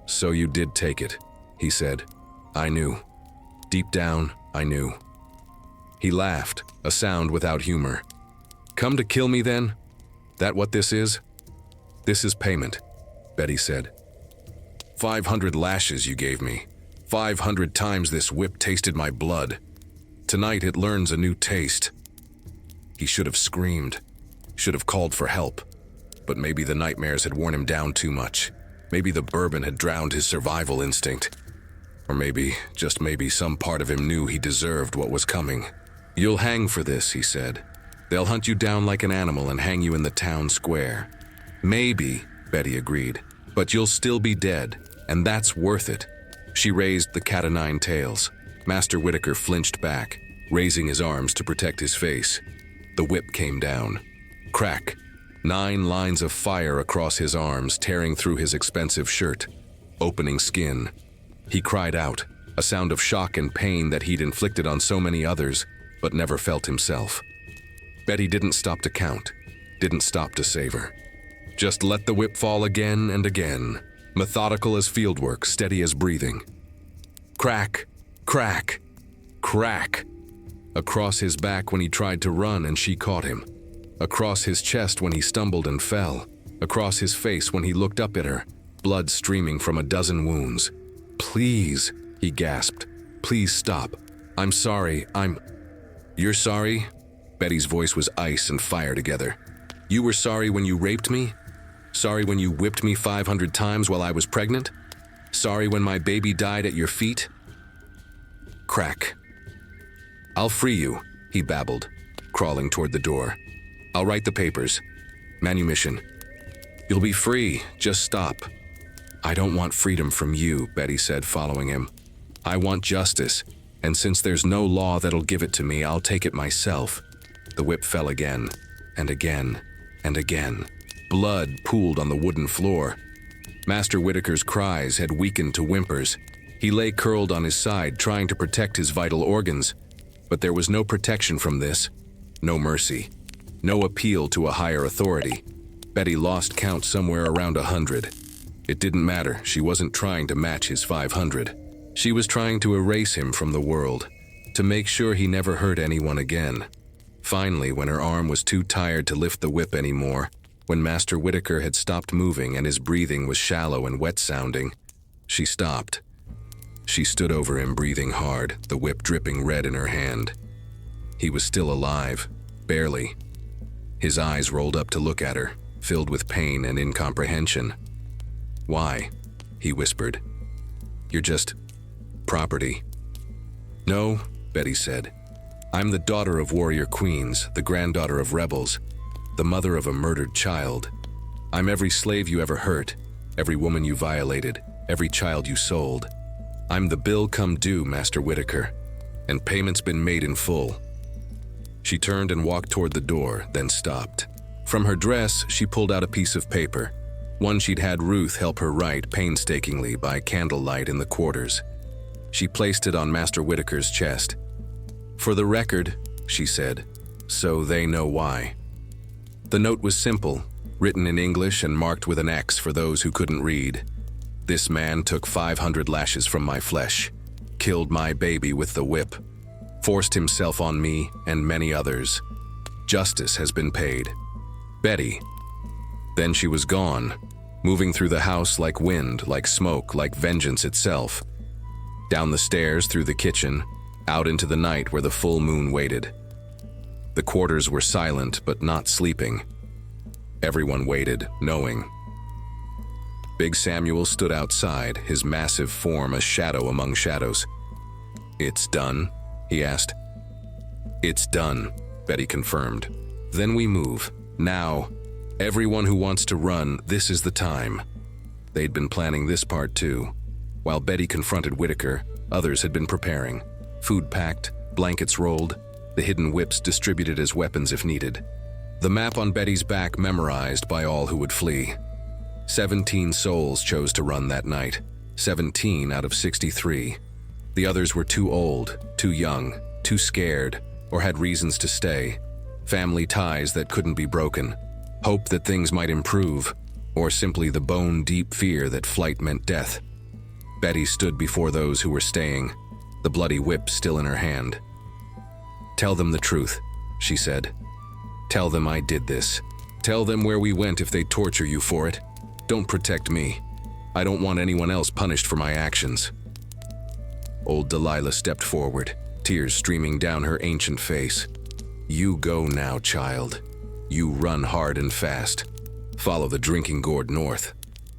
So you did take it, he said. I knew. Deep down, I knew. He laughed, a sound without humor. Come to kill me then? That what this is? This is payment, Betty said. 500 lashes you gave me. 500 times this whip tasted my blood. Tonight it learns a new taste. He should have screamed, should have called for help. But maybe the nightmares had worn him down too much. Maybe the bourbon had drowned his survival instinct. Or maybe, just maybe, some part of him knew he deserved what was coming. You'll hang for this, he said. They'll hunt you down like an animal and hang you in the town square. Maybe, Betty agreed, but you'll still be dead, and that's worth it. She raised the cat-o'-nine-tails. Master Whitaker flinched back, raising his arms to protect his face. The whip came down. Crack. 9 lines of fire across his arms, tearing through his expensive shirt, opening skin. He cried out, a sound of shock and pain that he'd inflicted on so many others, but never felt himself. Betty didn't stop to count, didn't stop to savor. Just let the whip fall again and again, methodical as fieldwork, steady as breathing. Crack, crack, crack. Across his back when he tried to run and she caught him. Across his chest when he stumbled and fell. Across his face when he looked up at her, blood streaming from a dozen wounds. Please, he gasped. Please stop. I'm sorry, You're sorry? Betty's voice was ice and fire together. You were sorry when you raped me? Sorry when you whipped me 500 times while I was pregnant? Sorry when my baby died at your feet? Crack. I'll free you, he babbled, crawling toward the door. I'll write the papers. Manumission. You'll be free, just stop. I don't want freedom from you, Betty said, following him. I want justice, and since there's no law that'll give it to me, I'll take it myself. The whip fell again, and again, and again. Blood pooled on the wooden floor. Master Whitaker's cries had weakened to whimpers. He lay curled on his side, trying to protect his vital organs. But there was no protection from this, no mercy, no appeal to a higher authority. Betty lost count somewhere around 100. It didn't matter, she wasn't trying to match his 500. She was trying to erase him from the world, to make sure he never hurt anyone again. Finally, when her arm was too tired to lift the whip anymore, when Master Whitaker had stopped moving and his breathing was shallow and wet-sounding, she stopped. She stood over him, breathing hard, the whip dripping red in her hand. He was still alive, barely. His eyes rolled up to look at her, filled with pain and incomprehension. Why? He whispered. You're just property. No, Betty said. I'm the daughter of warrior queens, the granddaughter of rebels, the mother of a murdered child. I'm every slave you ever hurt, every woman you violated, every child you sold. I'm the bill come due, Master Whitaker, and payment's been made in full. She turned and walked toward the door, then stopped. From her dress, she pulled out a piece of paper, one she'd had Ruth help her write painstakingly by candlelight in the quarters. She placed it on Master Whitaker's chest. For the record, she said, so they know why. The note was simple, written in English and marked with an X for those who couldn't read. This man took 500 lashes from my flesh, killed my baby with the whip, forced himself on me and many others. Justice has been paid. Betty. Then she was gone, moving through the house like wind, like smoke, like vengeance itself. Down the stairs, through the kitchen, out into the night where the full moon waited. The quarters were silent but not sleeping. Everyone waited, knowing. Big Samuel stood outside, his massive form a shadow among shadows. It's done? He asked. It's done, Betty confirmed. Then we move. Now, everyone who wants to run, this is the time. They'd been planning this part too. While Betty confronted Whitaker, others had been preparing. Food packed, blankets rolled, the hidden whips distributed as weapons if needed. The map on Betty's back memorized by all who would flee. 17 souls chose to run that night, 17 out of 63. The others were too old, too young, too scared, or had reasons to stay. Family ties that couldn't be broken, hope that things might improve, or simply the bone-deep fear that flight meant death. Betty stood before those who were staying, the bloody whip still in her hand. Tell them the truth, she said. Tell them I did this. Tell them where we went if they torture you for it. Don't protect me. I don't want anyone else punished for my actions. Old Delilah stepped forward, tears streaming down her ancient face. You go now, child. You run hard and fast. Follow the drinking gourd north.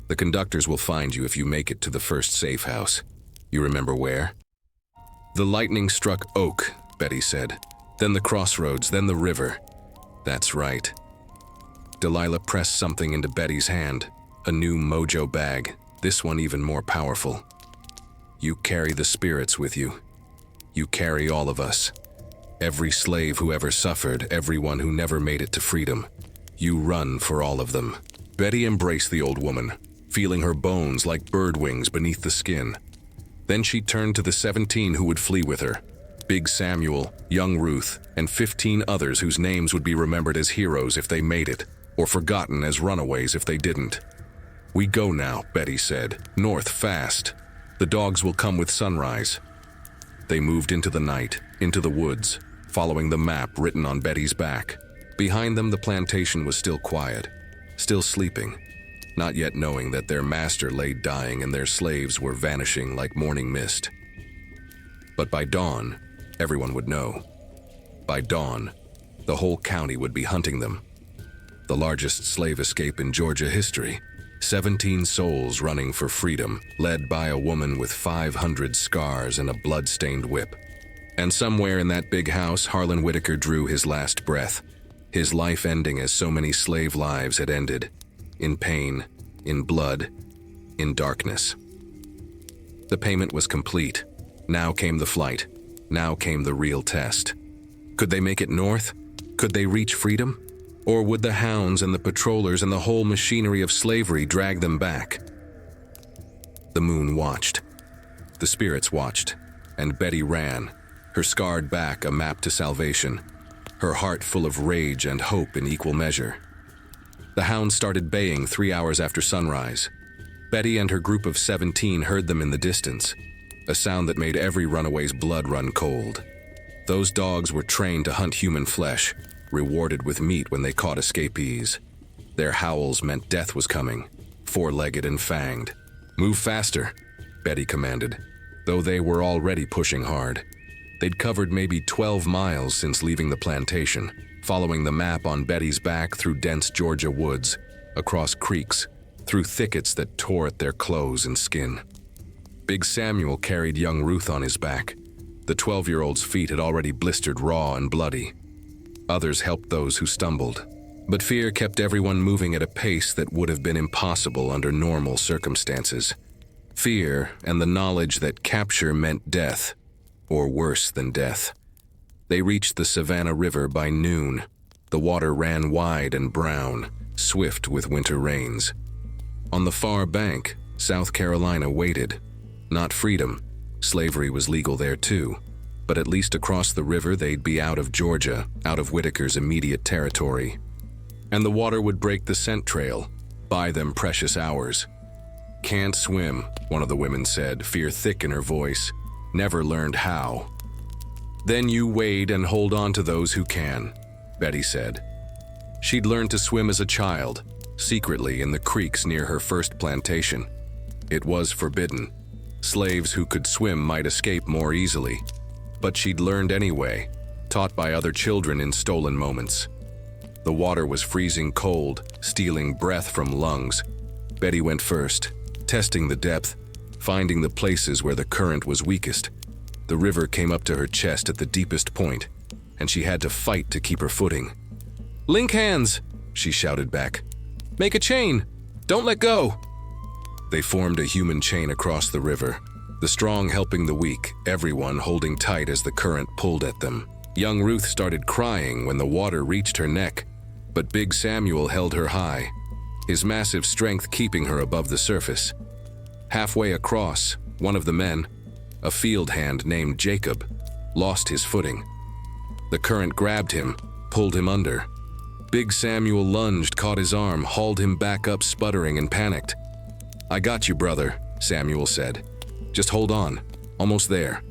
The conductors will find you if you make it to the first safe house. You remember where? The lightning struck Oak, Betty said. Then the crossroads, then the river. That's right. Delilah pressed something into Betty's hand, a new mojo bag, this one even more powerful. You carry the spirits with you. You carry all of us. Every slave who ever suffered, everyone who never made it to freedom. You run for all of them. Betty embraced the old woman, feeling her bones like bird wings beneath the skin. Then she turned to the 17 who would flee with her. Big Samuel, young Ruth, and 15 others whose names would be remembered as heroes if they made it, or forgotten as runaways if they didn't. We go now, Betty said. North fast. The dogs will come with sunrise. They moved into the night, into the woods, following the map written on Betty's back. Behind them, the plantation was still quiet, still sleeping, not yet knowing that their master lay dying and their slaves were vanishing like morning mist. But by dawn, everyone would know. By dawn, the whole county would be hunting them. The largest slave escape in Georgia history. 17 souls running for freedom, led by a woman with 500 scars and a blood-stained whip. And somewhere in that big house, Harlan Whitaker drew his last breath, his life ending as so many slave lives had ended, in pain, in blood, in darkness. The payment was complete. Now came the flight. Now came the real test. Could they make it north? Could they reach freedom? Or would the hounds and the patrollers and the whole machinery of slavery drag them back? The moon watched. The spirits watched. And Betty ran, her scarred back a map to salvation, her heart full of rage and hope in equal measure. The hounds started baying 3 hours after sunrise. Betty and her group of 17 heard them in the distance, a sound that made every runaway's blood run cold. Those dogs were trained to hunt human flesh, rewarded with meat when they caught escapees. Their howls meant death was coming, four-legged and fanged. "Move faster," Betty commanded, though they were already pushing hard. They'd covered maybe 12 miles since leaving the plantation, following the map on Betty's back through dense Georgia woods, across creeks, through thickets that tore at their clothes and skin. Big Samuel carried young Ruth on his back. The 12-year-old's feet had already blistered raw and bloody. Others helped those who stumbled. But fear kept everyone moving at a pace that would have been impossible under normal circumstances. Fear and the knowledge that capture meant death, or worse than death. They reached the Savannah River by noon. The water ran wide and brown, swift with winter rains. On the far bank, South Carolina waited. Not freedom. Slavery was legal there too. But at least across the river they'd be out of Georgia, out of Whitaker's immediate territory. And the water would break the scent trail, buy them precious hours. "Can't swim," one of the women said, fear thick in her voice. "Never learned how." "Then you wade and hold on to those who can," Betty said. She'd learned to swim as a child, secretly in the creeks near her first plantation. It was forbidden. Slaves who could swim might escape more easily. But she'd learned anyway, taught by other children in stolen moments. The water was freezing cold, stealing breath from lungs. Betty went first, testing the depth, finding the places where the current was weakest. The river came up to her chest at the deepest point, and she had to fight to keep her footing. "Link hands," she shouted back. "Make a chain. Don't let go." They formed a human chain across the river, the strong helping the weak, everyone holding tight as the current pulled at them. Young Ruth started crying when the water reached her neck, but Big Samuel held her high, his massive strength keeping her above the surface. Halfway across, one of the men, a field hand named Jacob, lost his footing. The current grabbed him, pulled him under. Big Samuel lunged, caught his arm, hauled him back up sputtering and panicked. "I got you, brother," Samuel said. "Just hold on. Almost there."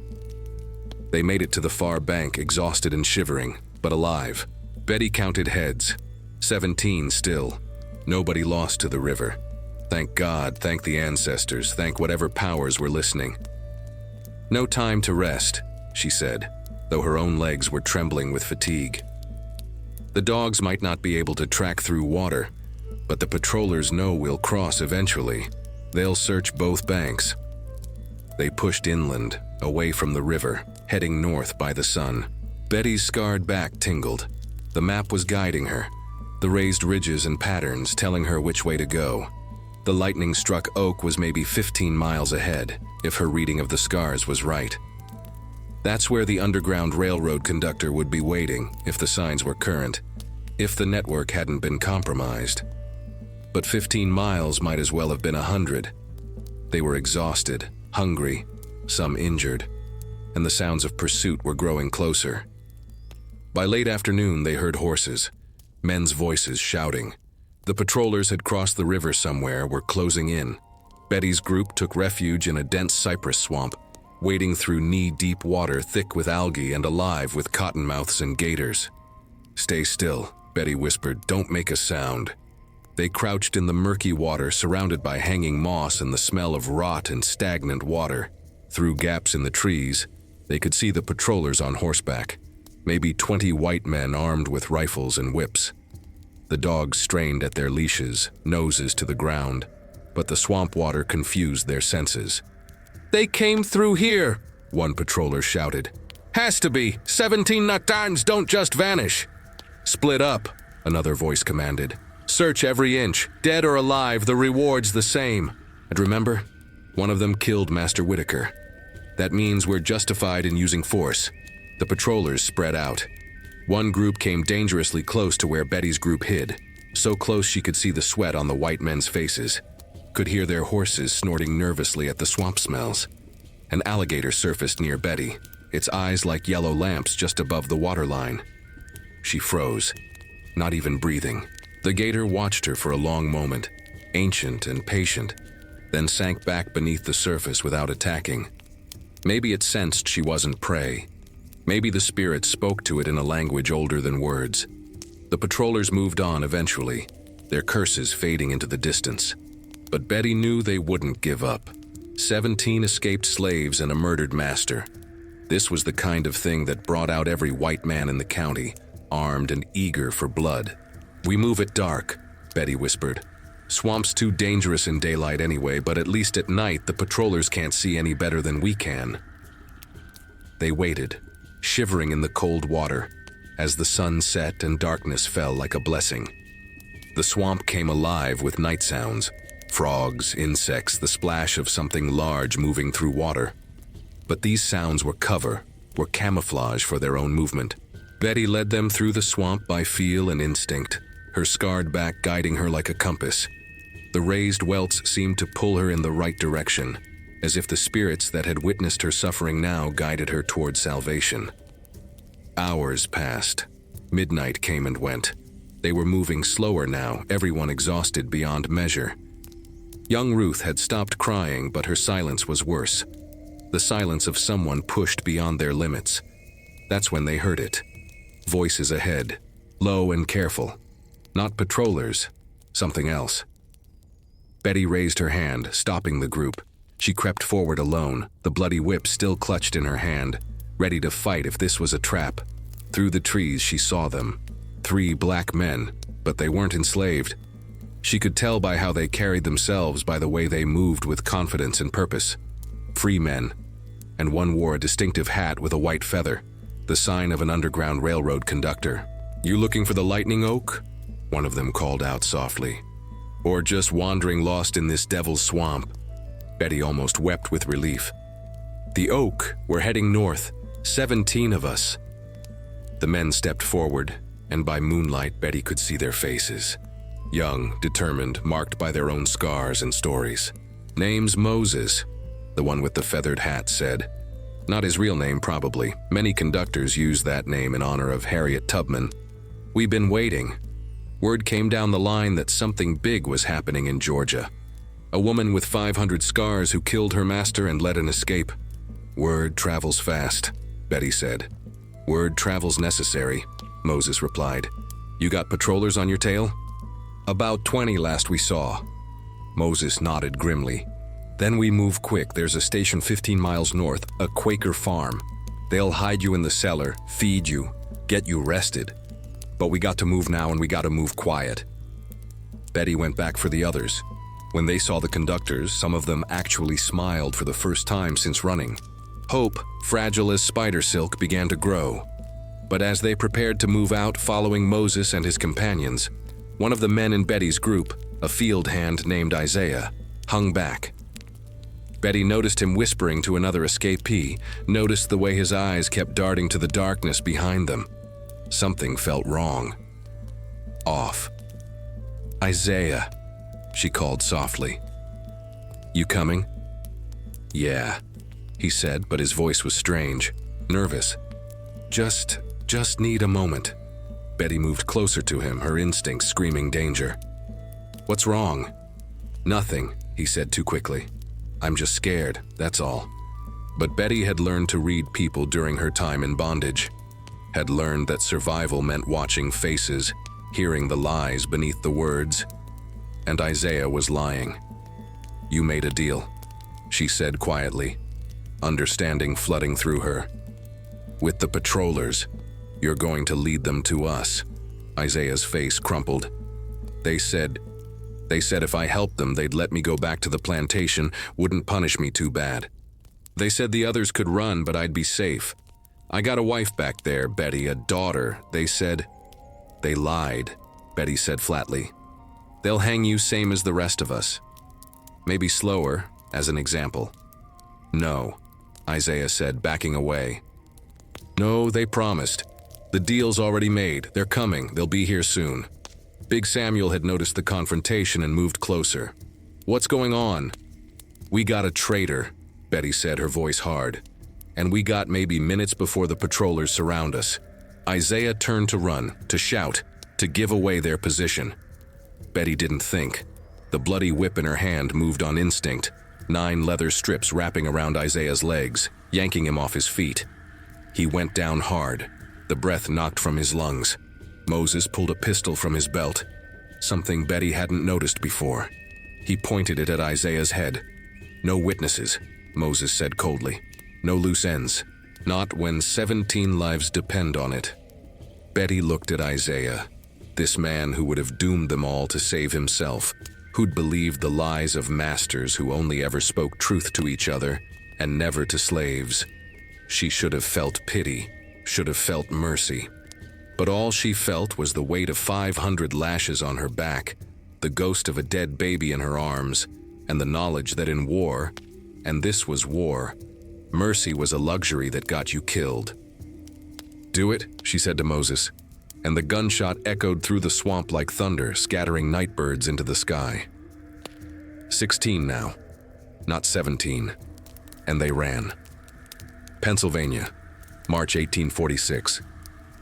They made it to the far bank, exhausted and shivering, but alive. Betty counted heads. 17 still. Nobody lost to the river. Thank God, thank the ancestors, thank whatever powers were listening. "No time to rest," she said, though her own legs were trembling with fatigue. "The dogs might not be able to track through water, but the patrollers know we'll cross eventually. They'll search both banks." They pushed inland, away from the river, heading north by the sun. Betty's scarred back tingled. The map was guiding her, the raised ridges and patterns telling her which way to go. The lightning-struck oak was maybe 15 miles ahead, if her reading of the scars was right. That's where the Underground Railroad conductor would be waiting if the signs were current, if the network hadn't been compromised. But 15 miles might as well have been 100. They were exhausted, hungry, some injured, and the sounds of pursuit were growing closer. By late afternoon, they heard horses, men's voices shouting. The patrollers had crossed the river somewhere, were closing in. Betty's group took refuge in a dense cypress swamp, wading through knee-deep water thick with algae and alive with cottonmouths and gators. "Stay still," Betty whispered. "Don't make a sound." They crouched in the murky water, surrounded by hanging moss and the smell of rot and stagnant water. Through gaps in the trees, they could see the patrollers on horseback. Maybe 20 white men armed with rifles and whips. The dogs strained at their leashes, noses to the ground, but the swamp water confused their senses. "They came through here," one patroller shouted. "Has to be. 17 Natarns don't just vanish." "Split up," another voice commanded. "Search every inch. Dead or alive, the reward's the same. And remember, one of them killed Master Whitaker. That means we're justified in using force." The patrollers spread out. One group came dangerously close to where Betty's group hid, so close she could see the sweat on the white men's faces, could hear their horses snorting nervously at the swamp smells. An alligator surfaced near Betty, its eyes like yellow lamps just above the waterline. She froze, not even breathing. The gator watched her for a long moment, ancient and patient, then sank back beneath the surface without attacking. Maybe it sensed she wasn't prey. Maybe the spirit spoke to it in a language older than words. The patrollers moved on eventually, their curses fading into the distance. But Betty knew they wouldn't give up. 17 escaped slaves and a murdered master. This was the kind of thing that brought out every white man in the county, armed and eager for blood. "We move at dark," Betty whispered. "Swamp's too dangerous in daylight anyway, but at least at night the patrollers can't see any better than we can." They waited, shivering in the cold water, as the sun set and darkness fell like a blessing. The swamp came alive with night sounds, frogs, insects, the splash of something large moving through water. But these sounds were cover, were camouflage for their own movement. Betty led them through the swamp by feel and instinct, her scarred back guiding her like a compass. The raised welts seemed to pull her in the right direction, as if the spirits that had witnessed her suffering now guided her toward salvation. Hours passed. Midnight came and went. They were moving slower now, everyone exhausted beyond measure. Young Ruth had stopped crying, but her silence was worse. The silence of someone pushed beyond their limits. That's when they heard it. Voices ahead, low and careful. Not patrollers, something else. Betty raised her hand, stopping the group. She crept forward alone, the bloody whip still clutched in her hand, ready to fight if this was a trap. Through the trees she saw them. 3 black men, but they weren't enslaved. She could tell by how they carried themselves, by the way they moved with confidence and purpose. Free men, and one wore a distinctive hat with a white feather, the sign of an underground railroad conductor. "You looking for the Lightning Oak?" one of them called out softly. "Or just wandering lost in this devil's swamp?" Betty almost wept with relief. "The Oak, we're heading north, 17 of us." The men stepped forward, and by moonlight Betty could see their faces. Young, determined, marked by their own scars and stories. "Name's Moses," the one with the feathered hat said. Not his real name, probably. Many conductors use that name in honor of Harriet Tubman. "We've been waiting." Word came down the line that something big was happening in Georgia. A woman with 500 scars who killed her master and led an escape. "Word travels fast," Betty said. "Word travels necessary," Moses replied. "You got patrollers on your tail?" "About 20 last we saw." Moses nodded grimly. "Then we move quick. There's a station 15 miles north, a Quaker farm. They'll hide you in the cellar, feed you, get you rested. But we got to move now, and we got to move quiet." Betty went back for the others. When they saw the conductors, some of them actually smiled for the first time since running. Hope, fragile as spider silk, began to grow. But as they prepared to move out following Moses and his companions, one of the men in Betty's group, a field hand named Isaiah, hung back. Betty noticed him whispering to another escapee, noticed the way his eyes kept darting to the darkness behind them. Something felt wrong. Off. "Isaiah," she called softly. "You coming?" "Yeah," he said, but his voice was strange, nervous. Just need a moment." Betty moved closer to him, her instincts screaming danger. "What's wrong?" "Nothing," he said too quickly. "I'm just scared, that's all." But Betty had learned to read people during her time in bondage, had learned that survival meant watching faces, hearing the lies beneath the words. And Isaiah was lying. "You made a deal," she said quietly, understanding flooding through her. "With the patrollers. You're going to lead them to us." Isaiah's face crumpled. They said if I helped them, they'd let me go back to the plantation, wouldn't punish me too bad. They said the others could run, but I'd be safe. I got a wife back there, Betty, a daughter. They said... They lied, Betty said flatly. They'll hang you same as the rest of us. Maybe slower, as an example. No, Isaiah said, backing away. No, they promised. The deal's already made. They're coming. They'll be here soon. Big Samuel had noticed the confrontation and moved closer. What's going on? We got a traitor, Betty said, her voice hard. And we got maybe minutes before the patrollers surround us. Isaiah turned to run, to shout, to give away their position. Betty didn't think. The bloody whip in her hand moved on instinct, 9 leather strips wrapping around Isaiah's legs, yanking him off his feet. He went down hard. The breath knocked from his lungs. Moses pulled a pistol from his belt, something Betty hadn't noticed before. He pointed it at Isaiah's head. No witnesses, Moses said coldly. No loose ends. Not when 17 lives depend on it. Betty looked at Isaiah, this man who would have doomed them all to save himself, who'd believed the lies of masters who only ever spoke truth to each other and never to slaves. She should have felt pity, should have felt mercy. But all she felt was the weight of 500 lashes on her back, the ghost of a dead baby in her arms, and the knowledge that in war, and this was war, mercy was a luxury that got you killed. Do it, she said to Moses, and the gunshot echoed through the swamp like thunder, scattering nightbirds into the sky. 16 now, not 17, and they ran. Pennsylvania, March 1846.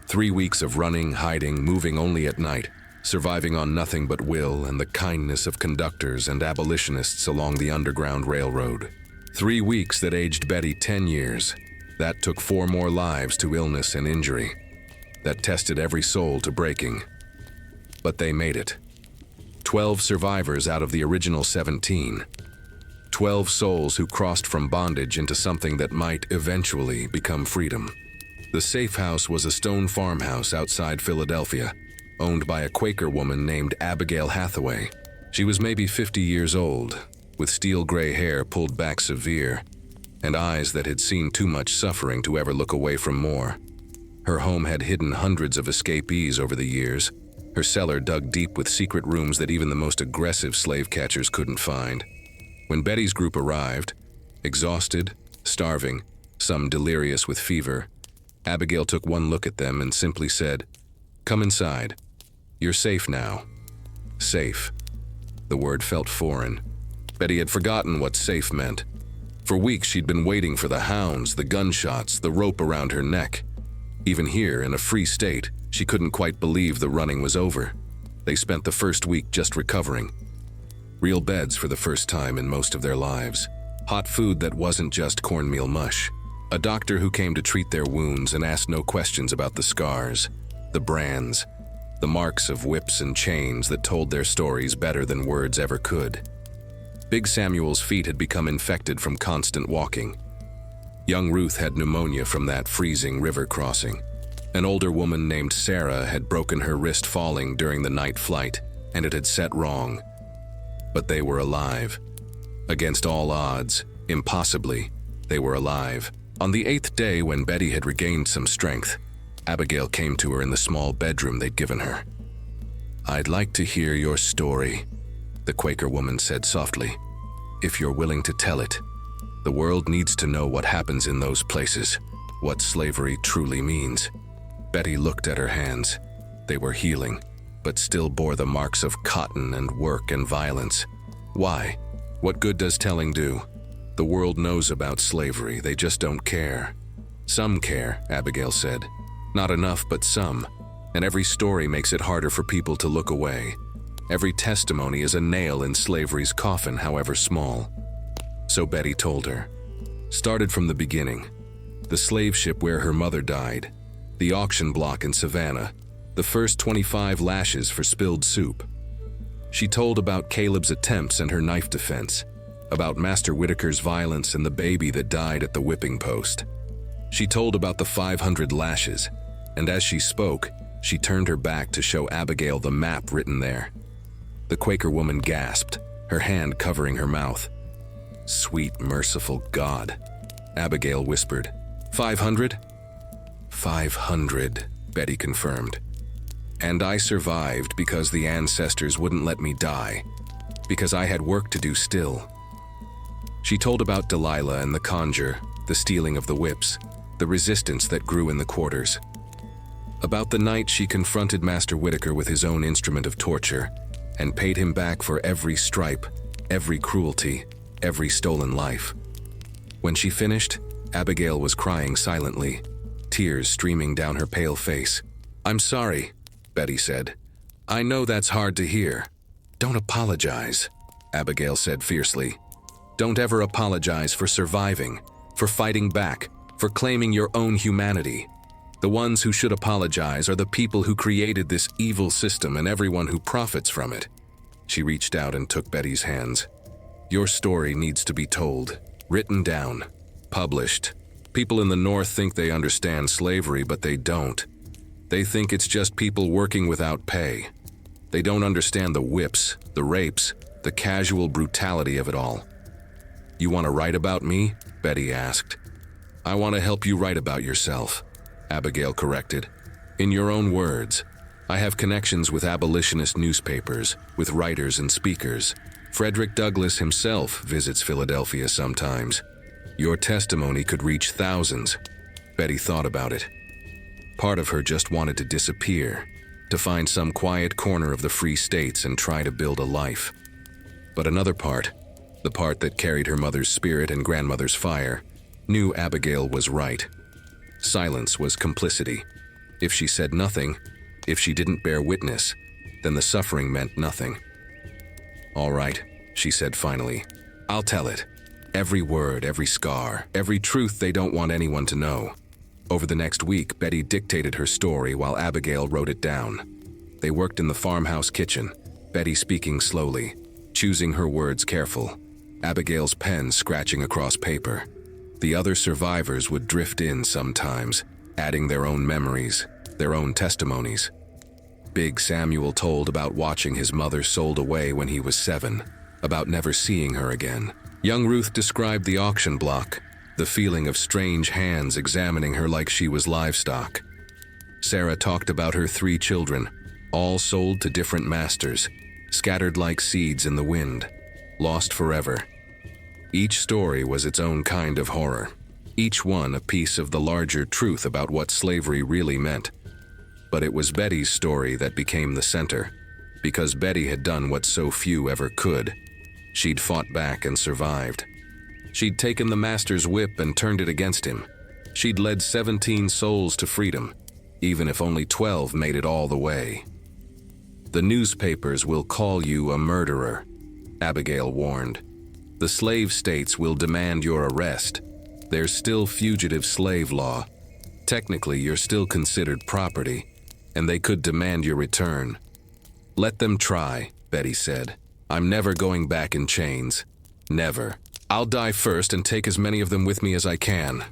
3 weeks of running, hiding, moving only at night, surviving on nothing but will and the kindness of conductors and abolitionists along the Underground Railroad. 3 weeks that aged Betty 10 years. That took 4 more lives to illness and injury. That tested every soul to breaking. But they made it. 12 survivors out of the original 17. 12 souls who crossed from bondage into something that might eventually become freedom. The safe house was a stone farmhouse outside Philadelphia, owned by a Quaker woman named Abigail Hathaway. She was maybe 50 years old, with steel gray hair pulled back severe, and eyes that had seen too much suffering to ever look away from more. Her home had hidden hundreds of escapees over the years, her cellar dug deep with secret rooms that even the most aggressive slave catchers couldn't find. When Betty's group arrived, exhausted, starving, some delirious with fever, Abigail took one look at them and simply said, "Come inside. You're safe now." Safe. The word felt foreign. Betty had forgotten what safe meant. For weeks she'd been waiting for the hounds, the gunshots, the rope around her neck. Even here, in a free state, she couldn't quite believe the running was over. They spent the first week just recovering. Real beds for the first time in most of their lives. Hot food that wasn't just cornmeal mush. A doctor who came to treat their wounds and asked no questions about the scars, the brands, the marks of whips and chains that told their stories better than words ever could. Big Samuel's feet had become infected from constant walking. Young Ruth had pneumonia from that freezing river crossing. An older woman named Sarah had broken her wrist falling during the night flight, and it had set wrong. But they were alive. Against all odds, impossibly, they were alive. On the 8th day, when Betty had regained some strength, Abigail came to her in the small bedroom they'd given her. "I'd like to hear your story," the Quaker woman said softly, "if you're willing to tell it. The world needs to know what happens in those places, what slavery truly means." Betty looked at her hands. They were healing, but still bore the marks of cotton and work and violence. Why? What good does telling do? The world knows about slavery, they just don't care. Some care, Abigail said. Not enough, but some. And every story makes it harder for people to look away. Every testimony is a nail in slavery's coffin, however small. So Betty told her. Started from the beginning. The slave ship where her mother died. The auction block in Savannah. The first 25 lashes for spilled soup. She told about Caleb's attempts and her knife defense. About Master Whitaker's violence and the baby that died at the whipping post. She told about the 500 lashes, And as she spoke, she turned her back to show Abigail the map written there. The Quaker woman gasped, her hand covering her mouth. "Sweet, merciful God," Abigail whispered. 500? 500, Betty confirmed. "And I survived because the ancestors wouldn't let me die, because I had work to do still." She told about Delilah and the conjure, the stealing of the whips, the resistance that grew in the quarters. About the night she confronted Master Whitaker with his own instrument of torture and paid him back for every stripe, every cruelty, every stolen life. When she finished, Abigail was crying silently, tears streaming down her pale face. "I'm sorry," Betty said. "I know that's hard to hear." "Don't apologize," Abigail said fiercely. "Don't ever apologize for surviving, for fighting back, for claiming your own humanity. The ones who should apologize are the people who created this evil system and everyone who profits from it." She reached out and took Betty's hands. "Your story needs to be told, written down, published. People in the North think they understand slavery, but they don't. They think it's just people working without pay. They don't understand the whips, the rapes, the casual brutality of it all." "You want to write about me?" Betty asked. "I want to help you write about yourself," Abigail corrected. "In your own words. I have connections with abolitionist newspapers, with writers and speakers. Frederick Douglass himself visits Philadelphia sometimes. Your testimony could reach thousands." Betty thought about it. Part of her just wanted to disappear, to find some quiet corner of the Free States and try to build a life. But another part, the part that carried her mother's spirit and grandmother's fire, knew Abigail was right. Silence was complicity. If she said nothing, if she didn't bear witness, then the suffering meant nothing. "All right," she said finally. "I'll tell it. Every word, every scar, every truth they don't want anyone to know." Over the next week, Betty dictated her story while Abigail wrote it down. They worked in the farmhouse kitchen, Betty speaking slowly, choosing her words careful, Abigail's pen scratching across paper. The other survivors would drift in sometimes, adding their own memories, their own testimonies. Big Samuel told about watching his mother sold away when he was 7, about never seeing her again. Young Ruth described the auction block, the feeling of strange hands examining her like she was livestock. Sarah talked about her 3 children, all sold to different masters, scattered like seeds in the wind, lost forever. Each story was its own kind of horror, each one a piece of the larger truth about what slavery really meant. But it was Betty's story that became the center, because Betty had done what so few ever could. She'd fought back and survived. She'd taken the master's whip and turned it against him. She'd led 17 souls to freedom, even if only 12 made it all the way. "The newspapers will call you a murderer," Abigail warned. "The slave states will demand your arrest. There's still fugitive slave law. Technically, you're still considered property, and they could demand your return." "Let them try," Betty said. "I'm never going back in chains. Never. I'll die first and take as many of them with me as I can."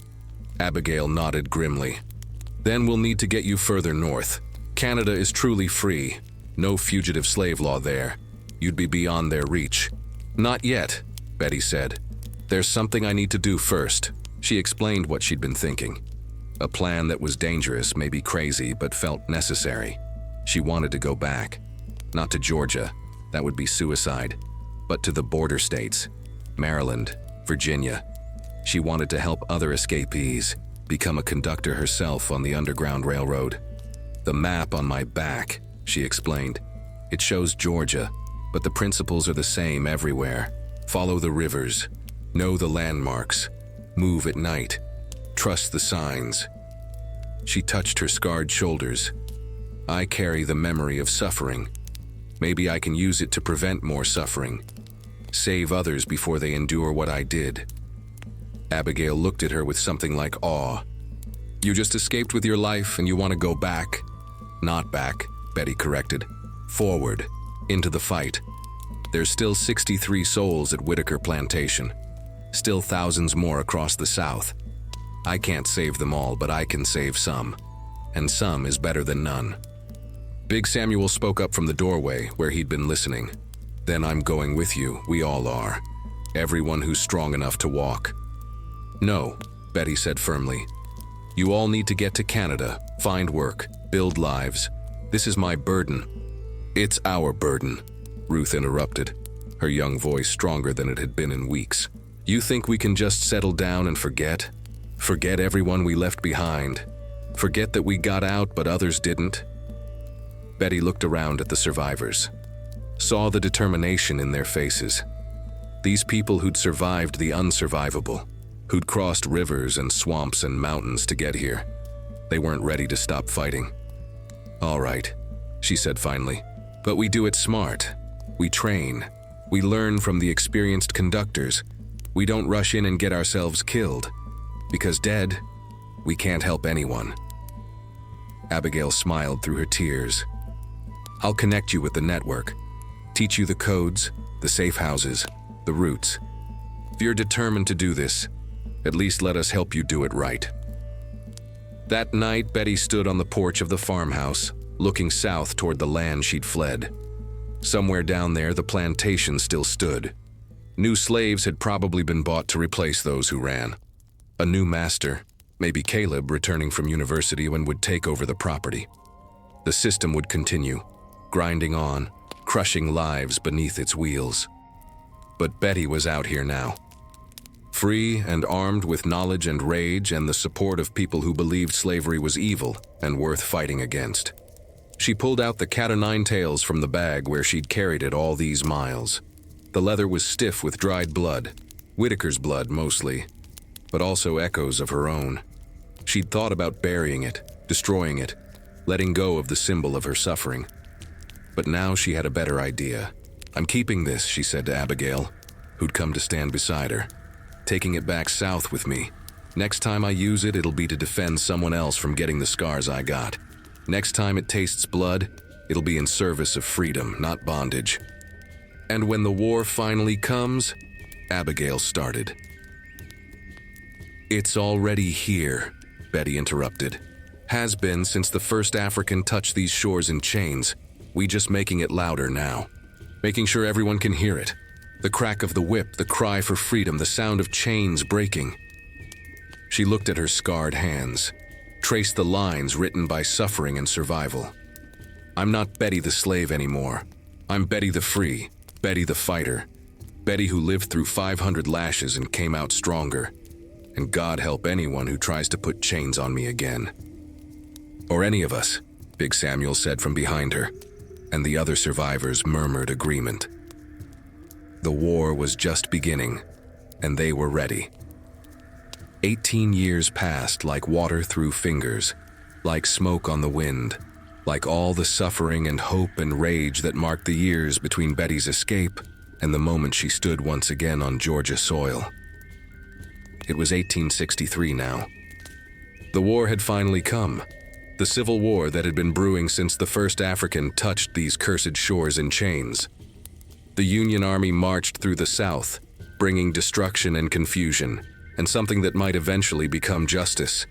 Abigail nodded grimly. "Then we'll need to get you further north. Canada is truly free. No fugitive slave law there. You'd be beyond their reach." "Not yet," Betty said. "There's something I need to do first." She explained what she'd been thinking. A plan that was dangerous, maybe crazy, but felt necessary. She wanted to go back. Not to Georgia, that would be suicide, but to the border states, Maryland, Virginia. She wanted to help other escapees, become a conductor herself on the Underground Railroad. "The map on my back," she explained. "It shows Georgia, but the principles are the same everywhere. Follow the rivers, know the landmarks, move at night, trust the signs." She touched her scarred shoulders. "I carry the memory of suffering. Maybe I can use it to prevent more suffering. Save others before they endure what I did." Abigail looked at her with something like awe. "You just escaped with your life and you want to go back?" "Not back," Betty corrected. "Forward, into the fight. There's still 63 souls at Whitaker Plantation. Still thousands more across the South. I can't save them all, but I can save some. and some is better than none. Big Samuel spoke up from the doorway where he'd been listening. Then I'm going with you, we all are. Everyone who's strong enough to walk. No, Betty said firmly. You all need to get to Canada, find work, build lives. This is my burden. It's our burden, Ruth interrupted, her young voice stronger than it had been in weeks. You think we can just settle down and forget? Forget everyone we left behind? Forget that we got out but others didn't? Betty looked around at the survivors, saw the determination in their faces. These people who'd survived the unsurvivable, who'd crossed rivers and swamps and mountains to get here. They weren't ready to stop fighting. All right, she said finally, but we do it smart. We train. We learn from the experienced conductors. We don't rush in and get ourselves killed. Because dead, we can't help anyone. Abigail smiled through her tears. I'll connect you with the network, teach you the codes, the safe houses, the routes. If you're determined to do this, at least let us help you do it right. That night, Betty stood on the porch of the farmhouse, looking south toward the land she'd fled. Somewhere down there, the plantation still stood. New slaves had probably been bought to replace those who ran. A new master, maybe Caleb returning from university, and would take over the property. The system would continue, grinding on, crushing lives beneath its wheels. But Betty was out here now. Free and armed with knowledge and rage and the support of people who believed slavery was evil and worth fighting against. She pulled out the cat-o'-nine-tails from the bag where she'd carried it all these miles. The leather was stiff with dried blood, Whitaker's blood mostly, but also echoes of her own. She'd thought about burying it, destroying it, letting go of the symbol of her suffering. But now she had a better idea. I'm keeping this, she said to Abigail, who'd come to stand beside her. Taking it back south with me. Next time I use it, it'll be to defend someone else from getting the scars I got. Next time it tastes blood, it'll be in service of freedom, not bondage. And when the war finally comes, Abigail started. It's already here, Betty interrupted. Has been since the first African touched these shores in chains. We just making it louder now. Making sure everyone can hear it. The crack of the whip, the cry for freedom, the sound of chains breaking. She looked at her scarred hands, traced the lines written by suffering and survival. I'm not Betty the slave anymore. I'm Betty the free, Betty the fighter. Betty who lived through 500 lashes and came out stronger. And God help anyone who tries to put chains on me again. Or any of us, Big Samuel said from behind her, and the other survivors murmured agreement. The war was just beginning, and they were ready. 18 years passed like water through fingers, like smoke on the wind, like all the suffering and hope and rage that marked the years between Betty's escape and the moment she stood once again on Georgia soil. It was 1863 now. The war had finally come, the Civil War that had been brewing since the first African touched these cursed shores in chains. The Union Army marched through the South, bringing destruction and confusion, and something that might eventually become justice.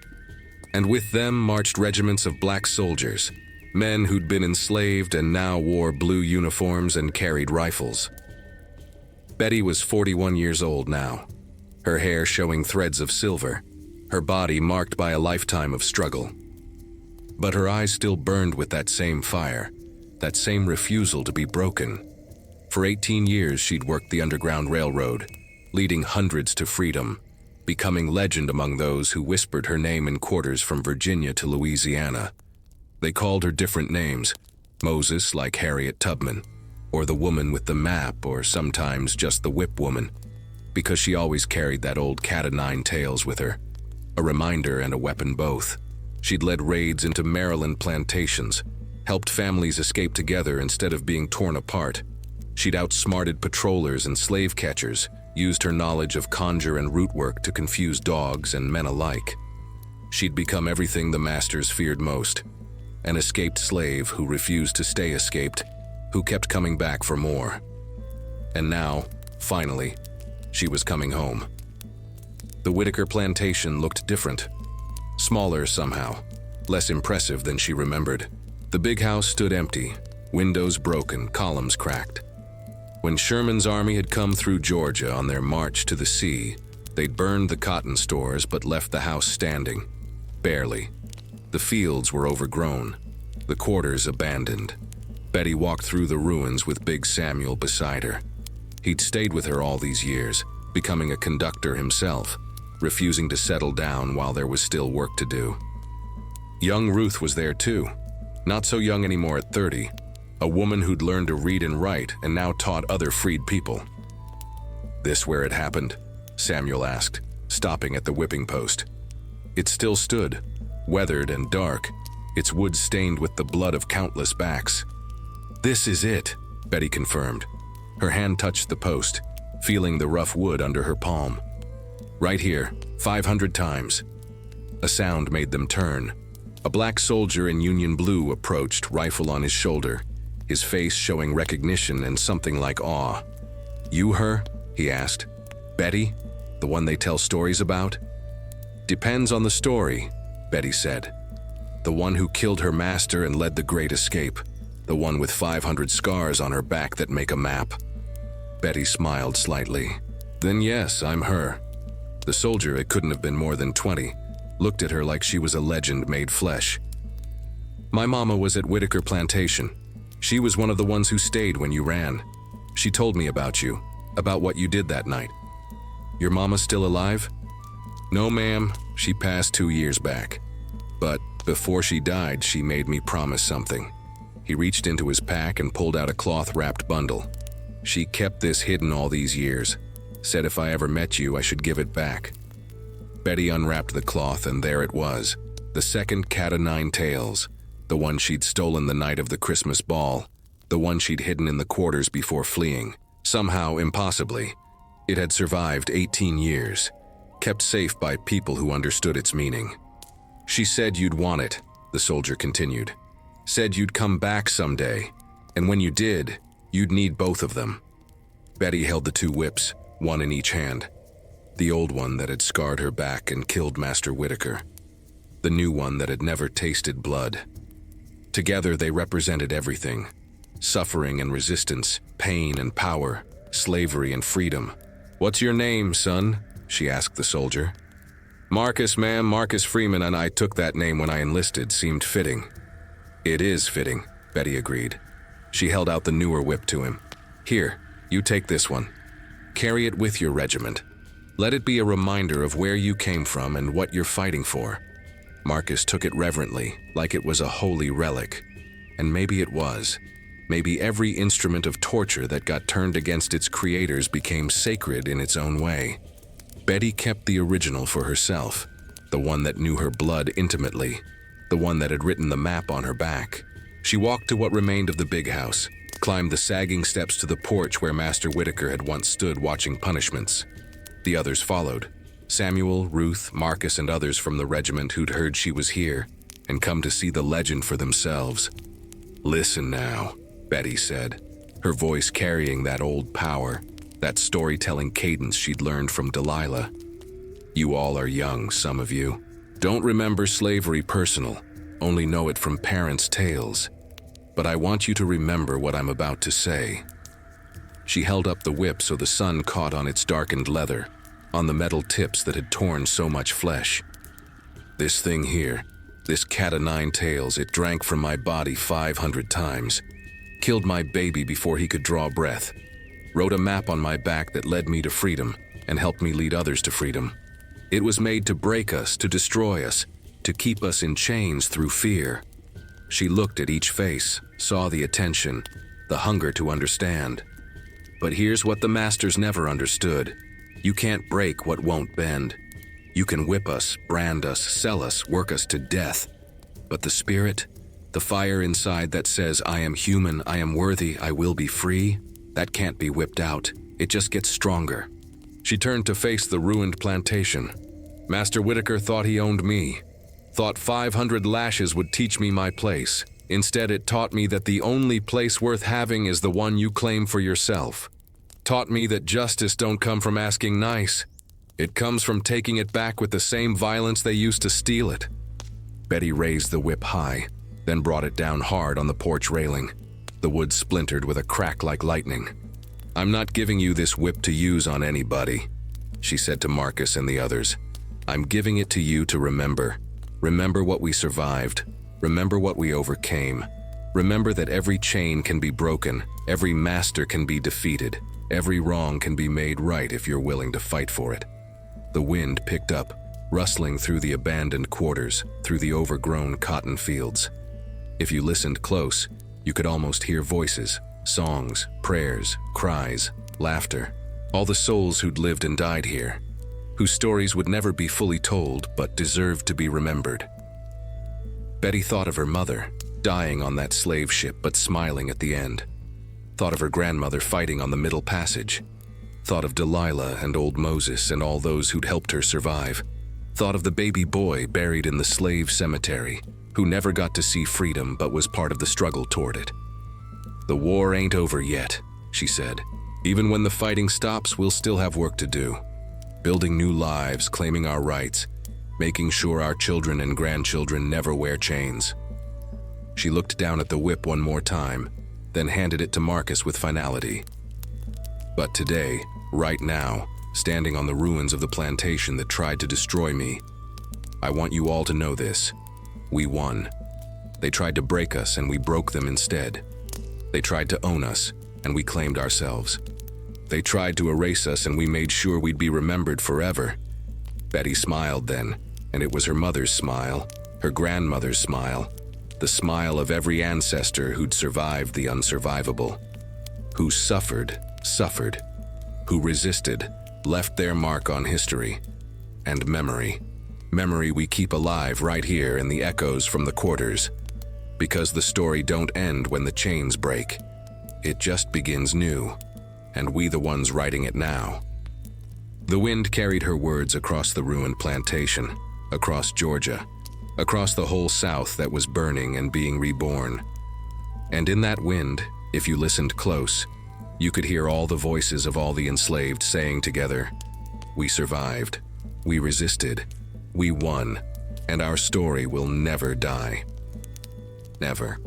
And with them marched regiments of black soldiers, men who'd been enslaved and now wore blue uniforms and carried rifles. Betty was 41 years old now, her hair showing threads of silver, her body marked by a lifetime of struggle. But her eyes still burned with that same fire, that same refusal to be broken. For 18 years she'd worked the Underground Railroad, leading hundreds to freedom, becoming legend among those who whispered her name in quarters from Virginia to Louisiana. They called her different names, Moses like Harriet Tubman, or the woman with the map, or sometimes just the whip woman, because she always carried that old cat-o'-nine-tails with her, a reminder and a weapon both. She'd led raids into Maryland plantations, helped families escape together instead of being torn apart. She'd outsmarted patrollers and slave catchers, used her knowledge of conjure and root work to confuse dogs and men alike. She'd become everything the masters feared most, an escaped slave who refused to stay escaped, who kept coming back for more. And now, finally, she was coming home. The Whitaker plantation looked different, smaller somehow, less impressive than she remembered. The big house stood empty, windows broken, columns cracked. When Sherman's army had come through Georgia on their march to the sea, they'd burned the cotton stores but left the house standing. Barely. The fields were overgrown, the quarters abandoned. Betty walked through the ruins with Big Samuel beside her. He'd stayed with her all these years, becoming a conductor himself, refusing to settle down while there was still work to do. Young Ruth was there too, not so young anymore at 30, a woman who'd learned to read and write and now taught other freed people. "This where it happened?" Samuel asked, stopping at the whipping post. It still stood, weathered and dark, its wood stained with the blood of countless backs. "This is it," Betty confirmed. Her hand touched the post, feeling the rough wood under her palm. "Right here, 500 times." A sound made them turn. A black soldier in Union blue approached, rifle on his shoulder, his face showing recognition and something like awe. "You her?" he asked. "Betty? The one they tell stories about?" "Depends on the story," Betty said. "The one who killed her master and led the Great Escape. The one with 500 scars on her back that make a map." Betty smiled slightly. "Then yes, I'm her." The soldier, it couldn't have been more than 20, looked at her like she was a legend made flesh. "My mama was at Whitaker Plantation. She was one of the ones who stayed when you ran. She told me about you, about what you did that night." "Your mama still alive?" "No, ma'am. She passed 2 years back. But before she died, she made me promise something." He reached into his pack and pulled out a cloth-wrapped bundle. "She kept this hidden all these years. Said if I ever met you, I should give it back." Betty unwrapped the cloth, and there it was, the second cat o' nine tails, the one she'd stolen the night of the Christmas ball, the one she'd hidden in the quarters before fleeing. Somehow, impossibly, it had survived 18 years, kept safe by people who understood its meaning. "She said you'd want it," the soldier continued. "Said you'd come back someday, and when you did, you'd need both of them." Betty held the 2 whips, one in each hand. The old one that had scarred her back and killed Master Whitaker. The new one that had never tasted blood. Together they represented everything. Suffering and resistance, pain and power, slavery and freedom. "What's your name, son?" she asked the soldier. "Marcus, ma'am, Marcus Freeman, and I took that name when I enlisted. Seemed fitting." "It is fitting," Betty agreed. She held out the newer whip to him. "Here, you take this one. Carry it with your regiment. Let it be a reminder of where you came from and what you're fighting for." Marcus took it reverently, like it was a holy relic. And maybe it was. Maybe every instrument of torture that got turned against its creators became sacred in its own way. Betty kept the original for herself, the one that knew her blood intimately, the one that had written the map on her back. She walked to what remained of the big house, climbed the sagging steps to the porch where Master Whitaker had once stood watching punishments. The others followed. Samuel, Ruth, Marcus, and others from the regiment who'd heard she was here and come to see the legend for themselves. "Listen now," Betty said, her voice carrying that old power, that storytelling cadence she'd learned from Delilah. "You all are young, some of you. Don't remember slavery personal, only know it from parents' tales. But I want you to remember what I'm about to say." She held up the whip so the sun caught on its darkened leather, on the metal tips that had torn so much flesh. "This thing here, this cat o' nine tails, it drank from my body 500 times, killed my baby before he could draw breath, wrote a map on my back that led me to freedom and helped me lead others to freedom. It was made to break us, to destroy us, to keep us in chains through fear." She looked at each face, saw the attention, the hunger to understand. "But here's what the masters never understood. You can't break what won't bend. You can whip us, brand us, sell us, work us to death. But the spirit, the fire inside that says, 'I am human, I am worthy, I will be free,' that can't be whipped out. It just gets stronger." She turned to face the ruined plantation. "Master Whitaker thought he owned me. Thought 500 lashes would teach me my place. Instead, it taught me that the only place worth having is the one you claim for yourself. Taught me that justice don't come from asking nice. It comes from taking it back with the same violence they used to steal it." Betty raised the whip high, then brought it down hard on the porch railing. The wood splintered with a crack like lightning. "I'm not giving you this whip to use on anybody," she said to Marcus and the others. "I'm giving it to you to remember. Remember what we survived. Remember what we overcame. Remember that every chain can be broken, every master can be defeated, every wrong can be made right if you're willing to fight for it." The wind picked up, rustling through the abandoned quarters, through the overgrown cotton fields. If you listened close, you could almost hear voices, songs, prayers, cries, laughter. All the souls who'd lived and died here, whose stories would never be fully told but deserved to be remembered. Betty thought of her mother, dying on that slave ship but smiling at the end. Thought of her grandmother fighting on the Middle Passage. Thought of Delilah and old Moses and all those who'd helped her survive. Thought of the baby boy buried in the slave cemetery, who never got to see freedom but was part of the struggle toward it. "The war ain't over yet," she said. "Even when the fighting stops, we'll still have work to do. Building new lives, claiming our rights, making sure our children and grandchildren never wear chains." She looked down at the whip one more time, then handed it to Marcus with finality. "But today, right now, standing on the ruins of the plantation that tried to destroy me, I want you all to know this. We won. They tried to break us and we broke them instead. They tried to own us and we claimed ourselves. They tried to erase us and we made sure we'd be remembered forever." Betty smiled then, and it was her mother's smile, her grandmother's smile, the smile of every ancestor who'd survived the unsurvivable, who suffered, who resisted, left their mark on history and memory. Memory we keep alive right here in the echoes from the quarters, because the story don't end when the chains break. It just begins new, and we the ones writing it now. The wind carried her words across the ruined plantation, across Georgia, across the whole South that was burning and being reborn. And in that wind, if you listened close, you could hear all the voices of all the enslaved saying together, "We survived, we resisted, we won, and our story will never die." Never.